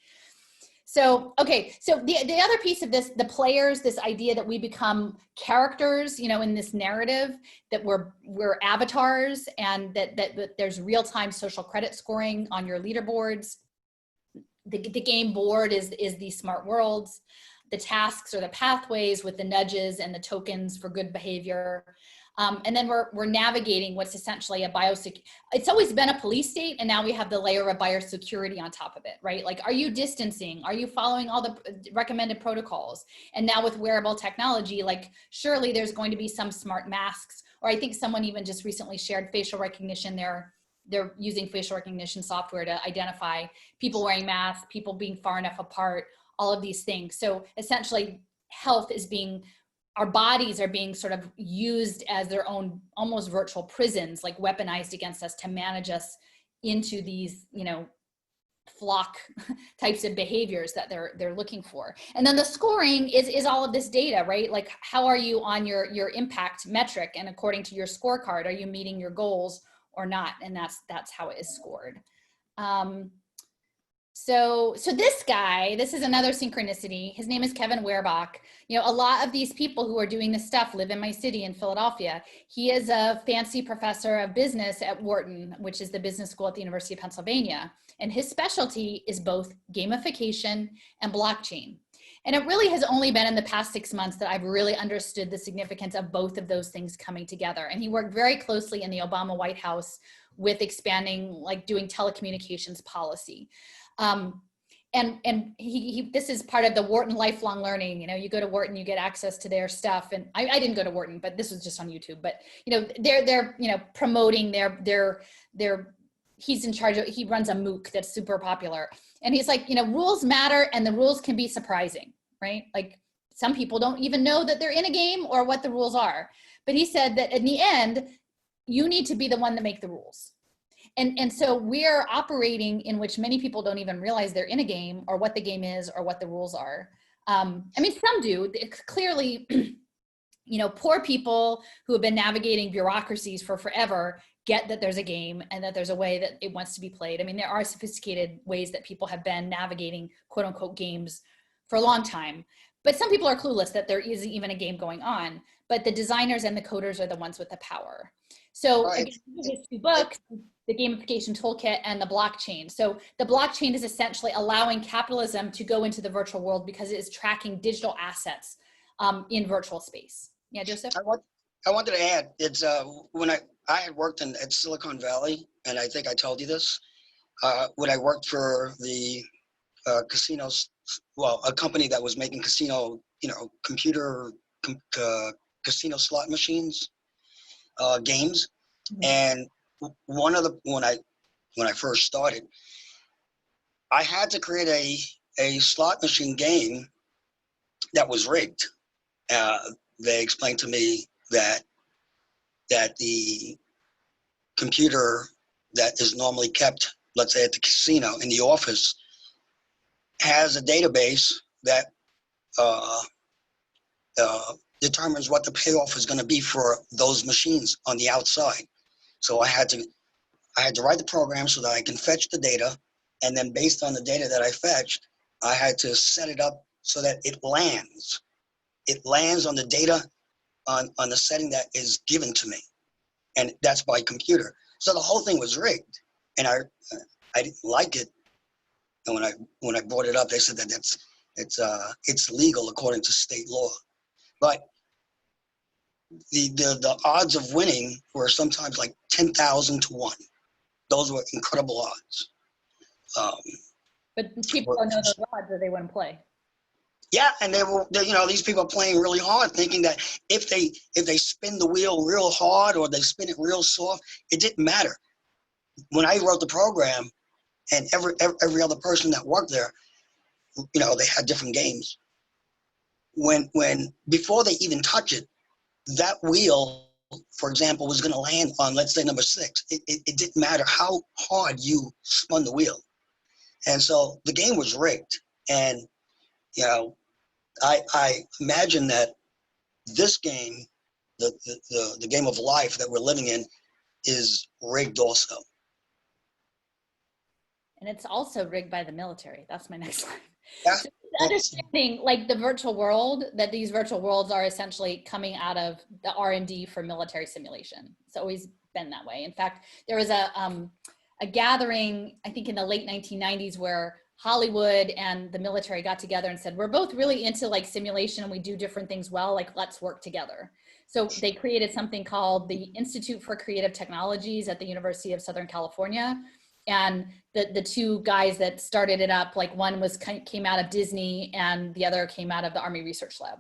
[SPEAKER 1] So, okay, so the other piece of this, the players, this idea that we become characters, in this narrative, that we're avatars, and that there's real-time social credit scoring on your leaderboards. The game board is these smart worlds. The tasks or the pathways with the nudges and the tokens for good behavior. And then we're navigating what's essentially a it's always been a police state, and now we have the layer of biosecurity on top of it, right? Like, are you distancing? Are you following all the recommended protocols? And now with wearable technology, like surely there's going to be some smart masks, or I think someone even just recently shared facial recognition. They're using facial recognition software to identify people wearing masks, people being far enough apart, all of these things. So essentially health is our bodies are being sort of used as their own almost virtual prisons, like weaponized against us to manage us into these, flock types of behaviors that they're looking for. And then the scoring is all of this data, right? Like, how are you on your impact metric? And according to your scorecard, are you meeting your goals or not? And that's how it is scored. So this guy, this is another synchronicity. His name is Kevin Werbach. A lot of these people who are doing this stuff live in my city in Philadelphia. He is a fancy professor of business at Wharton, which is the business school at the University of Pennsylvania. And his specialty is both gamification and blockchain. And it really has only been in the past 6 months that I've really understood the significance of both of those things coming together. And he worked very closely in the Obama White House with expanding, like doing telecommunications policy. And he this is part of the Wharton lifelong learning. You go to Wharton, you get access to their stuff. And I didn't go to Wharton, but this was just on YouTube. But they're promoting their he's in charge of, he runs a MOOC that's super popular. And he's like, rules matter, and the rules can be surprising, right? Like, some people don't even know that they're in a game or what the rules are. But he said that in the end, you need to be the one to make the rules. And so we're operating in which many people don't even realize they're in a game, or what the game is, or what the rules are. Some do. Clearly, poor people who have been navigating bureaucracies for forever get that there's a game and that there's a way that it wants to be played. There are sophisticated ways that people have been navigating quote unquote games for a long time. But some people are clueless that there isn't even a game going on. But the designers and the coders are the ones with the power. So again, his 2 books, the gamification toolkit and the blockchain. So the blockchain is essentially allowing capitalism to go into the virtual world because it is tracking digital assets in virtual space. Yeah, Joseph?
[SPEAKER 2] I wanted to add, it's when I had worked at Silicon Valley, and I think I told you this, when I worked for the casinos, a company that was making casino, casino slot machines, games. And when I first started, I had to create a slot machine game that was rigged. They explained to me that the computer that is normally kept, let's say at the casino in the office, has a database that determines what the payoff is going to be for those machines on the outside. So I had to write the program so that I can fetch the data, and then based on the data that I fetched, I had to set it up so that it lands. It lands on the data on the setting that is given to me, and that's by computer. So the whole thing was rigged, and I didn't like it. And when I brought it up, they said that it's legal according to state law, but the odds of winning were sometimes like 10,000 to 1. Those were incredible odds.
[SPEAKER 1] But people don't know those odds or they wouldn't play.
[SPEAKER 2] Yeah, and these people are playing really hard, thinking that if they spin the wheel real hard or they spin it real soft, it didn't matter. When I wrote the program, and every other person that worked there, they had different games. When before they even touch it, that wheel, for example, was going to land on, let's say, number 6. It didn't matter how hard you spun the wheel. And so the game was rigged. And, I imagine that this game, the game of life that we're living in, is rigged also.
[SPEAKER 1] And it's also rigged by the military. That's my next line.
[SPEAKER 2] Yeah.
[SPEAKER 1] So understanding like the virtual world, that these virtual worlds are essentially coming out of the R&D for military simulation. It's always been that way. In fact, there was a gathering, I think in the late 1990s, where Hollywood and the military got together and said, we're both really into like simulation and we do different things well, like let's work together. So they created something called the Institute for Creative Technologies at the University of Southern California. And the two guys that started it up, like one came out of Disney and the other came out of the Army Research Lab.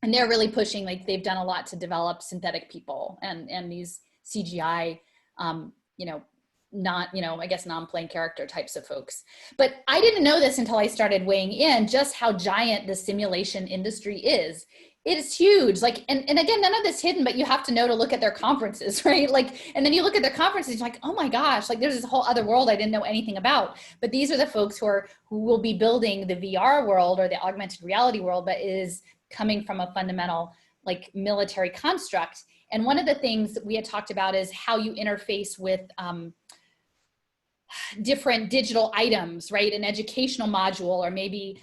[SPEAKER 1] And they're really pushing, like they've done a lot to develop synthetic people and these CGI, non-playing character types of folks. But I didn't know this until I started weighing in just how giant the simulation industry is. It is huge. Like, and again, none of this hidden, but you have to know to look at their conferences, right? Like, and then you look at their conferences, you're like, oh my gosh, like there's this whole other world I didn't know anything about. But these are the folks who will be building the VR world or the augmented reality world that is coming from a fundamental like military construct. And one of the things that we had talked about is how you interface with different digital items, right? An educational module, or maybe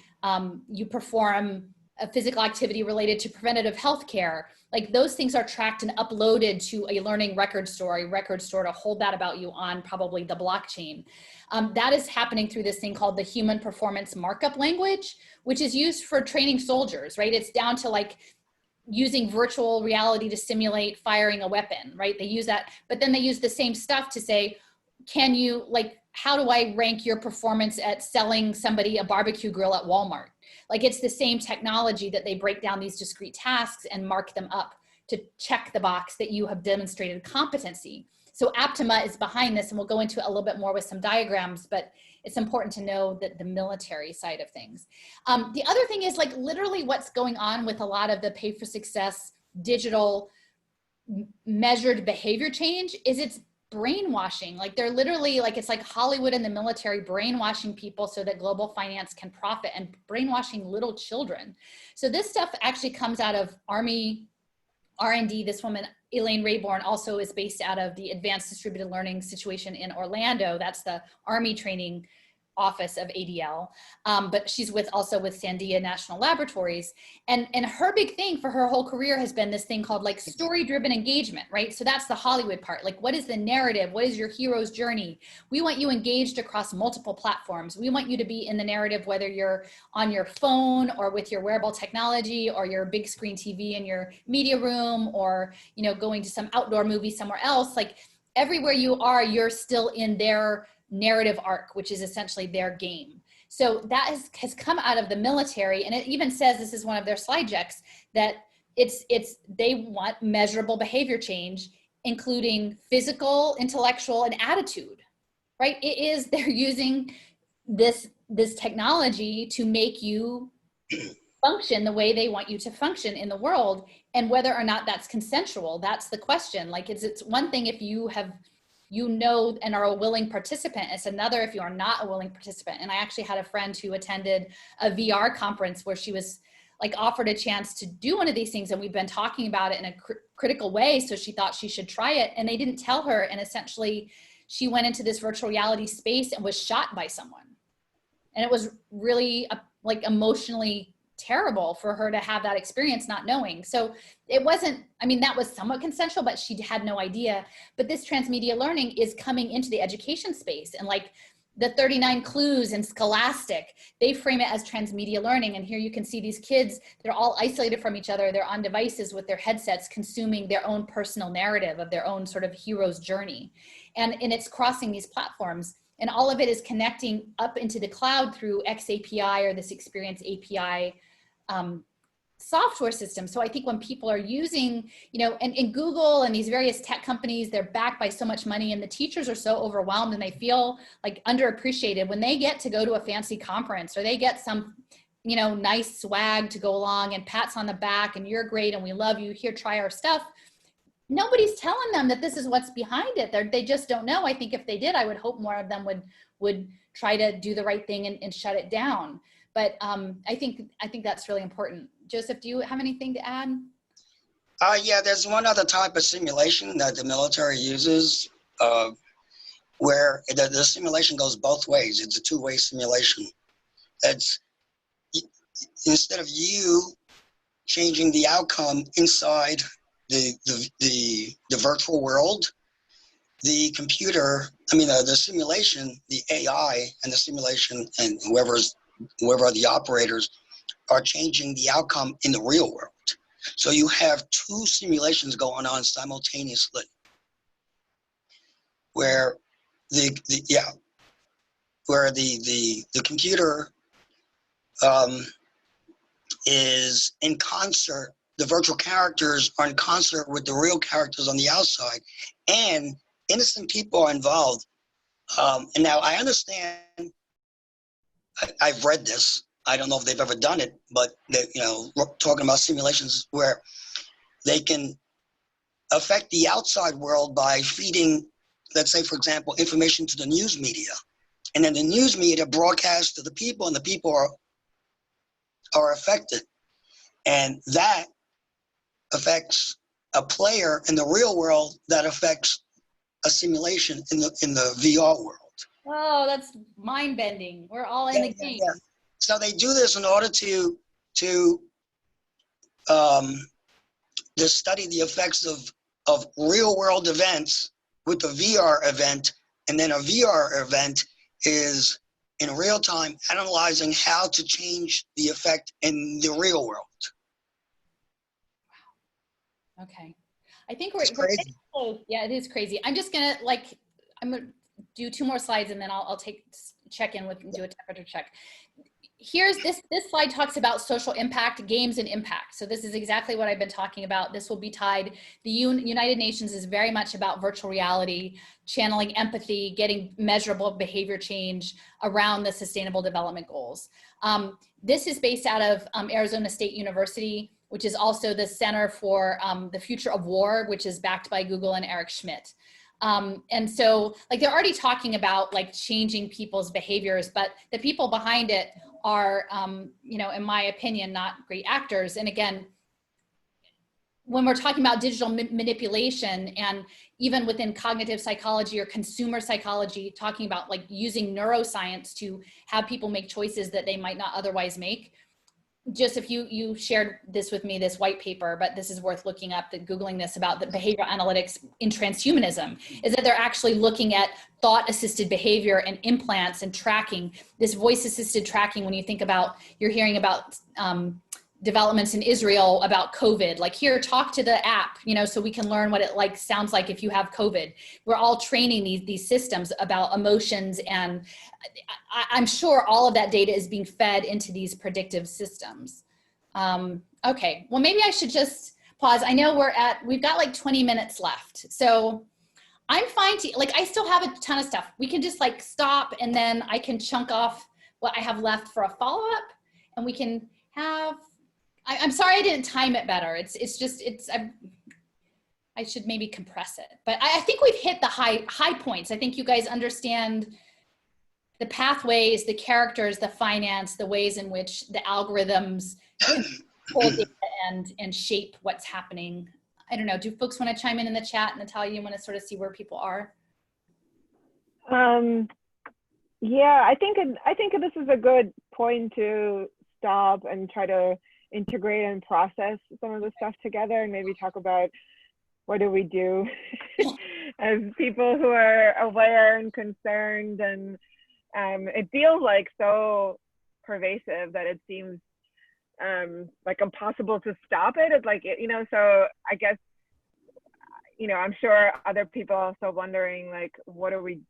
[SPEAKER 1] you perform a physical activity related to preventative health care. Like those things are tracked and uploaded to a learning record store to hold that about you on probably the blockchain. That is happening through this thing called the Human Performance Markup Language, which is used for training soldiers, right? It's down to like using virtual reality to simulate firing a weapon, right? They use that, but then they use the same stuff to say, can you, like, how do I rank your performance at selling somebody a barbecue grill at Walmart? Like it's the same technology that they break down these discrete tasks and mark them up to check the box that you have demonstrated competency. So Aptima is behind this, and we'll go into it a little bit more with some diagrams, but it's important to know that the military side of things. The other thing is like literally what's going on with a lot of the pay for success digital measured behavior change is it's brainwashing. Like they're literally like, it's like Hollywood and the military brainwashing people so that global finance can profit, and brainwashing little children. So this stuff actually comes out of Army R&D. This woman, Elaine Rayborn, also is based out of the Advanced Distributed Learning situation in Orlando. That's the Army training office of ADL, but she's also with Sandia National Laboratories. And her big thing for her whole career has been this thing called like story-driven engagement, right? So that's the Hollywood part. Like, what is the narrative? What is your hero's journey? We want you engaged across multiple platforms. We want you to be in the narrative, whether you're on your phone or with your wearable technology or your big screen TV in your media room, or, you know, going to some outdoor movie somewhere else. Like everywhere you are, you're still in their narrative arc, which is essentially their game. So that has come out of the military, and it even says, this is one of their slide decks, that they want measurable behavior change, including physical, intellectual, and attitude, right? They're using this technology to make you function the way they want you to function in the world, and whether or not that's consensual, that's the question. Like, it's one thing if you have, and are a willing participant. It's another if you are not a willing participant. And I actually had a friend who attended a VR conference where she was like offered a chance to do one of these things, and we've been talking about it in a critical way, so she thought she should try it, and they didn't tell her, and essentially she went into this virtual reality space and was shot by someone. And it was really like emotionally terrible for her to have that experience not knowing. So it wasn't, I mean, that was somewhat consensual, but she had no idea. But this transmedia learning is coming into the education space, and like the 39 Clues and Scholastic, they frame it as transmedia learning. And here you can see these kids, they're all isolated from each other. They're on devices with their headsets, consuming their own personal narrative of their own sort of hero's journey. And it's crossing these platforms. And all of it is connecting up into the cloud through XAPI, or this Experience API software system. So I think when people are using, and Google and these various tech companies, they're backed by so much money, and the teachers are so overwhelmed and they feel like underappreciated when they get to go to a fancy conference, or they get some, nice swag to go along and pats on the back and you're great and we love you, here, try our stuff. Nobody's telling them that this is what's behind it. They just don't know. I think if they did, I would hope more of them would try to do the right thing and shut it down. But I think that's really important. Joseph, do you have anything to add?
[SPEAKER 2] Yeah, there's one other type of simulation that the military uses, where the simulation goes both ways. It's a two-way simulation. It's instead of you changing the outcome inside the virtual world, the computer, the simulation, the AI and the simulation, and whoever are the operators, are changing the outcome in the real world. So you have two simulations going on simultaneously, where the computer is in concert. The virtual characters are in concert with the real characters on the outside, and innocent people are involved. And now I understand. I've read this. I don't know if they've ever done it, but we're talking about simulations where they can affect the outside world by feeding, let's say, for example, information to the news media. And then the news media broadcasts to the people, and the people are affected. And that affects a player in the real world, that affects a simulation in the VR world.
[SPEAKER 1] Oh, that's mind-bending. We're all in the game.
[SPEAKER 2] Yeah. So they do this in order to study the effects of real-world events with the VR event, and then a VR event is in real time analyzing how to change the effect in the real world.
[SPEAKER 1] Wow. Okay. I think we're
[SPEAKER 2] crazy.
[SPEAKER 1] Yeah, it is crazy. I'm just gonna I'm gonna do 2 more slides, and then I'll check in with and do a temperature check. Here's this slide talks about social impact, games and impact. So this is exactly what I've been talking about. This will be tied. The United Nations is very much about virtual reality, channeling empathy, getting measurable behavior change around the Sustainable Development Goals. This is based out of Arizona State University, which is also the Center for the Future of War, which is backed by Google and Eric Schmidt. And so they're already talking about changing people's behaviors, but the people behind it are, in my opinion, not great actors. And again, when we're talking about digital manipulation, and even within cognitive psychology or consumer psychology, talking about using neuroscience to have people make choices that they might not otherwise make. Just if you shared this with me, this white paper, but this is worth looking up, Googling this, about the behavioral analytics in transhumanism, is that they're actually looking at thought-assisted behavior and implants and tracking, this voice-assisted tracking. When you think about, you're hearing about developments in Israel about COVID, here, talk to the app, so we can learn what it sounds like if you have COVID. We're all training these systems about emotions, and I'm sure all of that data is being fed into these predictive systems. Okay, well, maybe I should just pause. I know we've got 20 minutes left. So I'm fine to, like, I still have a ton of stuff. We can just like stop and then I can chunk off what I have left for a follow-up, and we can have, I'm sorry I didn't time it better. I should maybe compress it, but I think we've hit the high points. I think you guys understand the pathways, the characters, the finance, the ways in which the algorithms pull data and shape what's happening. I don't know. Do folks want to chime in the chat? Natalia, you want to sort of see where people are?
[SPEAKER 5] Yeah, I think this is a good point to stop and try to integrate and process some of the stuff together, and maybe talk about what do we do as people who are aware and concerned. And it feels like so pervasive that it seems like impossible to stop it. It's like, you know, so I guess, you know, I'm sure other people are also wondering, like, what do we,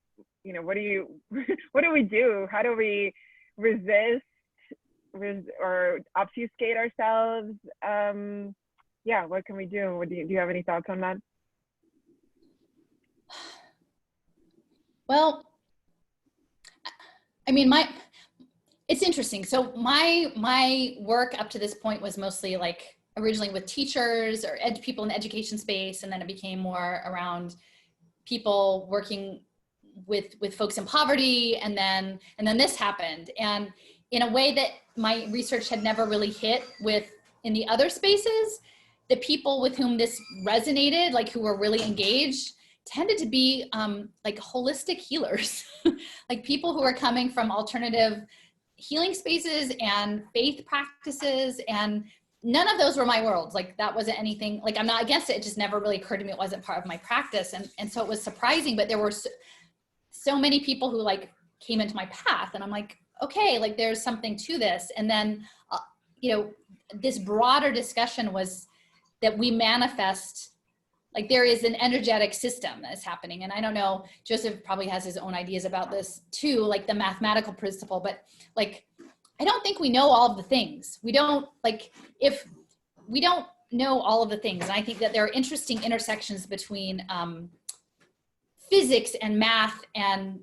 [SPEAKER 5] you know, what do we do? How do we resist or obfuscate ourselves? Yeah, what can we do? Do you have any thoughts on that?
[SPEAKER 1] Well, I mean, it's interesting. So my work up to this point was mostly like originally with teachers or people in the education space, and then it became more around people working with folks in poverty, and then this happened, and in a way that my research had never really hit with in the other spaces. The people with whom this resonated, like who were really engaged, tended to be like holistic healers, like people who are coming from alternative healing spaces and faith practices, and none of those were my worlds. Like that wasn't anything, like I'm not against it, it just never really occurred to me, it wasn't part of my practice. And so it was surprising, but there were so many people who like came into my path, and I'm like, okay, like there's something to this. And then, you know, this broader discussion was that we manifest, like there is an energetic system that's happening. And I don't know, Joseph probably has his own ideas about this too, like the mathematical principle, but like, I don't think we know all of the things. We don't, like, if we don't know all of the things. And I think that there are interesting intersections between physics and math and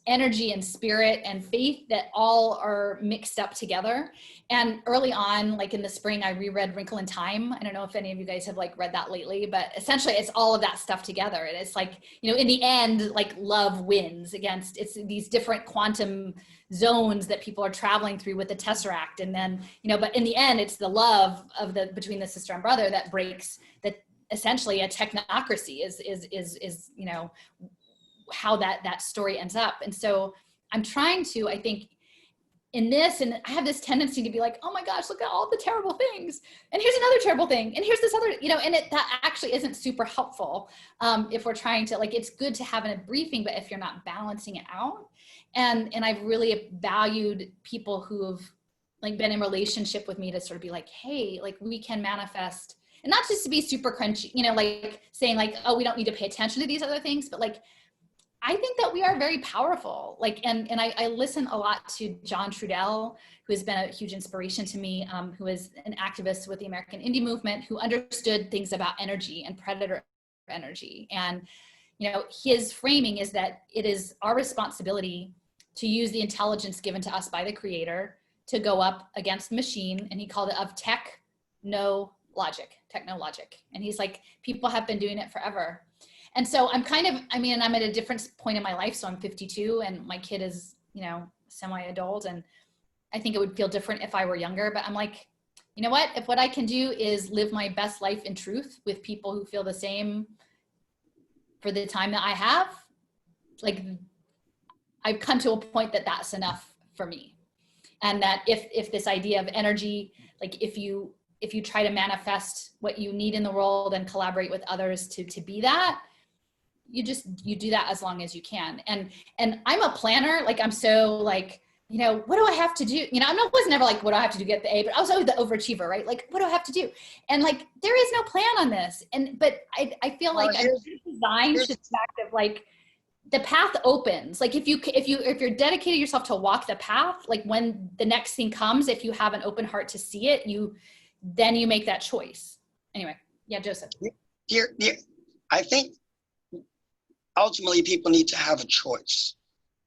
[SPEAKER 1] energy and spirit and faith that all are mixed up together. And early on, like in the spring, I reread Wrinkle in Time. I don't know if any of you guys have like read that lately, but essentially it's all of that stuff together. And it's like, you know, in the end, like love wins against, it's these different quantum zones that people are traveling through with the Tesseract. And then, you know, but in the end, it's the love of between the sister and brother that breaks, that essentially a technocracy is, you know, how that story ends up. And so I'm trying to, I think in this, and I have this tendency to be like, oh my gosh, look at all the terrible things. And here's another terrible thing. And here's this other, you know, and that actually isn't super helpful if we're trying to, like, it's good to have a briefing, but if you're not balancing it out. And I've really valued people who have like been in relationship with me to sort of be like, hey, like we can manifest, and not just to be super crunchy, you know, like saying like, oh, we don't need to pay attention to these other things, but like, I think that we are very powerful. Like, and I listen a lot to John Trudell, who has been a huge inspiration to me, who is an activist with the American Indie Movement, who understood things about energy and predator energy. And, you know, his framing is that it is our responsibility to use the intelligence given to us by the creator to go up against machine. And he called it of technologic. And he's like, people have been doing it forever. And so I'm kind of, I mean, I'm at a different point in my life. So I'm 52 and my kid is, you know, semi-adult. And I think it would feel different if I were younger, but I'm like, you know what, if what I can do is live my best life in truth with people who feel the same for the time that I have, like I've come to a point that that's enough for me. And that if this idea of energy, like if you try to manifest what you need in the world and collaborate with others to be that, you do that as long as you can. And I'm a planner, like I'm so like, you know, what do I have to do? You know, I was never like, what do I have to do to get the A, but I was always the overachiever, right? Like, what do I have to do? And like, there is no plan on this. But I feel like I'm designed to the fact of like, the path opens. Like if you're dedicated yourself to walk the path, like when the next thing comes, if you have an open heart to see it, then you make that choice. Anyway, yeah, Joseph.
[SPEAKER 2] Yeah, I think ultimately people need to have a choice.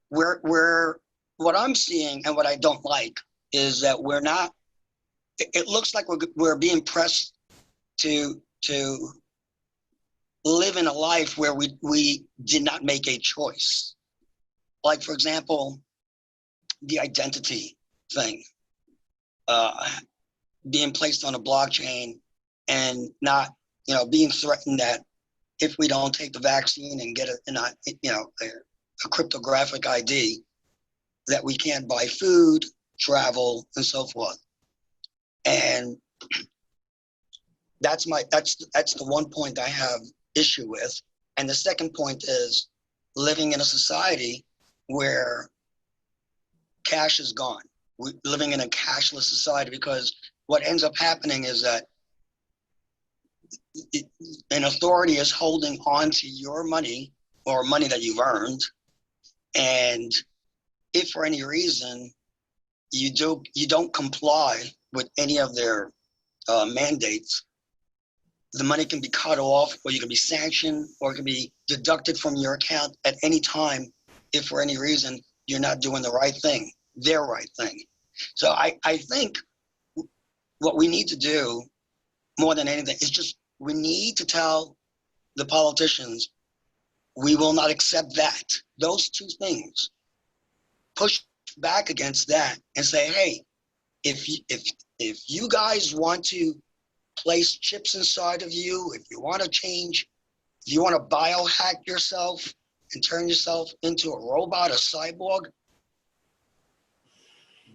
[SPEAKER 2] What I'm seeing and what I don't like is that we're not, it looks like we're being pressed to live in a life where we did not make a choice. Like, for example, the identity thing, being placed on a blockchain and not, being threatened that if we don't take the vaccine and get a cryptographic ID, that we can't buy food, travel, and so forth. And that's the one point I have issue with. And the second point is living in a society where cash is gone. We're living in a cashless society, because what ends up happening is that an authority is holding on to your money or money that you've earned. And if for any reason you don't comply with any of their mandates, the money can be cut off, or you can be sanctioned, or it can be deducted from your account at any time if for any reason you're not doing the right thing, their right thing. So I think what we need to do more than anything is just, we need to tell the politicians, we will not accept that. Those two things. Push back against that and say, hey, if you guys want to place chips inside of you, if you want to change, if you want to biohack yourself and turn yourself into a robot, a cyborg,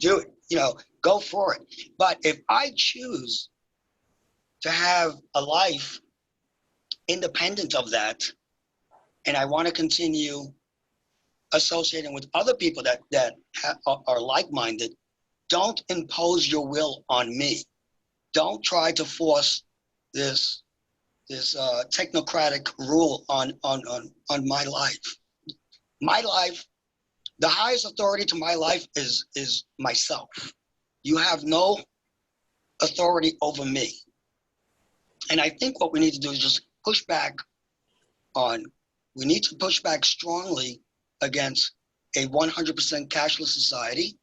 [SPEAKER 2] do it, go for it. But if I choose to have a life independent of that, and I want to continue associating with other people that are like-minded, don't impose your will on me. Don't try to force this technocratic rule on my life. My life, the highest authority to my life is myself. You have no authority over me. And I think what we need to do is just push back we need to push back strongly against a 100% cashless society,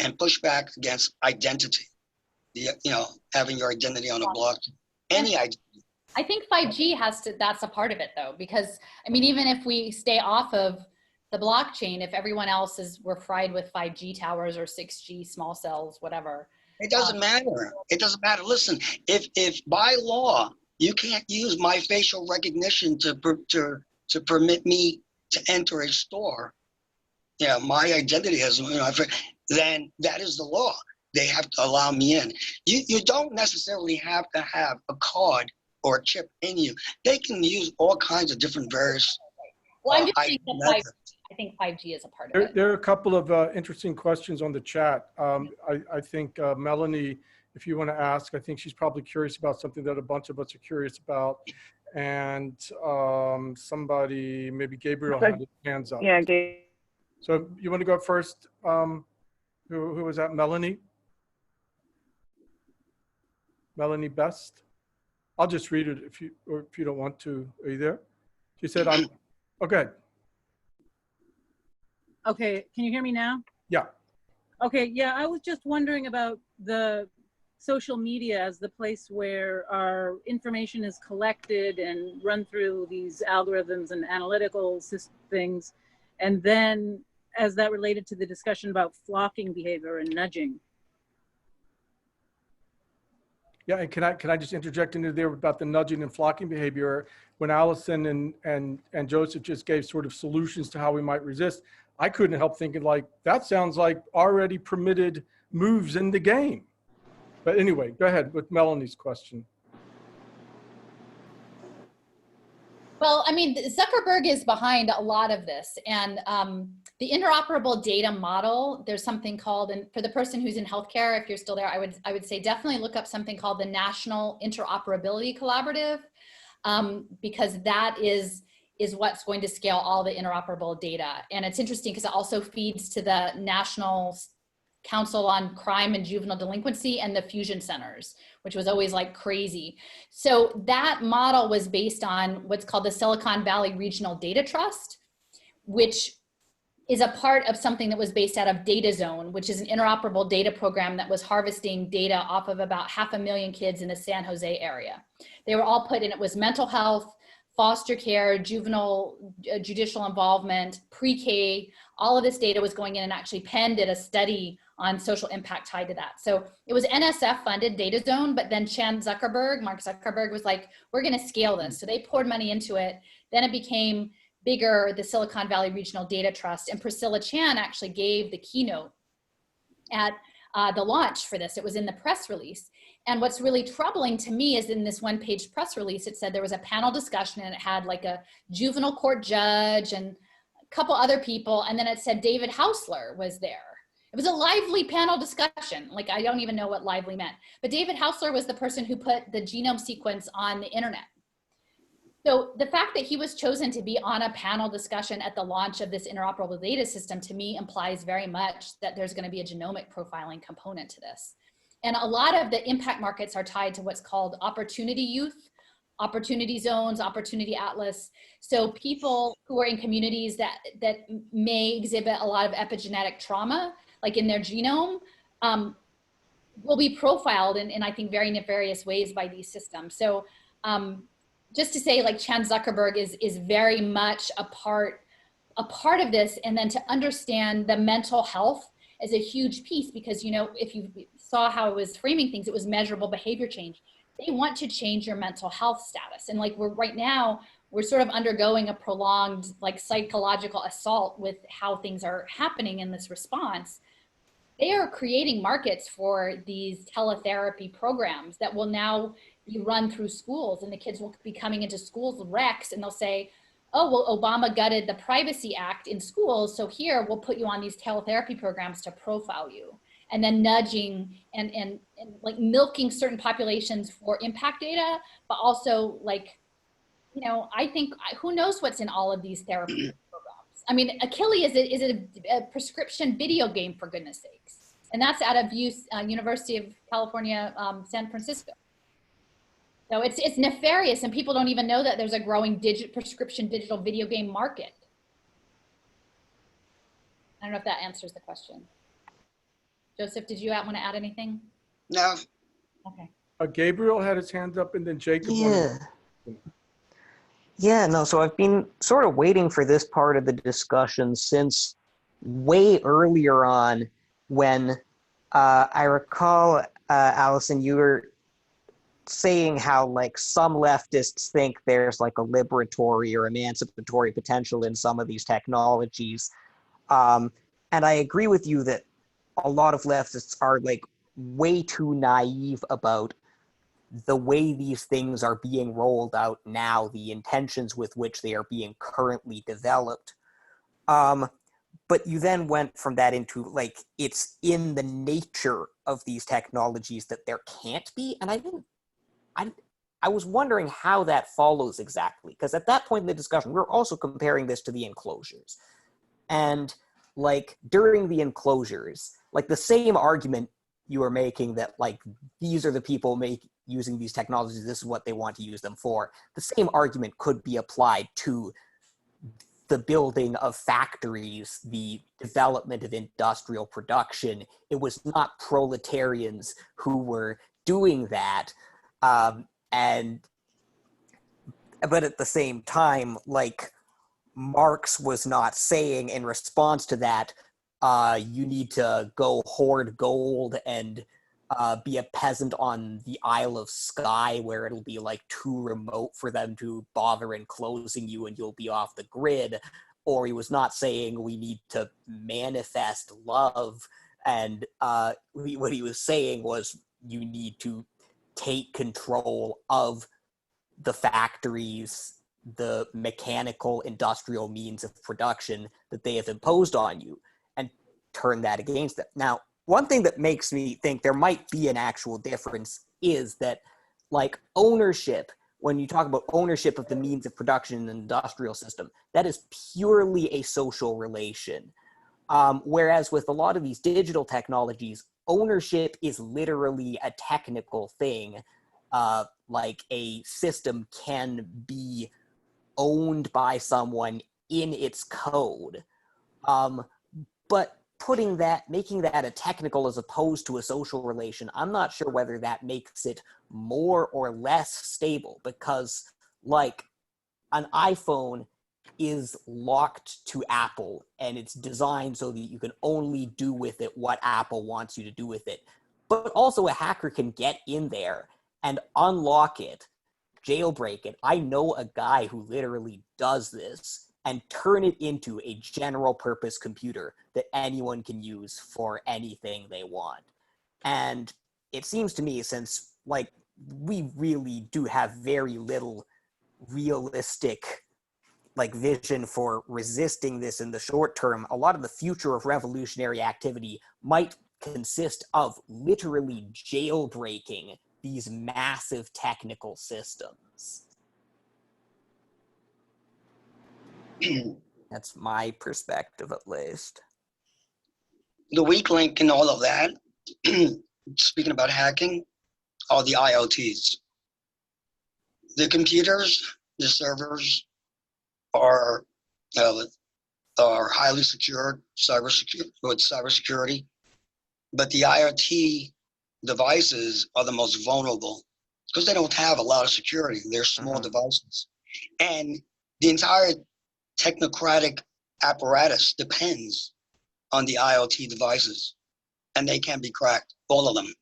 [SPEAKER 2] and push back against identity. Having your identity on a blockchain, any identity.
[SPEAKER 1] I think 5G that's a part of it though, because even if we stay off of the blockchain, if everyone else we're fried with 5G towers or 6G small cells, whatever.
[SPEAKER 2] It doesn't matter. It doesn't matter. Listen, if by law you can't use my facial recognition to permit me to enter a store, my identity has, then that is the law. They have to allow me in. You don't necessarily have to have a card or a chip in you. They can use all kinds of different various.
[SPEAKER 1] Well, I'm just saying that I think 5G is a part of it.
[SPEAKER 7] There are a couple of interesting questions on the chat. I think Melanie, if you want to ask, I think she's probably curious about something that a bunch of us are curious about. And somebody, maybe Gabriel, had his hands up.
[SPEAKER 5] Yeah, Gabriel.
[SPEAKER 7] So you want to go first? Who was that? Melanie? Melanie Best? I'll just read it if you don't want to. Are you there? She said, okay.
[SPEAKER 12] Okay, can you hear me now?
[SPEAKER 7] Yeah.
[SPEAKER 12] Okay, yeah, I was just wondering about the social media as the place where our information is collected and run through these algorithms and analytical things, and then as that related to the discussion about flocking behavior and nudging.
[SPEAKER 7] Yeah, and can I just interject into there about the nudging and flocking behavior? When Alison and Joseph just gave sort of solutions to how we might resist, I couldn't help thinking, like, that sounds like already permitted moves in the game. But anyway, go ahead with Melanie's question.
[SPEAKER 1] Well, Zuckerberg is behind a lot of this, and the interoperable data model, there's something called, and for the person who's in healthcare, if you're still there, I would say definitely look up something called the National Interoperability Collaborative, because that is what's going to scale all the interoperable data. And it's interesting because it also feeds to the National Council on Crime and Juvenile Delinquency and the fusion centers, which was always like crazy. So that model was based on what's called the Silicon Valley Regional Data Trust, which is a part of something that was based out of Data Zone, which is an interoperable data program that was harvesting data off of about 500,000 kids in the San Jose area. They were all put in, it was mental health, foster care, juvenile judicial involvement, pre-K, all of this data was going in, and actually Penn did a study on social impact tied to that. So it was NSF funded Data Zone, but then Mark Zuckerberg was like, we're gonna scale this. So they poured money into it. Then it became bigger, the Silicon Valley Regional Data Trust, and Priscilla Chan actually gave the keynote at the launch for this. It was in the press release. And what's really troubling to me is in this one-page press release, it said there was a panel discussion and it had like a juvenile court judge and a couple other people, and then it said David Hausler was there. It was a lively panel discussion. Like, I don't even know what lively meant, but David Hausler was the person who put the genome sequence on the internet. So the fact that he was chosen to be on a panel discussion at the launch of this interoperable data system, to me, implies very much that there's going to be a genomic profiling component to this. And a lot of the impact markets are tied to what's called opportunity youth, opportunity zones, opportunity atlas. So people who are in communities that may exhibit a lot of epigenetic trauma, like in their genome, will be profiled in I think, very nefarious ways by these systems. So just to say, like, Chan Zuckerberg is very much a part of this, and then to understand the mental health is a huge piece, because, you know, if you saw how it was framing things, it was measurable behavior change. They want to change your mental health status. And like, right now, we're sort of undergoing a prolonged like psychological assault with how things are happening in this response. They are creating markets for these teletherapy programs that will now be run through schools, and the kids will be coming into schools with recs, and they'll say, oh, well, Obama gutted the Privacy Act in schools, so here we'll put you on these teletherapy programs to profile you. And then nudging and like milking certain populations for impact data, but also, like, you know, I think, who knows what's in all of these therapy programs. I mean, Achilles is a prescription video game, for goodness sakes. And that's out of University of California, San Francisco. So it's nefarious, and people don't even know that there's a growing prescription digital video game market. I don't know if that answers the question. Joseph, did you want to add anything?
[SPEAKER 2] No.
[SPEAKER 1] Okay.
[SPEAKER 7] Gabriel had his hand up, and then Jacob.
[SPEAKER 13] Yeah, no, so I've been sort of waiting for this part of the discussion since way earlier on, when I recall, Alison, you were saying how, like, some leftists think there's like a liberatory or emancipatory potential in some of these technologies. And I agree with you that a lot of leftists are like way too naive about the way these things are being rolled out now, the intentions with which they are being currently developed. But you then went from that into, like, it's in the nature of these technologies that there can't be. And I was wondering how that follows exactly, because at that point in the discussion, we were also comparing this to the enclosures. And, like, during the enclosures, like, the same argument you were making that, like, these are the people using these technologies, this is what they want to use them for, the same argument could be applied to the building of factories, the development of industrial production. It was not proletarians who were doing that. But at the same time, like, Marx was not saying in response to that, you need to go hoard gold and be a peasant on the Isle of Skye, where it'll be like too remote for them to bother enclosing you and you'll be off the grid. Or he was not saying we need to manifest love. And what he was saying was you need to take control of the factories, the mechanical industrial means of production that they have imposed on you, and turn that against them. Now, one thing that makes me think there might be an actual difference is that, like, ownership, when you talk about ownership of the means of production in the industrial system, that is purely a social relation. Whereas with a lot of these digital technologies, ownership is literally a technical thing. Like a system can be owned by someone in its code. But making that a technical as opposed to a social relation, I'm not sure whether that makes it more or less stable, because like an iPhone is locked to Apple and it's designed so that you can only do with it what Apple wants you to do with it. But also a hacker can get in there and unlock it, jailbreak it. I know a guy who literally does this and turn it into a general purpose computer that anyone can use for anything they want. And it seems to me, since like we really do have very little realistic like vision for resisting this in the short term, a lot of the future of revolutionary activity might consist of literally jailbreaking these massive technical systems. That's my perspective, at least.
[SPEAKER 2] The weak link in all of that, speaking about hacking, are the IoTs. The computers, the servers are highly secured, with cybersecurity, but the IoT devices are the most vulnerable because they don't have a lot of security. They're small devices, and the entire technocratic apparatus depends on the IoT devices, and they can be cracked, all of them.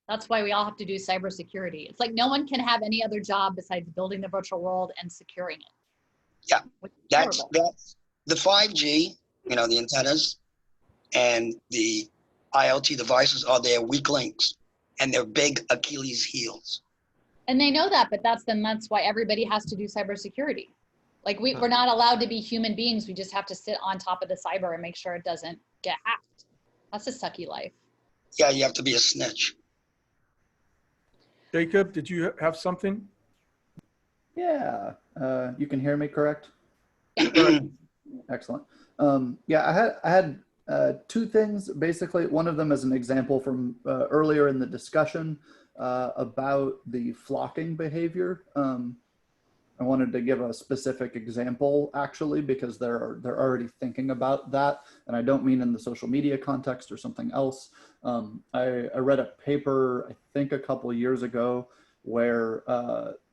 [SPEAKER 1] That's why we all have to do cybersecurity. It's like no one can have any other job besides building the virtual world and securing it.
[SPEAKER 2] Yeah, that's the 5G, the antennas and the IoT devices are their weak links and their big Achilles heels.
[SPEAKER 1] And they know that, but that's why everybody has to do cybersecurity. Like we're not allowed to be human beings. We just have to sit on top of the cyber and make sure it doesn't get hacked. That's a sucky life.
[SPEAKER 2] Yeah, you have to be a snitch.
[SPEAKER 7] Jacob, did you have something?
[SPEAKER 14] Yeah, you can hear me, correct?
[SPEAKER 1] Yeah.
[SPEAKER 14] Excellent. Yeah, I had two things. Basically, one of them is an example from earlier in the discussion about the flocking behavior. I wanted to give a specific example, actually, because they're already thinking about that, and I don't mean in the social media context or something else. I read a paper, I think a couple of years ago, where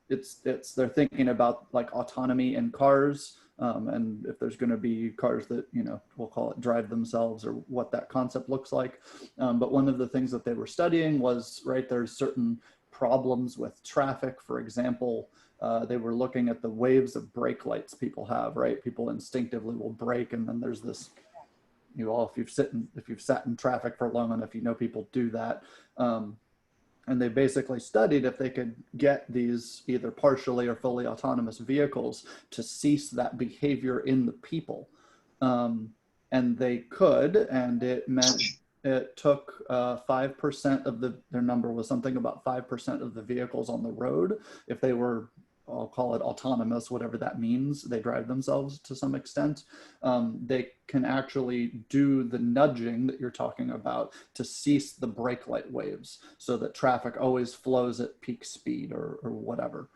[SPEAKER 14] they're thinking about like autonomy in cars, and if there's going to be cars that, we'll call it drive themselves, or what that concept looks like. But one of the things that they were studying was, right, there's certain problems with traffic. For example, they were looking at the waves of brake lights people have, right? People instinctively will brake, and then there's this, if you've sat in traffic for long enough, people do that. And they basically studied if they could get these either partially or fully autonomous vehicles to cease that behavior in the people. And they could, and it meant it took 5% of their number was something about 5% of the vehicles on the road, if they were, I'll call it autonomous, whatever that means, they drive themselves to some extent, they can actually do the nudging that you're talking about to cease the brake light waves so that traffic always flows at peak speed or whatever.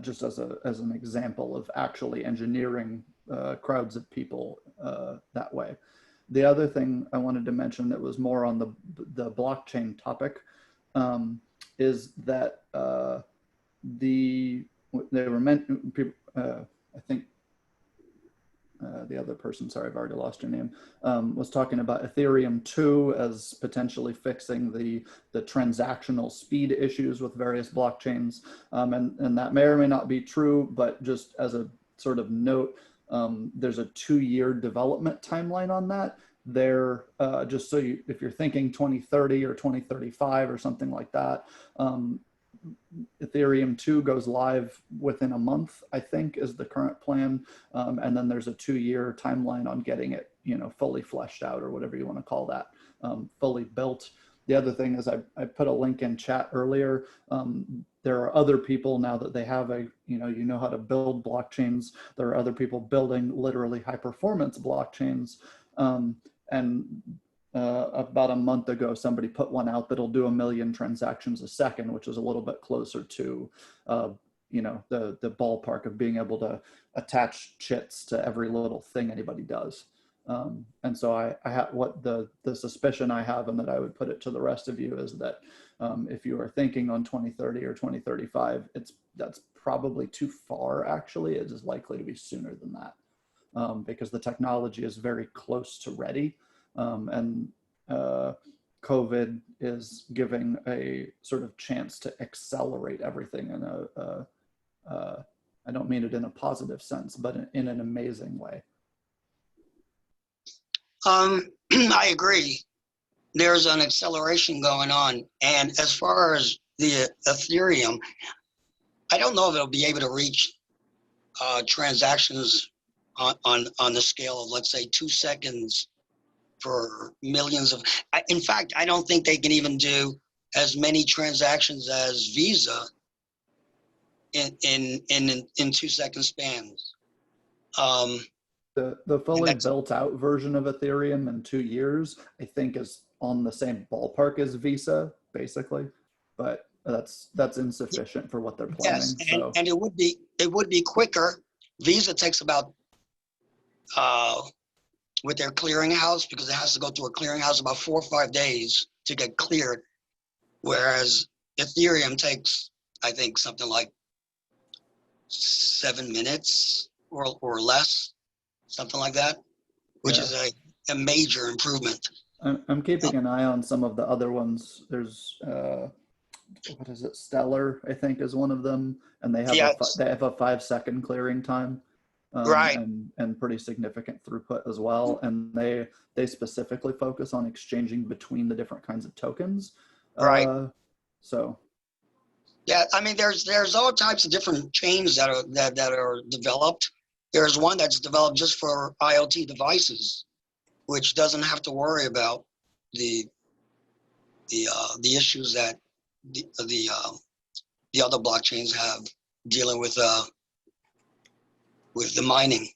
[SPEAKER 14] Just as an example of actually engineering crowds of people that way. The other thing I wanted to mention that was more on the blockchain topic is that they were meant, I think the other person, sorry, I've already lost your name, was talking about Ethereum 2 as potentially fixing the transactional speed issues with various blockchains. And that may or may not be true, but just as a sort of note, there's a 2-year development timeline on that. There, just so if you're thinking 2030 or 2035 or something like that, Ethereum 2 goes live within a month, I think, is the current plan. And then there's a 2-year timeline on getting it, fully fleshed out, or whatever you want to call that, fully built. the other thing is I put a link in chat earlier. There are other people now that they have you know how to build blockchains. There are other people building literally high performance blockchains. And about a month ago, somebody put one out that'll do 1 million transactions a second, which is a little bit closer to, you know, the ballpark of being able to attach chits to every little thing anybody does. And so I have what the suspicion I have, and that I would put it to the rest of you, is that if you are thinking on 2030 or 2035, that's probably too far. Actually, it is likely to be sooner than that, because the technology is very close to ready. And COVID is giving a sort of chance to accelerate everything in I don't mean it in a positive sense, but in an amazing way.
[SPEAKER 2] I agree. There's an acceleration going on. And as far as the Ethereum, I don't know if it'll be able to reach transactions on the scale of, let's say, 2 seconds for millions of. In fact, I don't think they can even do as many transactions as Visa in 2 second spans.
[SPEAKER 14] The fully built out version of Ethereum in 2 years, I think, is on the same ballpark as Visa, basically, but that's insufficient for what they're planning.
[SPEAKER 2] Yes, and it would be quicker. Visa takes about with their clearinghouse, because it has to go through a clearinghouse, about 4 or 5 days to get cleared, whereas Ethereum takes, I think, something like 7 minutes or less, something like that, which is a major improvement.
[SPEAKER 14] I'm keeping an eye on some of the other ones. There's what is it? Stellar, I think, is one of them, and they have a 5 second clearing time,
[SPEAKER 2] right,
[SPEAKER 14] and pretty significant throughput as well. And they specifically focus on exchanging between the different kinds of tokens.
[SPEAKER 2] Right.
[SPEAKER 14] So.
[SPEAKER 2] Yeah, I mean, there's all types of different chains that are developed. There's one that's developed just for IoT devices, which doesn't have to worry about the issues that the other blockchains have dealing with the mining.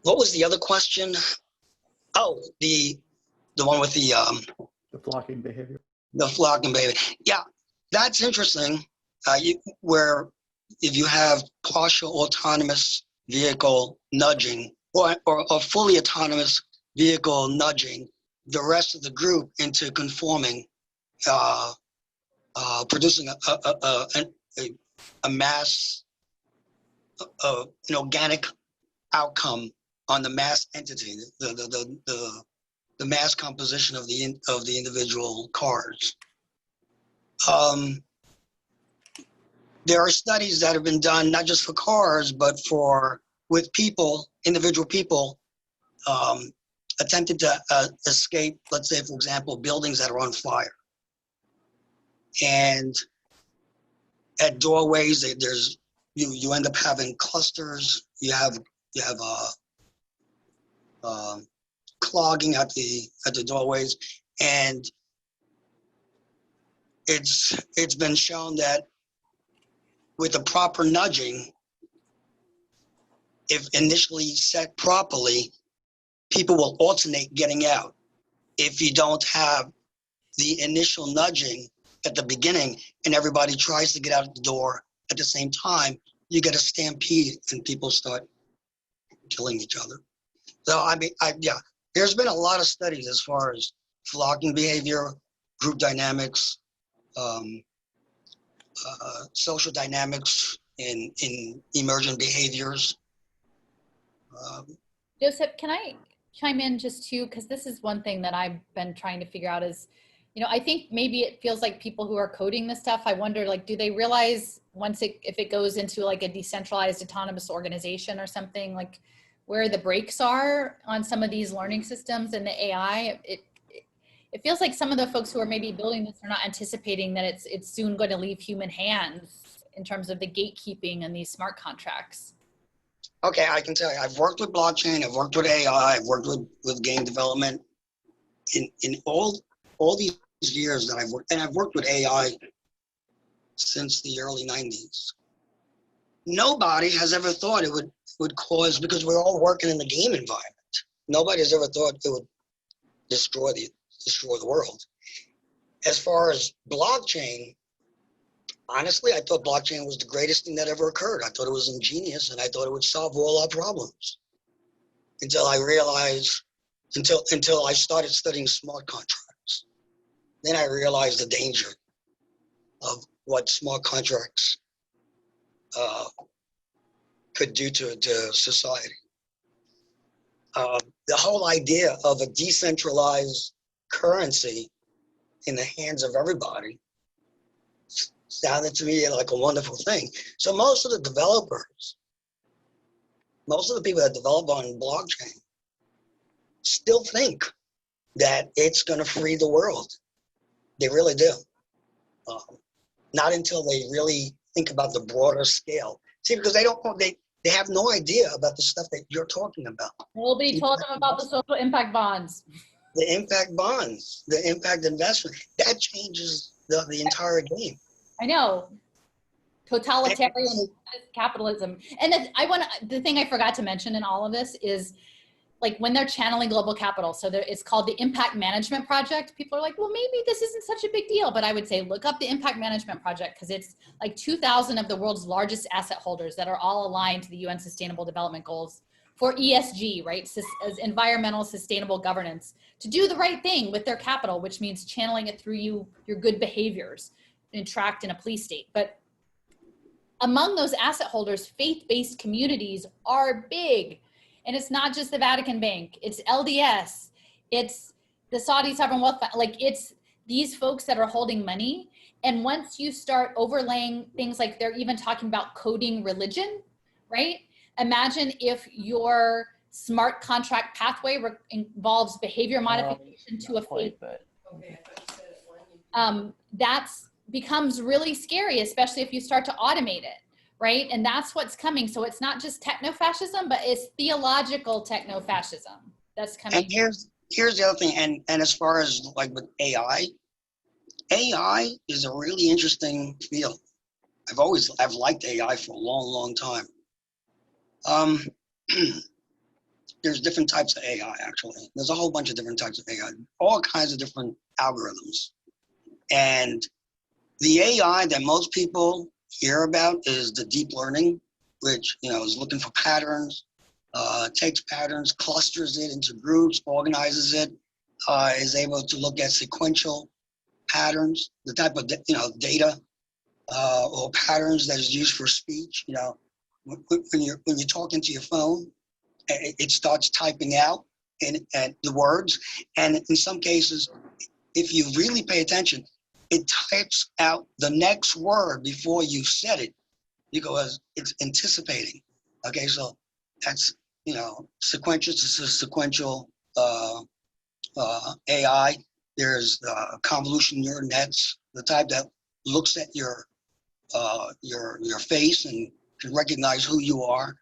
[SPEAKER 2] What was the other question? Oh, the one with the
[SPEAKER 14] flocking behavior.
[SPEAKER 2] The flocking behavior. Yeah, that's interesting. Where if you have partial autonomous vehicle nudging or fully autonomous vehicle nudging the rest of the group into conforming, producing a mass, an organic outcome on the mass entity, the mass composition of the individual cars. There are studies that have been done not just for cars, but with people, individual people, attempted to escape, let's say, for example, buildings that are on fire. And at doorways, you end up having clusters. You have clogging at the doorways, and it's been shown that with the proper nudging, if initially set properly, people will alternate getting out. If you don't have the initial nudging at the beginning and everybody tries to get out the door at the same time, you get a stampede and people start killing each other. So I mean, there's been a lot of studies as far as flocking behavior, group dynamics, social dynamics in emergent behaviors.
[SPEAKER 1] Joseph, can I chime in just too? Because this is one thing that I've been trying to figure out is, I think maybe it feels like people who are coding this stuff, I wonder, like, do they realize if it goes into like a decentralized autonomous organization or something, like where the brakes are on some of these learning systems and the AI? It feels like some of the folks who are maybe building this are not anticipating that it's soon going to leave human hands in terms of the gatekeeping and these smart contracts.
[SPEAKER 2] Okay, I can tell you, I've worked with blockchain, I've worked with AI, I've worked with game development. in all these years that I've worked, and I've worked with AI since the early 90s, nobody has ever thought it would cause, because we're all working in the game environment. Nobody has ever thought it would destroy the world. As far as blockchain, honestly, I thought blockchain was the greatest thing that ever occurred. I thought it was ingenious, and I thought it would solve all our problems. Until I realized, until I started studying smart contracts. Then I realized the danger of what smart contracts could do to society. The whole idea of a decentralized currency in the hands of everybody sounded to me like a wonderful thing. So most of the developers, most of the people that develop on blockchain still think that it's going to free the world. They really do. Not until they really think about the broader scale. See, because they have no idea about the stuff that you're talking about.
[SPEAKER 1] Nobody told them about the social impact bonds.
[SPEAKER 2] The impact bonds, the impact investment, that changes the entire game.
[SPEAKER 1] I know. Totalitarian capitalism. And the thing I forgot to mention in all of this is, like, when they're channeling global capital, so it's called the Impact Management Project. People are like, well, maybe this isn't such a big deal. But I would say look up the Impact Management Project, because it's like 2,000 of the world's largest asset holders that are all aligned to the UN Sustainable Development Goals for ESG, right? As environmental sustainable governance, to do the right thing with their capital, which means channeling it through your good behaviors and tracked in a police state. But among those asset holders, faith-based communities are big. And it's not just the Vatican Bank, it's LDS, it's the Saudi Sovereign Wealth Fund, like it's these folks that are holding money. And once you start overlaying things, like they're even talking about coding religion, right? Imagine if your smart contract pathway involves behavior modification to a faith. That's becomes really scary, especially if you start to automate it. Right? And that's what's coming. So it's not just techno-fascism, but it's theological techno-fascism that's coming.
[SPEAKER 2] And here's the other thing. And as far as like with AI is a really interesting field. I've liked AI for a long, long time. There's different types of AI, actually. There's a whole bunch of different types of AI, all kinds of different algorithms. And the AI that most people hear about is the deep learning, which is looking for patterns, takes patterns, clusters it into groups, organizes it, is able to look at sequential patterns, the type of data or patterns that is used for speech. When you're talking to your phone, it starts typing out and the words, and in some cases, if you really pay attention, it types out the next word before you said it, because it's anticipating. Okay, so that's sequential to sequential AI. There's convolution neural nets, the type that looks at your face and can recognize who you are.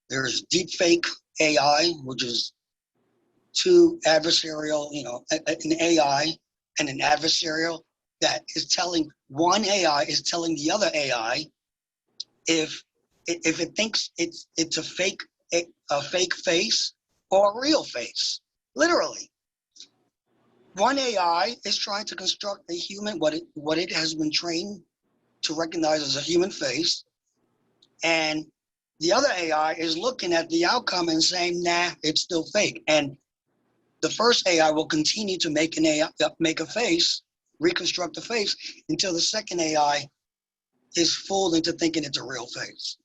[SPEAKER 2] There's deep fake AI, which is two adversarial, an AI and an adversarial that is telling one AI is telling the other AI if it thinks it's a fake face or a real face. Literally, one AI is trying to construct a human, what it has been trained to recognize as a human face, and the other AI is looking at the outcome and saying, nah, it's still fake. And the first AI will continue to make a face, reconstruct the face, until the second AI is fooled into thinking it's a real face.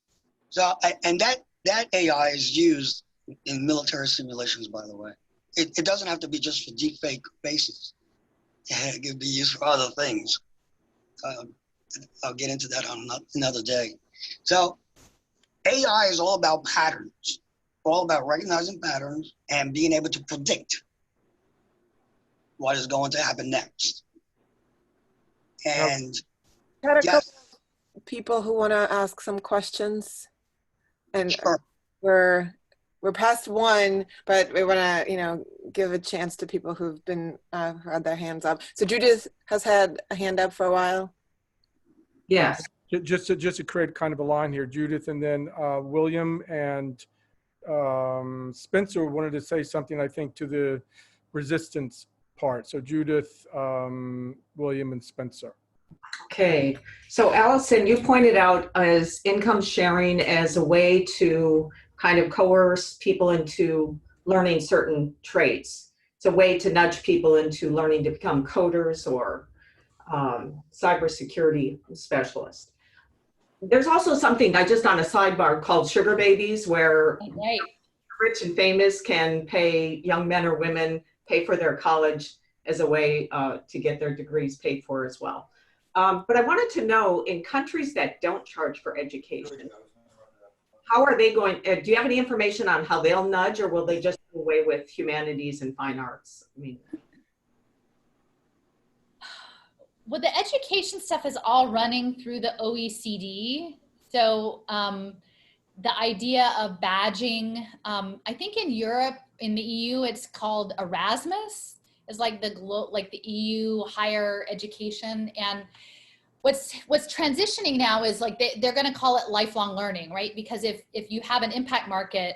[SPEAKER 2] So, and that AI is used in military simulations, by the way. It doesn't have to be just for deep fake faces. It could be used for other things. I'll get into that on another day. So AI is all about patterns, all about recognizing patterns and being able to predict what is going to happen next. And
[SPEAKER 15] had a couple of people who want to ask some questions, and
[SPEAKER 2] sure.
[SPEAKER 15] we're we're past one, but we want to, you know, give a chance to people who've been had their hands up. So Judith has had a hand up for a while.
[SPEAKER 16] Yes.
[SPEAKER 7] Just to create kind of a line here, Judith, and then William and Spencer wanted to say something, I think, to the resistance part. So Judith, William, and Spencer.
[SPEAKER 16] Okay, so Alison, you pointed out as income sharing as a way to kind of coerce people into learning certain traits. It's a way to nudge people into learning to become coders or cybersecurity specialists. There's also something, just on a sidebar, called sugar babies, where rich and famous can pay young men or women, pay for their college as a way to get their degrees paid for as well. But I wanted to know, in countries that don't charge for education, how are they going, do you have any information on how they'll nudge, or will they just do away with humanities and fine arts? I mean,
[SPEAKER 1] well, the education stuff is all running through the OECD. So the idea of badging, I think in Europe, in the EU, it's called Erasmus, is like the EU higher education. And what's transitioning now is like they're going to call it lifelong learning, right? Because if you have an impact market,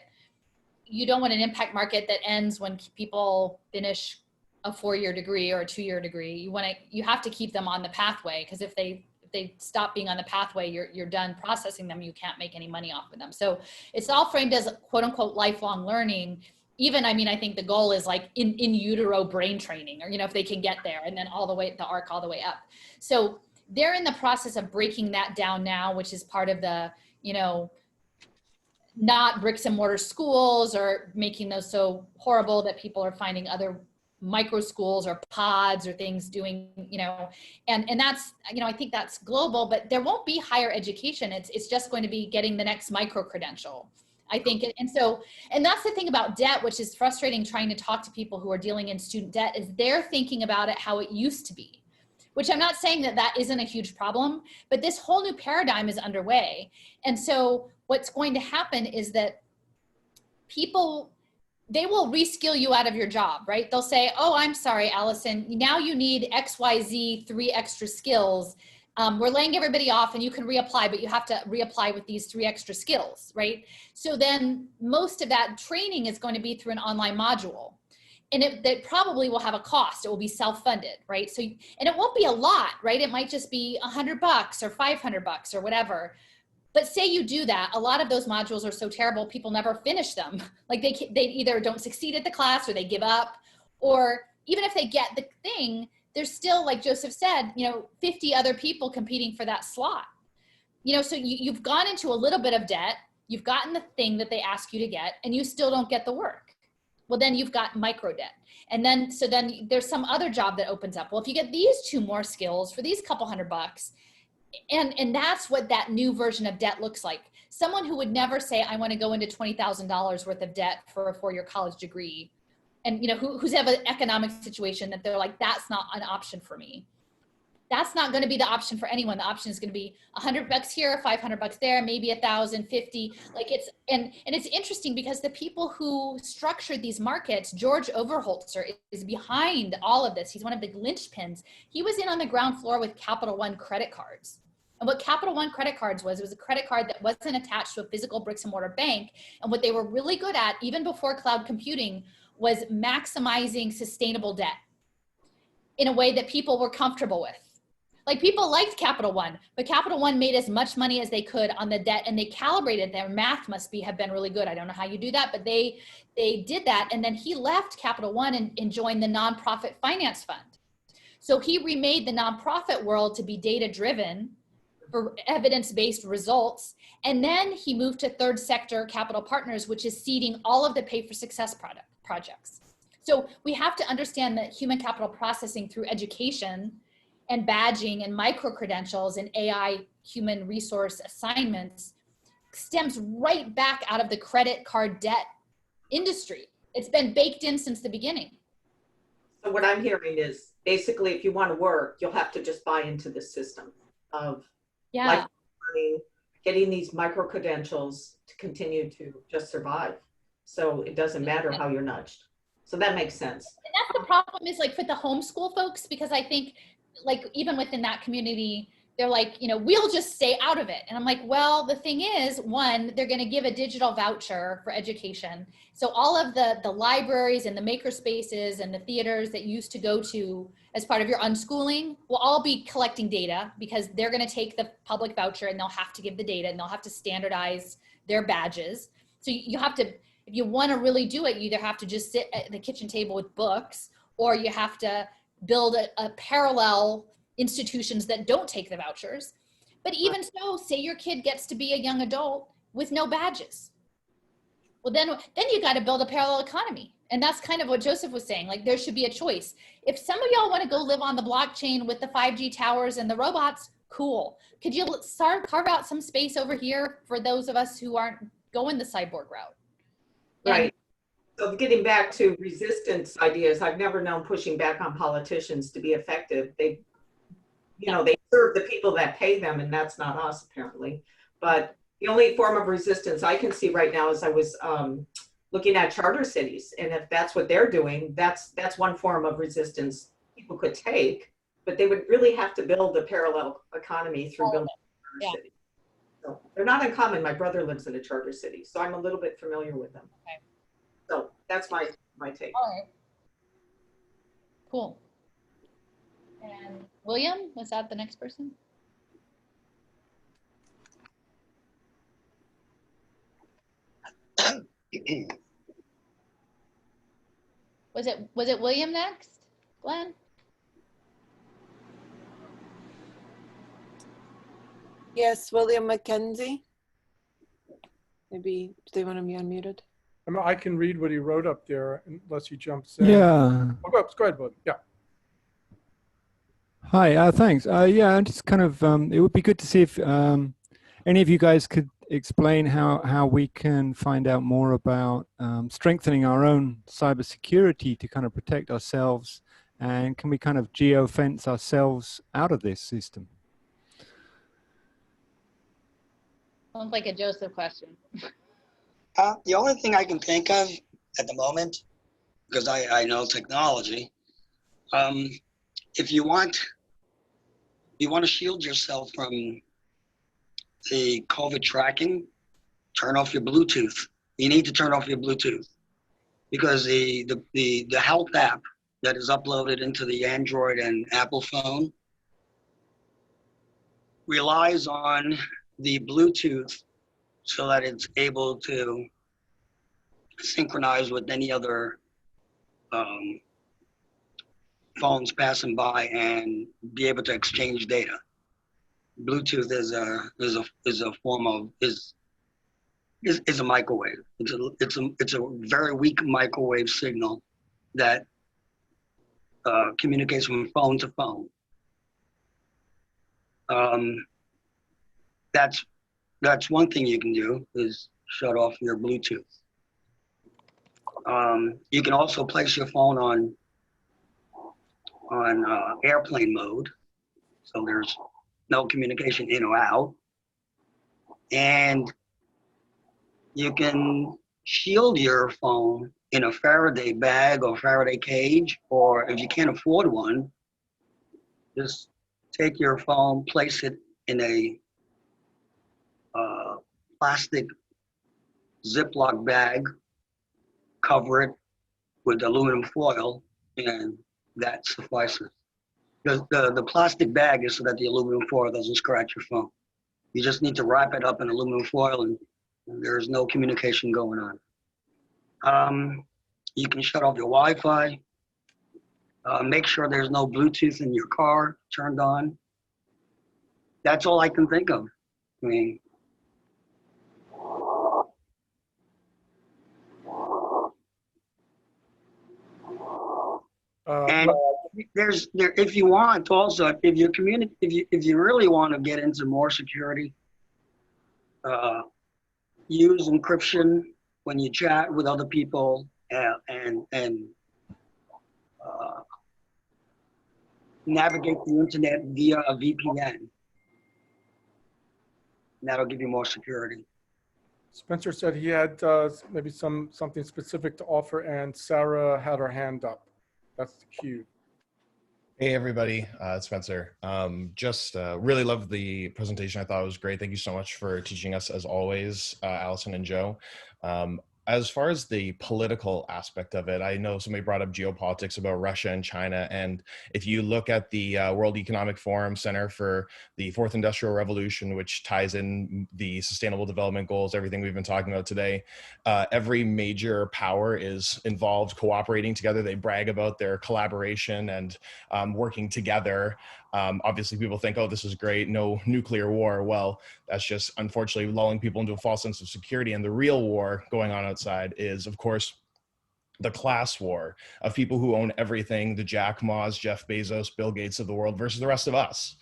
[SPEAKER 1] you don't want an impact market that ends when people finish a 4-year degree or a 2-year degree. You have to keep them on the pathway, because if they stop being on the pathway, you're done processing them. You can't make any money off of them. So it's all framed as quote unquote lifelong learning. Even, I mean, I think the goal is like in utero brain training, or, you know, if they can get there, and then all the way, the arc all the way up. So they're in the process of breaking that down now, which is part of the, you know, not bricks and mortar schools, or making those so horrible that people are finding other micro schools or pods or things doing, you know, and that's, you know, I think that's global, but there won't be higher education. It's just going to be getting the next micro credential, I think. And that's the thing about debt, which is frustrating trying to talk to people who are dealing in student debt, is they're thinking about it how it used to be, which I'm not saying that isn't a huge problem, but this whole new paradigm is underway. And so what's going to happen is that people, they will reskill you out of your job, right? They'll say, oh, I'm sorry, Allison, now you need XYZ 3 extra skills. We're laying everybody off and you can reapply, but you have to reapply with these 3 extra skills, right? So then most of that training is going to be through an online module. And that probably will have a cost. It will be self-funded, right? So, and it won't be a lot, right? It might just be $100 or $500 or whatever. But say you do that, a lot of those modules are so terrible, people never finish them. Like they either don't succeed at the class, or they give up, or even if they get the thing, there's still, like Joseph said, you know, 50 other people competing for that slot. You know, so you've gone into a little bit of debt, you've gotten the thing that they ask you to get, and you still don't get the work. Well, then you've got micro debt. And then, so then there's some other job that opens up. Well, if you get these 2 more skills for these couple $100, and that's what that new version of debt looks like. Someone who would never say, I want to go into $20,000 worth of debt for a 4-year college degree. And, you know, who's have an economic situation that they're like, that's not an option for me. That's not going to be the option for anyone. The option is going to be $100 here, $500 there, maybe 1,050. Like it's, and it's interesting because the people who structured these markets, George Overholtzer is behind all of this. He's one of the linchpins. He was in on the ground floor with Capital One credit cards. And what Capital One credit cards was, it was a credit card that wasn't attached to a physical bricks and mortar bank. And what they were really good at, even before cloud computing, was maximizing sustainable debt in a way that people were comfortable with. Like people liked Capital One, but Capital One made as much money as they could on the debt, and they calibrated their math have been really good. I don't know how you do that, but they did that. And then he left Capital One and joined the nonprofit finance fund. So he remade the nonprofit world to be data-driven for evidence-based results. And then he moved to third sector capital partners, which is seeding all of the pay for success projects. So we have to understand that human capital processing through education and badging and micro-credentials and AI human resource assignments stems right back out of the credit card debt industry. It's been baked in since the beginning.
[SPEAKER 16] So what I'm hearing is basically, if you want to work, you'll have to just buy into the system of learning, getting these micro-credentials to continue to just survive. So it doesn't matter how you're nudged. So that makes sense.
[SPEAKER 1] And that's the problem is like for the homeschool folks, because I think like even within that community, they're like, we'll just stay out of it. And I'm like, well, the thing is, one, they're going to give a digital voucher for education. So all of the libraries and the maker spaces and the theaters that you used to go to as part of your unschooling will all be collecting data, because they're going to take the public voucher and they'll have to give the data and they'll have to standardize their badges. So you have to, if you want to really do it, you either have to just sit at the kitchen table with books, or you have to build a parallel institutions that don't take the vouchers. But even so, say your kid gets to be a young adult with no badges. Well, then you got to build a parallel economy. And that's kind of what Joseph was saying. Like, there should be a choice. If some of y'all want to go live on the blockchain with the 5G towers and the robots, cool. Could you carve out some space over here for those of us who aren't going the cyborg route?
[SPEAKER 16] Right. So getting back to resistance ideas, I've never known pushing back on politicians to be effective. They serve the people that pay them, and that's not us apparently. But the only form of resistance I can see right now is I was looking at charter cities, and if that's what they're doing, that's one form of resistance people could take, but they would really have to build a parallel economy through building a charter city. So they're not uncommon. My brother lives in a charter city, so I'm a little bit familiar with them.
[SPEAKER 1] Okay.
[SPEAKER 16] So that's my take.
[SPEAKER 1] All right. Cool. And William, was that the next person? Was it William next, Glenn?
[SPEAKER 15] Yes, William McKenzie. Maybe do they want to be unmuted?
[SPEAKER 7] I can read what he wrote up there unless he jumps in.
[SPEAKER 17] Yeah.
[SPEAKER 7] Oh, go ahead, bud. Yeah.
[SPEAKER 17] Hi, thanks. Yeah, I'm just kind of, it would be good to see if any of you guys could explain how we can find out more about strengthening our own cybersecurity to kind of protect ourselves, and can we kind of geofence ourselves out of this system?
[SPEAKER 1] Sounds like a Joseph question.
[SPEAKER 2] The only thing I can think of at the moment, because I know technology, if you want to shield yourself from the COVID tracking, turn off your Bluetooth. You need to turn off your Bluetooth, because the health app that is uploaded into the Android and Apple phone relies on the Bluetooth so that it's able to synchronize with any other phones passing by and be able to exchange data. Bluetooth is a form of is a microwave. It's a very weak microwave signal that communicates from phone to phone. That's one thing you can do, is shut off your Bluetooth. You can also place your phone on airplane mode, so there's no communication in or out. And you can shield your phone in a Faraday bag or Faraday cage, or if you can't afford one, just take your phone, place it in a plastic Ziploc bag, cover it with aluminum foil, and that suffices. The plastic bag is so that the aluminum foil doesn't scratch your phone. You just need to wrap it up in aluminum foil, and there's no communication going on. You can shut off your Wi-Fi. Make sure there's no Bluetooth in your car turned on. That's all I can think of. I mean, and if you want also, if your community, if you really want to get into more security, use encryption when you chat with other people, and navigate the internet via a VPN. That'll give you more security.
[SPEAKER 7] Spencer said he had maybe something specific to offer, and Sarah had her hand up. That's the cue.
[SPEAKER 3] Hey everybody, it's Spencer. Just really loved the presentation. I thought it was great. Thank you so much for teaching us as always, Alison and Joe. As far as the political aspect of it, I know somebody brought up geopolitics about Russia and China. And if you look at the World Economic Forum Center for the Fourth Industrial Revolution, which ties in the Sustainable Development Goals, everything we've been talking about today, every major power is involved, cooperating together. They brag about their collaboration and working together. Obviously, people think, oh, this is great, no nuclear war. Well, that's just unfortunately lulling people into a false sense of security. And the real war going on outside is, of course, the class war of people who own everything, the Jack Ma's, Jeff Bezos, Bill Gates of the world versus the rest of us,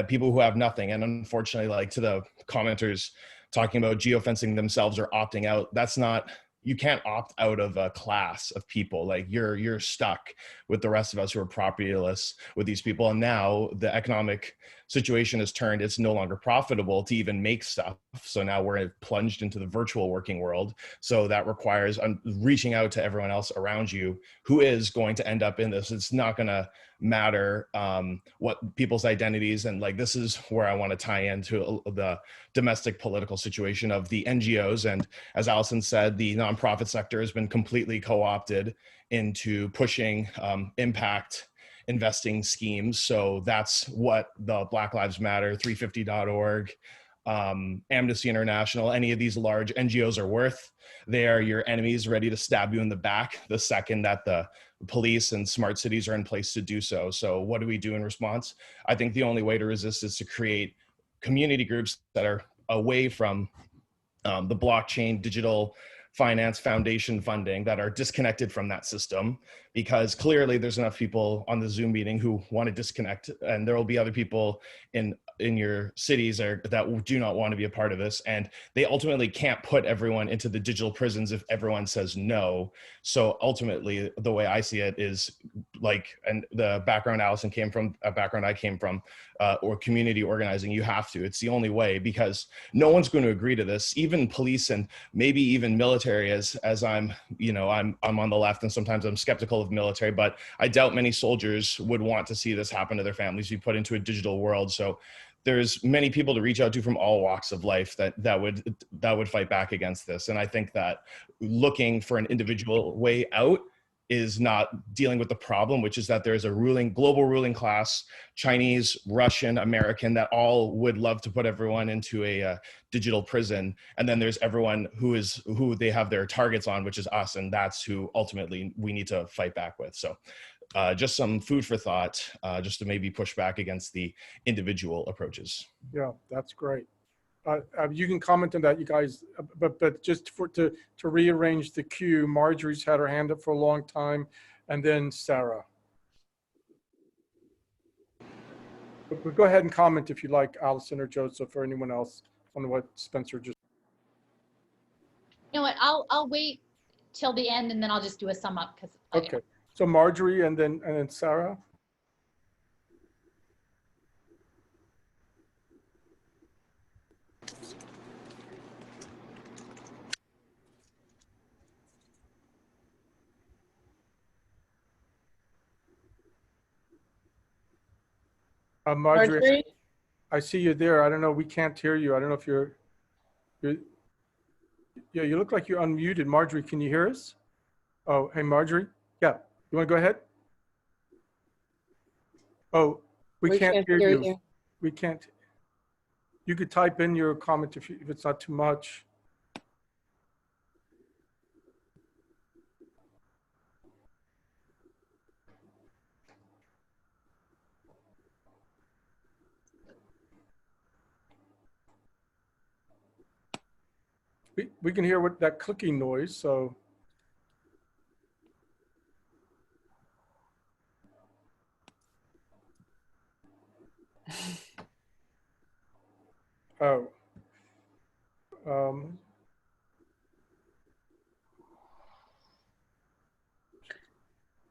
[SPEAKER 3] people who have nothing. And unfortunately, like to the commenters talking about geofencing themselves or opting out, that's not, you can't opt out of a class of people. Like you're stuck with the rest of us who are propertyless with these people. And now the economic situation has turned, it's no longer profitable to even make stuff. So now we're plunged into the virtual working world. So that requires reaching out to everyone else around you who is going to end up in this. It's not going to matter what people's identities, and like this is where I want to tie into the domestic political situation of the NGOs. And as Alison said, the nonprofit sector has been completely co-opted into pushing impact investing schemes. So that's what the Black Lives Matter, 350.org, Amnesty International, any of these large NGOs are worth. They are your enemies, ready to stab you in the back the second that the police and smart cities are in place to do so. So what do we do in response? I think the only way to resist is to create community groups that are away from the blockchain, digital finance foundation funding, that are disconnected from that system, because clearly there's enough people on the Zoom meeting who want to disconnect, and there will be other people in your cities that do not want to be a part of this. And they ultimately can't put everyone into the digital prisons if everyone says no. So ultimately, the way I see it is like, and the background Alison came from, a background I came from, or community organizing, you have to. It's the only way, because no one's going to agree to this. Even police and maybe even military, as I'm on the left and sometimes I'm skeptical of military, but I doubt many soldiers would want to see this happen to their families be put into a digital world. So there's many people to reach out to from all walks of life that would fight back against this. And I think that looking for an individual way out is not dealing with the problem, which is that there's a global ruling class, Chinese, Russian, American, that all would love to put everyone into a digital prison. And then there's everyone who they have their targets on, which is us. And that's who ultimately we need to fight back with. So just some food for thought, just to maybe push back against the individual approaches.
[SPEAKER 7] Yeah, that's great. You can comment on that, you guys, but just to rearrange the queue, Marjorie's had her hand up for a long time, and then Sarah. But go ahead and comment if you like, Alison or Joseph or anyone else on what Spencer just.
[SPEAKER 1] You know what? I'll wait till the end, and then I'll just do a sum up.
[SPEAKER 7] Okay, so Marjorie and then Sarah. Marjorie, I see you there. I don't know. We can't hear you. I don't know if you're yeah, you look like you're unmuted. Marjorie, can you hear us? Oh, hey, Marjorie. Yeah, you want to go ahead? Oh, we can't hear you. We can't. You could type in your comment if it's not too much. We can hear what that clicking noise, so. Oh.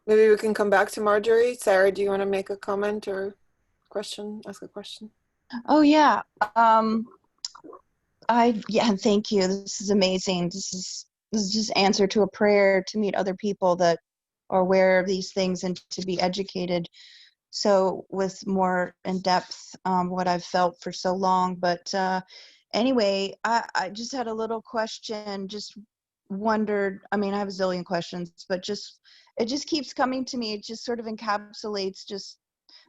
[SPEAKER 15] Maybe we can come back to Marjorie. Sarah, do you want to make a comment or question, ask a question?
[SPEAKER 18] Oh, yeah. Yeah, and thank you. This is amazing. This is just answer to a prayer to meet other people that are aware of these things and to be educated. So with more in depth, what I've felt for so long. But anyway, I just had a little question. Just wondered. I mean, I have a zillion questions, but it just keeps coming to me. It just sort of encapsulates just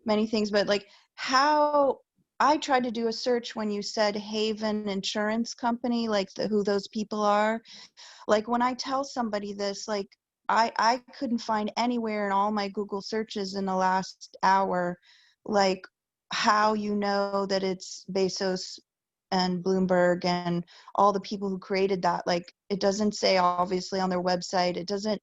[SPEAKER 18] many things. But like how I tried to do a search when you said Haven Insurance Company, like who those people are. Like when I tell somebody this, like I couldn't find anywhere in all my Google searches in the last hour, like how you know that it's Bezos and Bloomberg and all the people who created that. Like it doesn't say obviously on their website. It doesn't.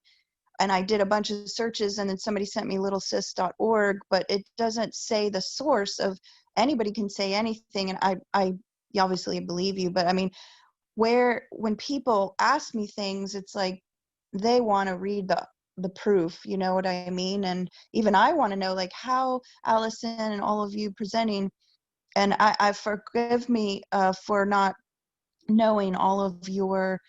[SPEAKER 18] And I did a bunch of searches and then somebody sent me littlesis.org, but it doesn't say the source of anybody can say anything. And I obviously believe you, but I mean, when people ask me things, it's like they want to read the proof, you know what I mean? And even I want to know like how Alison and all of you presenting, and I forgive me for not knowing all of your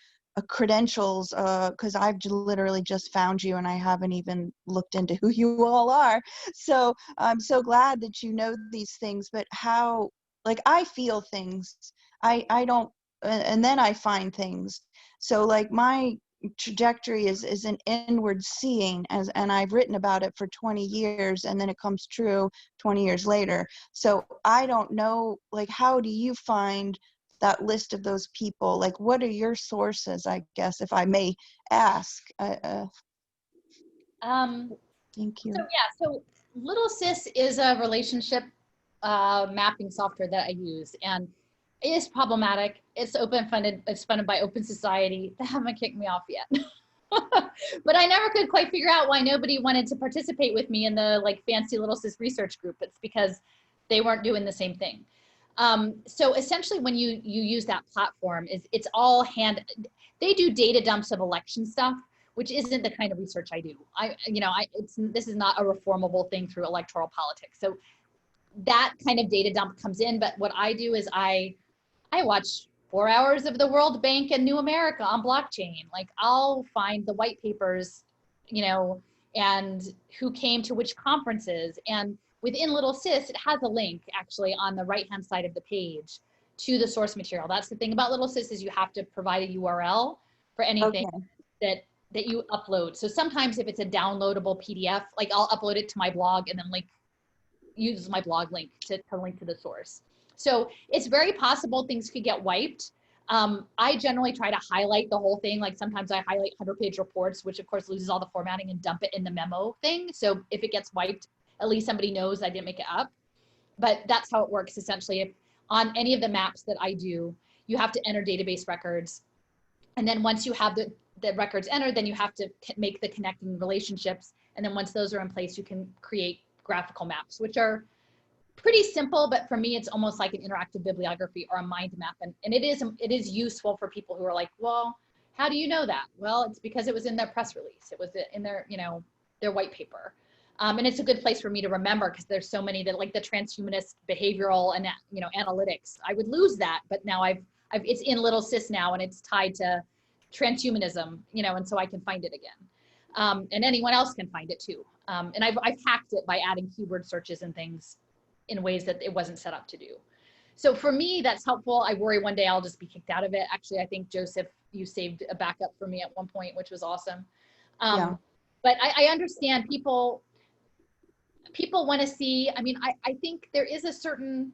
[SPEAKER 18] credentials because I've literally just found you and I haven't even looked into who you all are. So I'm so glad that you know these things, but how, like I feel things. I don't, and then I find things. So like my trajectory is an inward seeing and I've written about it for 20 years and then it comes true 20 years later. So I don't know, like, how do you find that list of those people? Like, what are your sources, I guess, if I may ask? Thank you.
[SPEAKER 1] So yeah, so Little Sis is a relationship mapping software that I use, and it is problematic. It's open funded. It's funded by Open Society. They haven't kicked me off yet. But I never could quite figure out why nobody wanted to participate with me in the like fancy Little Sis research group. It's because they weren't doing the same thing. So essentially when you use that platform, it's all they do data dumps of election stuff, which isn't the kind of research I do. This is not a reformable thing through electoral politics. So that kind of data dump comes in, but what I do is I watch 4 hours of the World Bank and New America on blockchain. Like I'll find the white papers, and who came to which conferences. And within Little Sis, it has a link actually on the right-hand side of the page to the source material. That's the thing about Little Sis is you have to provide a URL for anything that you upload. So sometimes if it's a downloadable PDF, like I'll upload it to my blog and then use my blog link to link to the source. So it's very possible things could get wiped. I generally try to highlight the whole thing. Like sometimes I highlight 100-page reports, which of course loses all the formatting, and dump it in the memo thing. So if it gets wiped, at least somebody knows I didn't make it up. But that's how it works essentially. If on any of the maps that I do, you have to enter database records. And then once you have the records entered, then you have to make the connecting relationships. And then once those are in place, you can create graphical maps, which are pretty simple, but for me, it's almost like an interactive bibliography or a mind map. And it is useful for people who are like, well, how do you know that? Well, it's because it was in their press release. It was in their, their white paper. And it's a good place for me to remember because there's so many that like the transhumanist behavioral and, analytics. I would lose that, but now it's in Little Sis now and it's tied to transhumanism, and so I can find it again. And anyone else can find it too. And I've hacked it by adding keyword searches and things in ways that it wasn't set up to do. So for me, that's helpful. I worry one day I'll just be kicked out of it. Actually, I think Joseph, you saved a backup for me at one point, which was awesome. But I understand people want to see, I think there is a certain,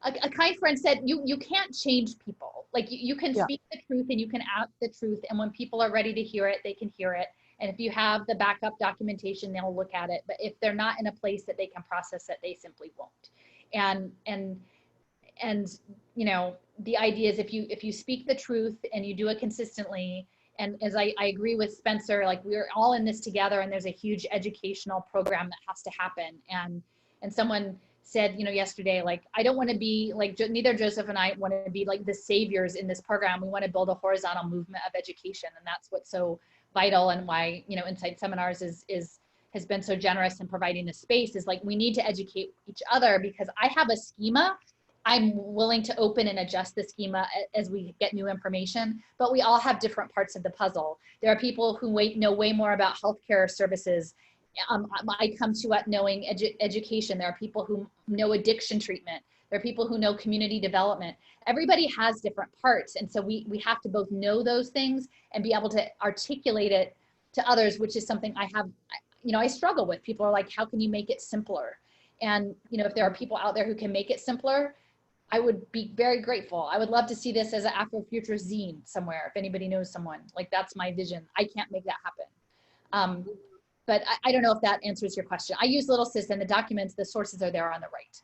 [SPEAKER 1] a kind friend said, you can't change people. Like you can speak the truth and you can act the truth. And when people are ready to hear it, they can hear it. And if you have the backup documentation, they'll look at it. But if they're not in a place that they can process it, they simply won't. And the idea is if you speak the truth and you do it consistently, and as I agree with Spencer, like we're all in this together and there's a huge educational program that has to happen. And someone said, yesterday, like, I don't want to be like, neither Joseph and I want to be like the saviors in this program. We want to build a horizontal movement of education. And that's what's so vital and why, Insight Seminars has been so generous in providing the space is like, we need to educate each other because I have a schema I'm willing to open and adjust the schema as we get new information, but we all have different parts of the puzzle. There are people who know way more about healthcare services. I come to it knowing education. There are people who know addiction treatment. There are people who know community development. Everybody has different parts. And so we have to both know those things and be able to articulate it to others, which is something I have, I struggle with. People are like, how can you make it simpler? And, if there are people out there who can make it simpler, I would be very grateful. I would love to see this as an Afrofuturist zine somewhere. If anybody knows someone, like that's my vision. I can't make that happen. But I don't know if that answers your question. I use Little Sis, and the documents, the sources are there on the right.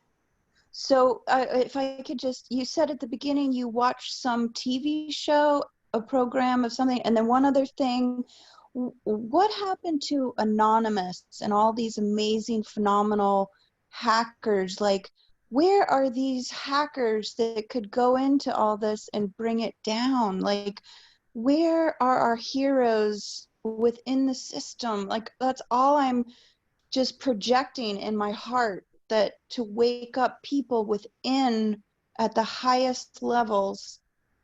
[SPEAKER 18] So if I could you said at the beginning you watched some TV show, a program of something, and then one other thing. What happened to Anonymous and all these amazing, phenomenal hackers? Like, where are these hackers that could go into all this and bring it down? Like, where are our heroes within the system? Like, that's all I'm just projecting in my heart, that to wake up people within at the highest levels.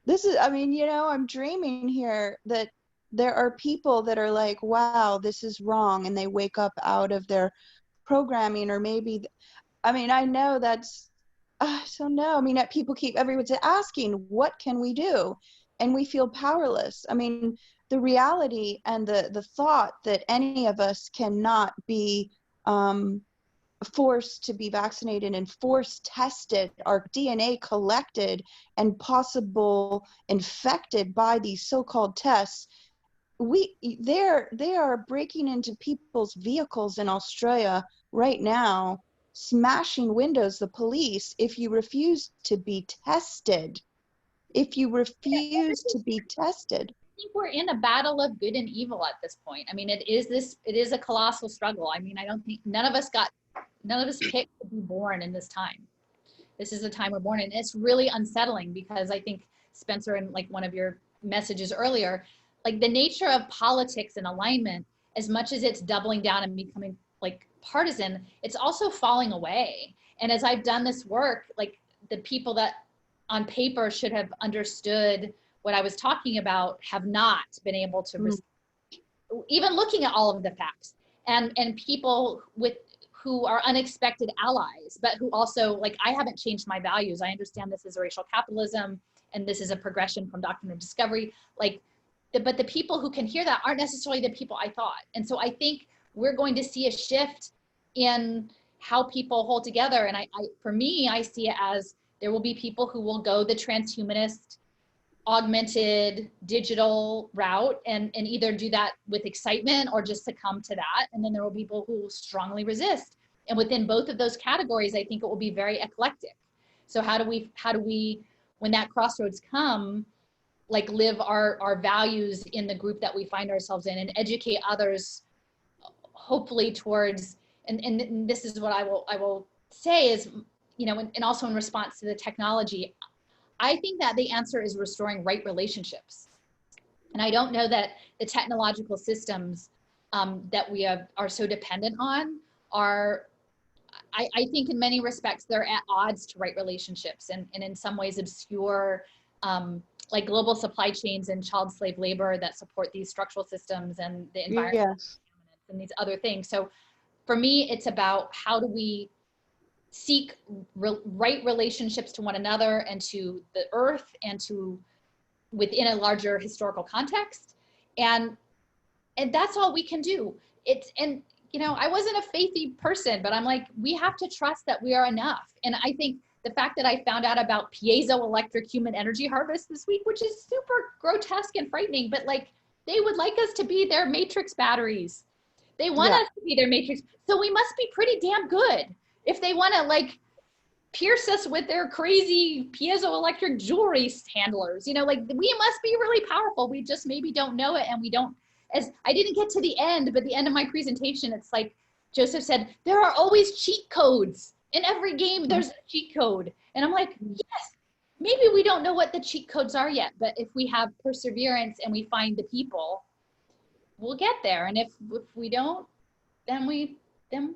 [SPEAKER 18] This is, I'm dreaming here that there are people that are like, wow, this is wrong. And they wake up out of their programming, or maybe, I know that's, I don't know. Everyone's asking, what can we do? And we feel powerless. The reality and the thought that any of us cannot be forced to be vaccinated and force tested, our DNA collected and possible infected by these so-called tests. They are breaking into people's vehicles in Australia right now, smashing windows, the police, if you refuse to be tested. If you refuse to be tested.
[SPEAKER 1] I think we're in a battle of good and evil at this point. It is a colossal struggle. I don't think none of us picked to be born in this time. This is the time we're born in. It's really unsettling, because I think, Spencer, in like one of your messages earlier, like the nature of politics and alignment, as much as it's doubling down and becoming like partisan, it's also falling away. And as I've done this work, like the people that on paper should have understood what I was talking about have not been able to, even looking at all of the facts, and people who are unexpected allies, but who also, like, I haven't changed my values. I understand this is a racial capitalism, and this is a progression from doctrine of discovery. But the people who can hear that aren't necessarily the people I thought. And so I think we're going to see a shift in how people hold together. And for me, I see it as there will be people who will go the transhumanist, augmented, digital route and either do that with excitement or just succumb to that. And then there will be people who will strongly resist. And within both of those categories, I think it will be very eclectic. So how do we, when that crossroads come, like live our values in the group that we find ourselves in and educate others, hopefully towards, and this is what I will say is, and also in response to the technology, I think that the answer is restoring right relationships. And I don't know that the technological systems that we are so dependent on are, I think in many respects, they're at odds to right relationships and in some ways obscure, like global supply chains and child slave labor that support these structural systems and the environment and these other things. So for me, it's about how do we seek right relationships to one another and to the earth and to within a larger historical context. And that's all we can do. I wasn't a faithy person, but I'm like, we have to trust that we are enough. And I think the fact that I found out about piezoelectric human energy harvest this week, which is super grotesque and frightening, but like they would like us to be their matrix batteries. They want us to be their matrix. So we must be pretty damn good if they want to like pierce us with their crazy piezoelectric jewelry handlers. Like we must be really powerful. We just maybe don't know it. And we don't, as I didn't get to the end, but the end of my presentation, it's like Joseph said, there are always cheat codes. In every game, there's a cheat code. And I'm like, yes, maybe we don't know what the cheat codes are yet, but if we have perseverance and we find the people, we'll get there. And if we don't, then we gotta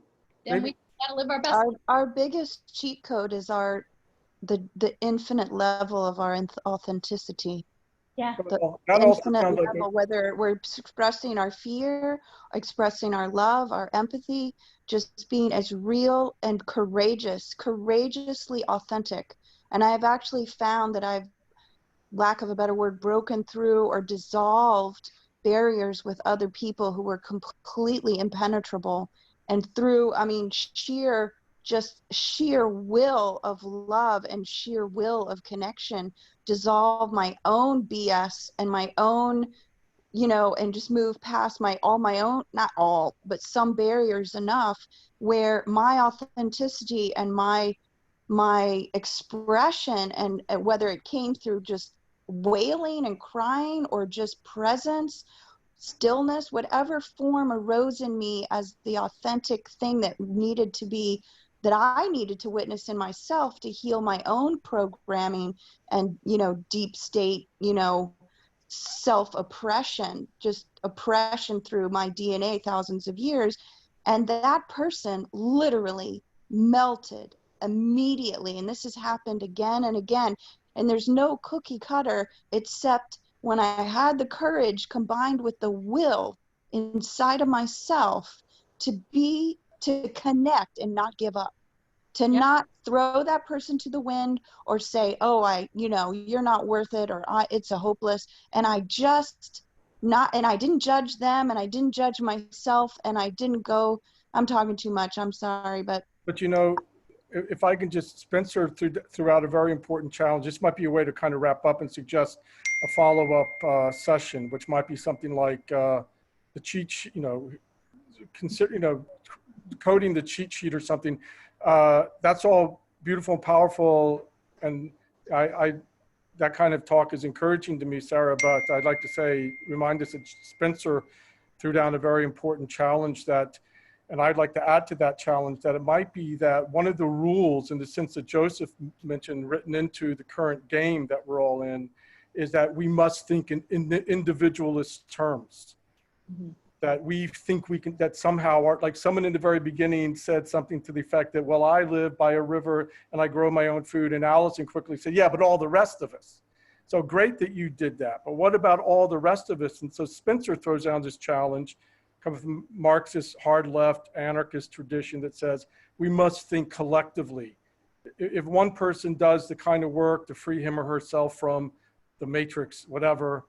[SPEAKER 1] live our best life.
[SPEAKER 18] Our biggest cheat code is our the infinite level of our authenticity.
[SPEAKER 1] Yeah.
[SPEAKER 18] The
[SPEAKER 7] That also
[SPEAKER 18] infinite
[SPEAKER 7] sounds like
[SPEAKER 18] level, whether we're expressing our fear, expressing our love, our empathy, just being as real and courageously authentic. And I have actually found that I've, lack of a better word, broken through or dissolved barriers with other people who were completely impenetrable. And through, I mean, sheer will of love and sheer will of connection, dissolve my own BS and my own, you know, and just move past all my own, not all, but some barriers enough where my authenticity and my expression, and whether it came through just wailing and crying or just presence, stillness, whatever form arose in me as the authentic thing that I needed to witness in myself to heal my own programming and, you know, deep state, you know, self-oppression, just oppression through my DNA thousands of years. And that person literally melted immediately. And this has happened again and again. And there's no cookie cutter, except when I had the courage combined with the will inside of myself to connect and not give up, to not throw that person to the wind or say, oh, you're not worth it, or it's a hopeless. And I didn't judge them, and I didn't judge myself, and I didn't go, I'm talking too much, I'm sorry, but
[SPEAKER 7] you know, if I can just, Spencer threw out a very important challenge. This might be a way to kind of wrap up and suggest a follow-up session, which might be something like the cheat sheet, you know, consider, you know, coding the cheat sheet or something. That's all beautiful and powerful, and that kind of talk is encouraging to me, Sarah, but I'd like to remind us that Spencer threw down a very important challenge and I'd like to add to that challenge that it might be that one of the rules, in the sense that Joseph mentioned, written into the current game that we're all in, is that we must think in individualist terms. Mm-hmm. That we think that somehow, like someone in the very beginning said something to the effect that, well, I live by a river and I grow my own food. And Alison quickly said, yeah, but all the rest of us. So great that you did that. But what about all the rest of us? And so Spencer throws down this challenge, coming from Marxist, hard left, anarchist tradition that says we must think collectively. If one person does the kind of work to free him or herself from the matrix, whatever,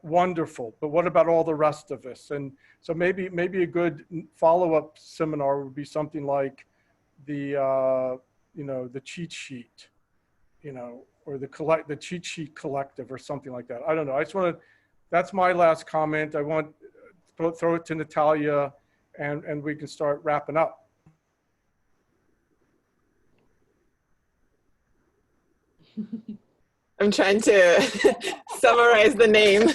[SPEAKER 7] wonderful, but what about all the rest of us? And so maybe a good follow-up seminar would be something like the cheat sheet, you know, or the cheat sheet collective or something like that. I don't know. I just want to, that's my last comment. I want to throw it to Natalia and we can start wrapping up.
[SPEAKER 15] I'm trying to summarize the name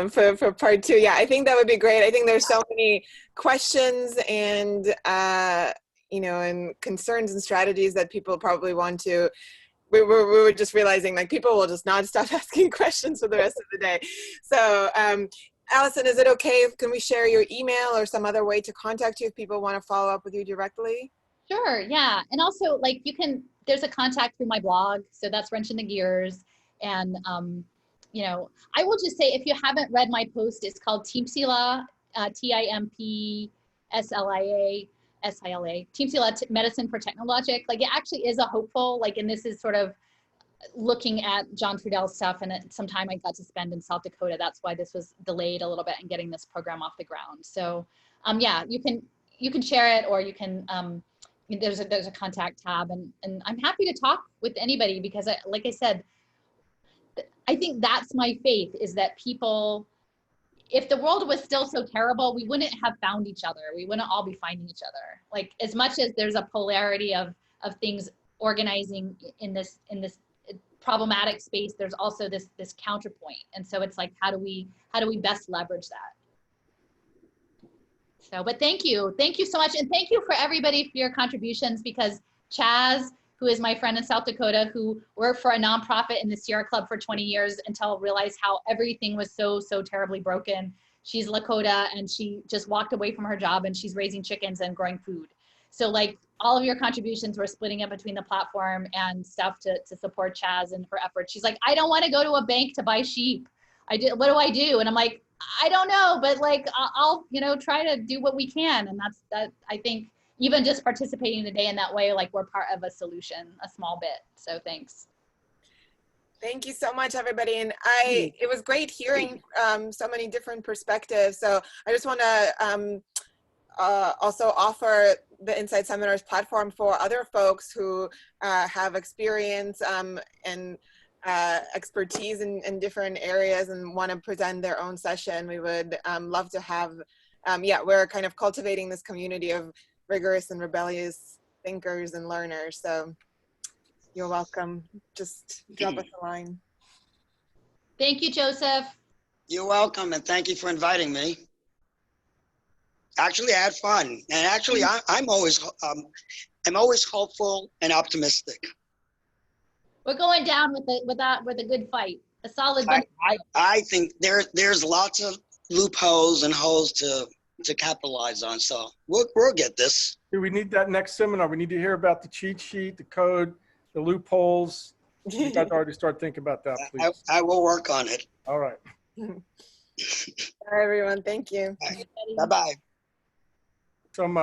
[SPEAKER 15] for part two. Yeah, I think that would be great. I think there's so many questions and, and concerns and strategies that people probably want to, we were just realizing like people will just not stop asking questions for the rest of the day. So Alison, is it okay? Can we share your email or some other way to contact you if people want to follow up with you directly?
[SPEAKER 1] Sure, yeah. And also like there's a contact through my blog. So that's Wrenching the Gears. And, I will just say, if you haven't read my post, it's called Timpsila, TIMPSLIA, Timpsila Medicine for Technologic. Like it actually is a hopeful, and this is sort of looking at John Trudell's stuff and some time I got to spend in South Dakota. That's why this was delayed a little bit in getting this program off the ground. So you can share it, or you can, there's a contact tab, and I'm happy to talk with anybody because like I said, I think that's my faith, is that people, if the world was still so terrible, we wouldn't have found each other. We wouldn't all be finding each other. Like as much as there's a polarity of things organizing in this problematic space, there's also this counterpoint. And so it's like, how do we best leverage that? So, but thank you so much. And thank you for everybody for your contributions, because Chaz, who is my friend in South Dakota, who worked for a nonprofit in the Sierra Club for 20 years until realized how everything was so terribly broken. She's Lakota, and she just walked away from her job, and she's raising chickens and growing food. So like all of your contributions, we're splitting it between the platform and stuff to support Chaz and her efforts. She's like, I don't want to go to a bank to buy sheep. What do I do? And I'm like, I don't know, but like, I'll, try to do what we can. And that, I think even just participating today in that way, like we're part of a solution, a small bit. So thanks.
[SPEAKER 15] Thank you so much, everybody. And it was great hearing so many different perspectives. So I just want to also offer the Insight Seminars platform for other folks who have experience and expertise in different areas and want to present their own session. We would love to have, we're kind of cultivating this community of rigorous and rebellious thinkers and learners. So you're welcome. Just drop us a line.
[SPEAKER 1] Thank you, Joseph.
[SPEAKER 2] You're welcome, and thank you for inviting me. Actually, I had fun, and actually, I'm always hopeful and optimistic.
[SPEAKER 1] We're going down with a good fight, a solid.
[SPEAKER 2] I think there's lots of loopholes and holes to capitalize on, so we'll get this.
[SPEAKER 7] We need that next seminar. We need to hear about the cheat sheet, the code, the loopholes. You guys already start thinking about that, please.
[SPEAKER 2] I will work on it.
[SPEAKER 7] All right.
[SPEAKER 15] All right, everyone. Thank you.
[SPEAKER 2] Bye-bye.
[SPEAKER 7] So much.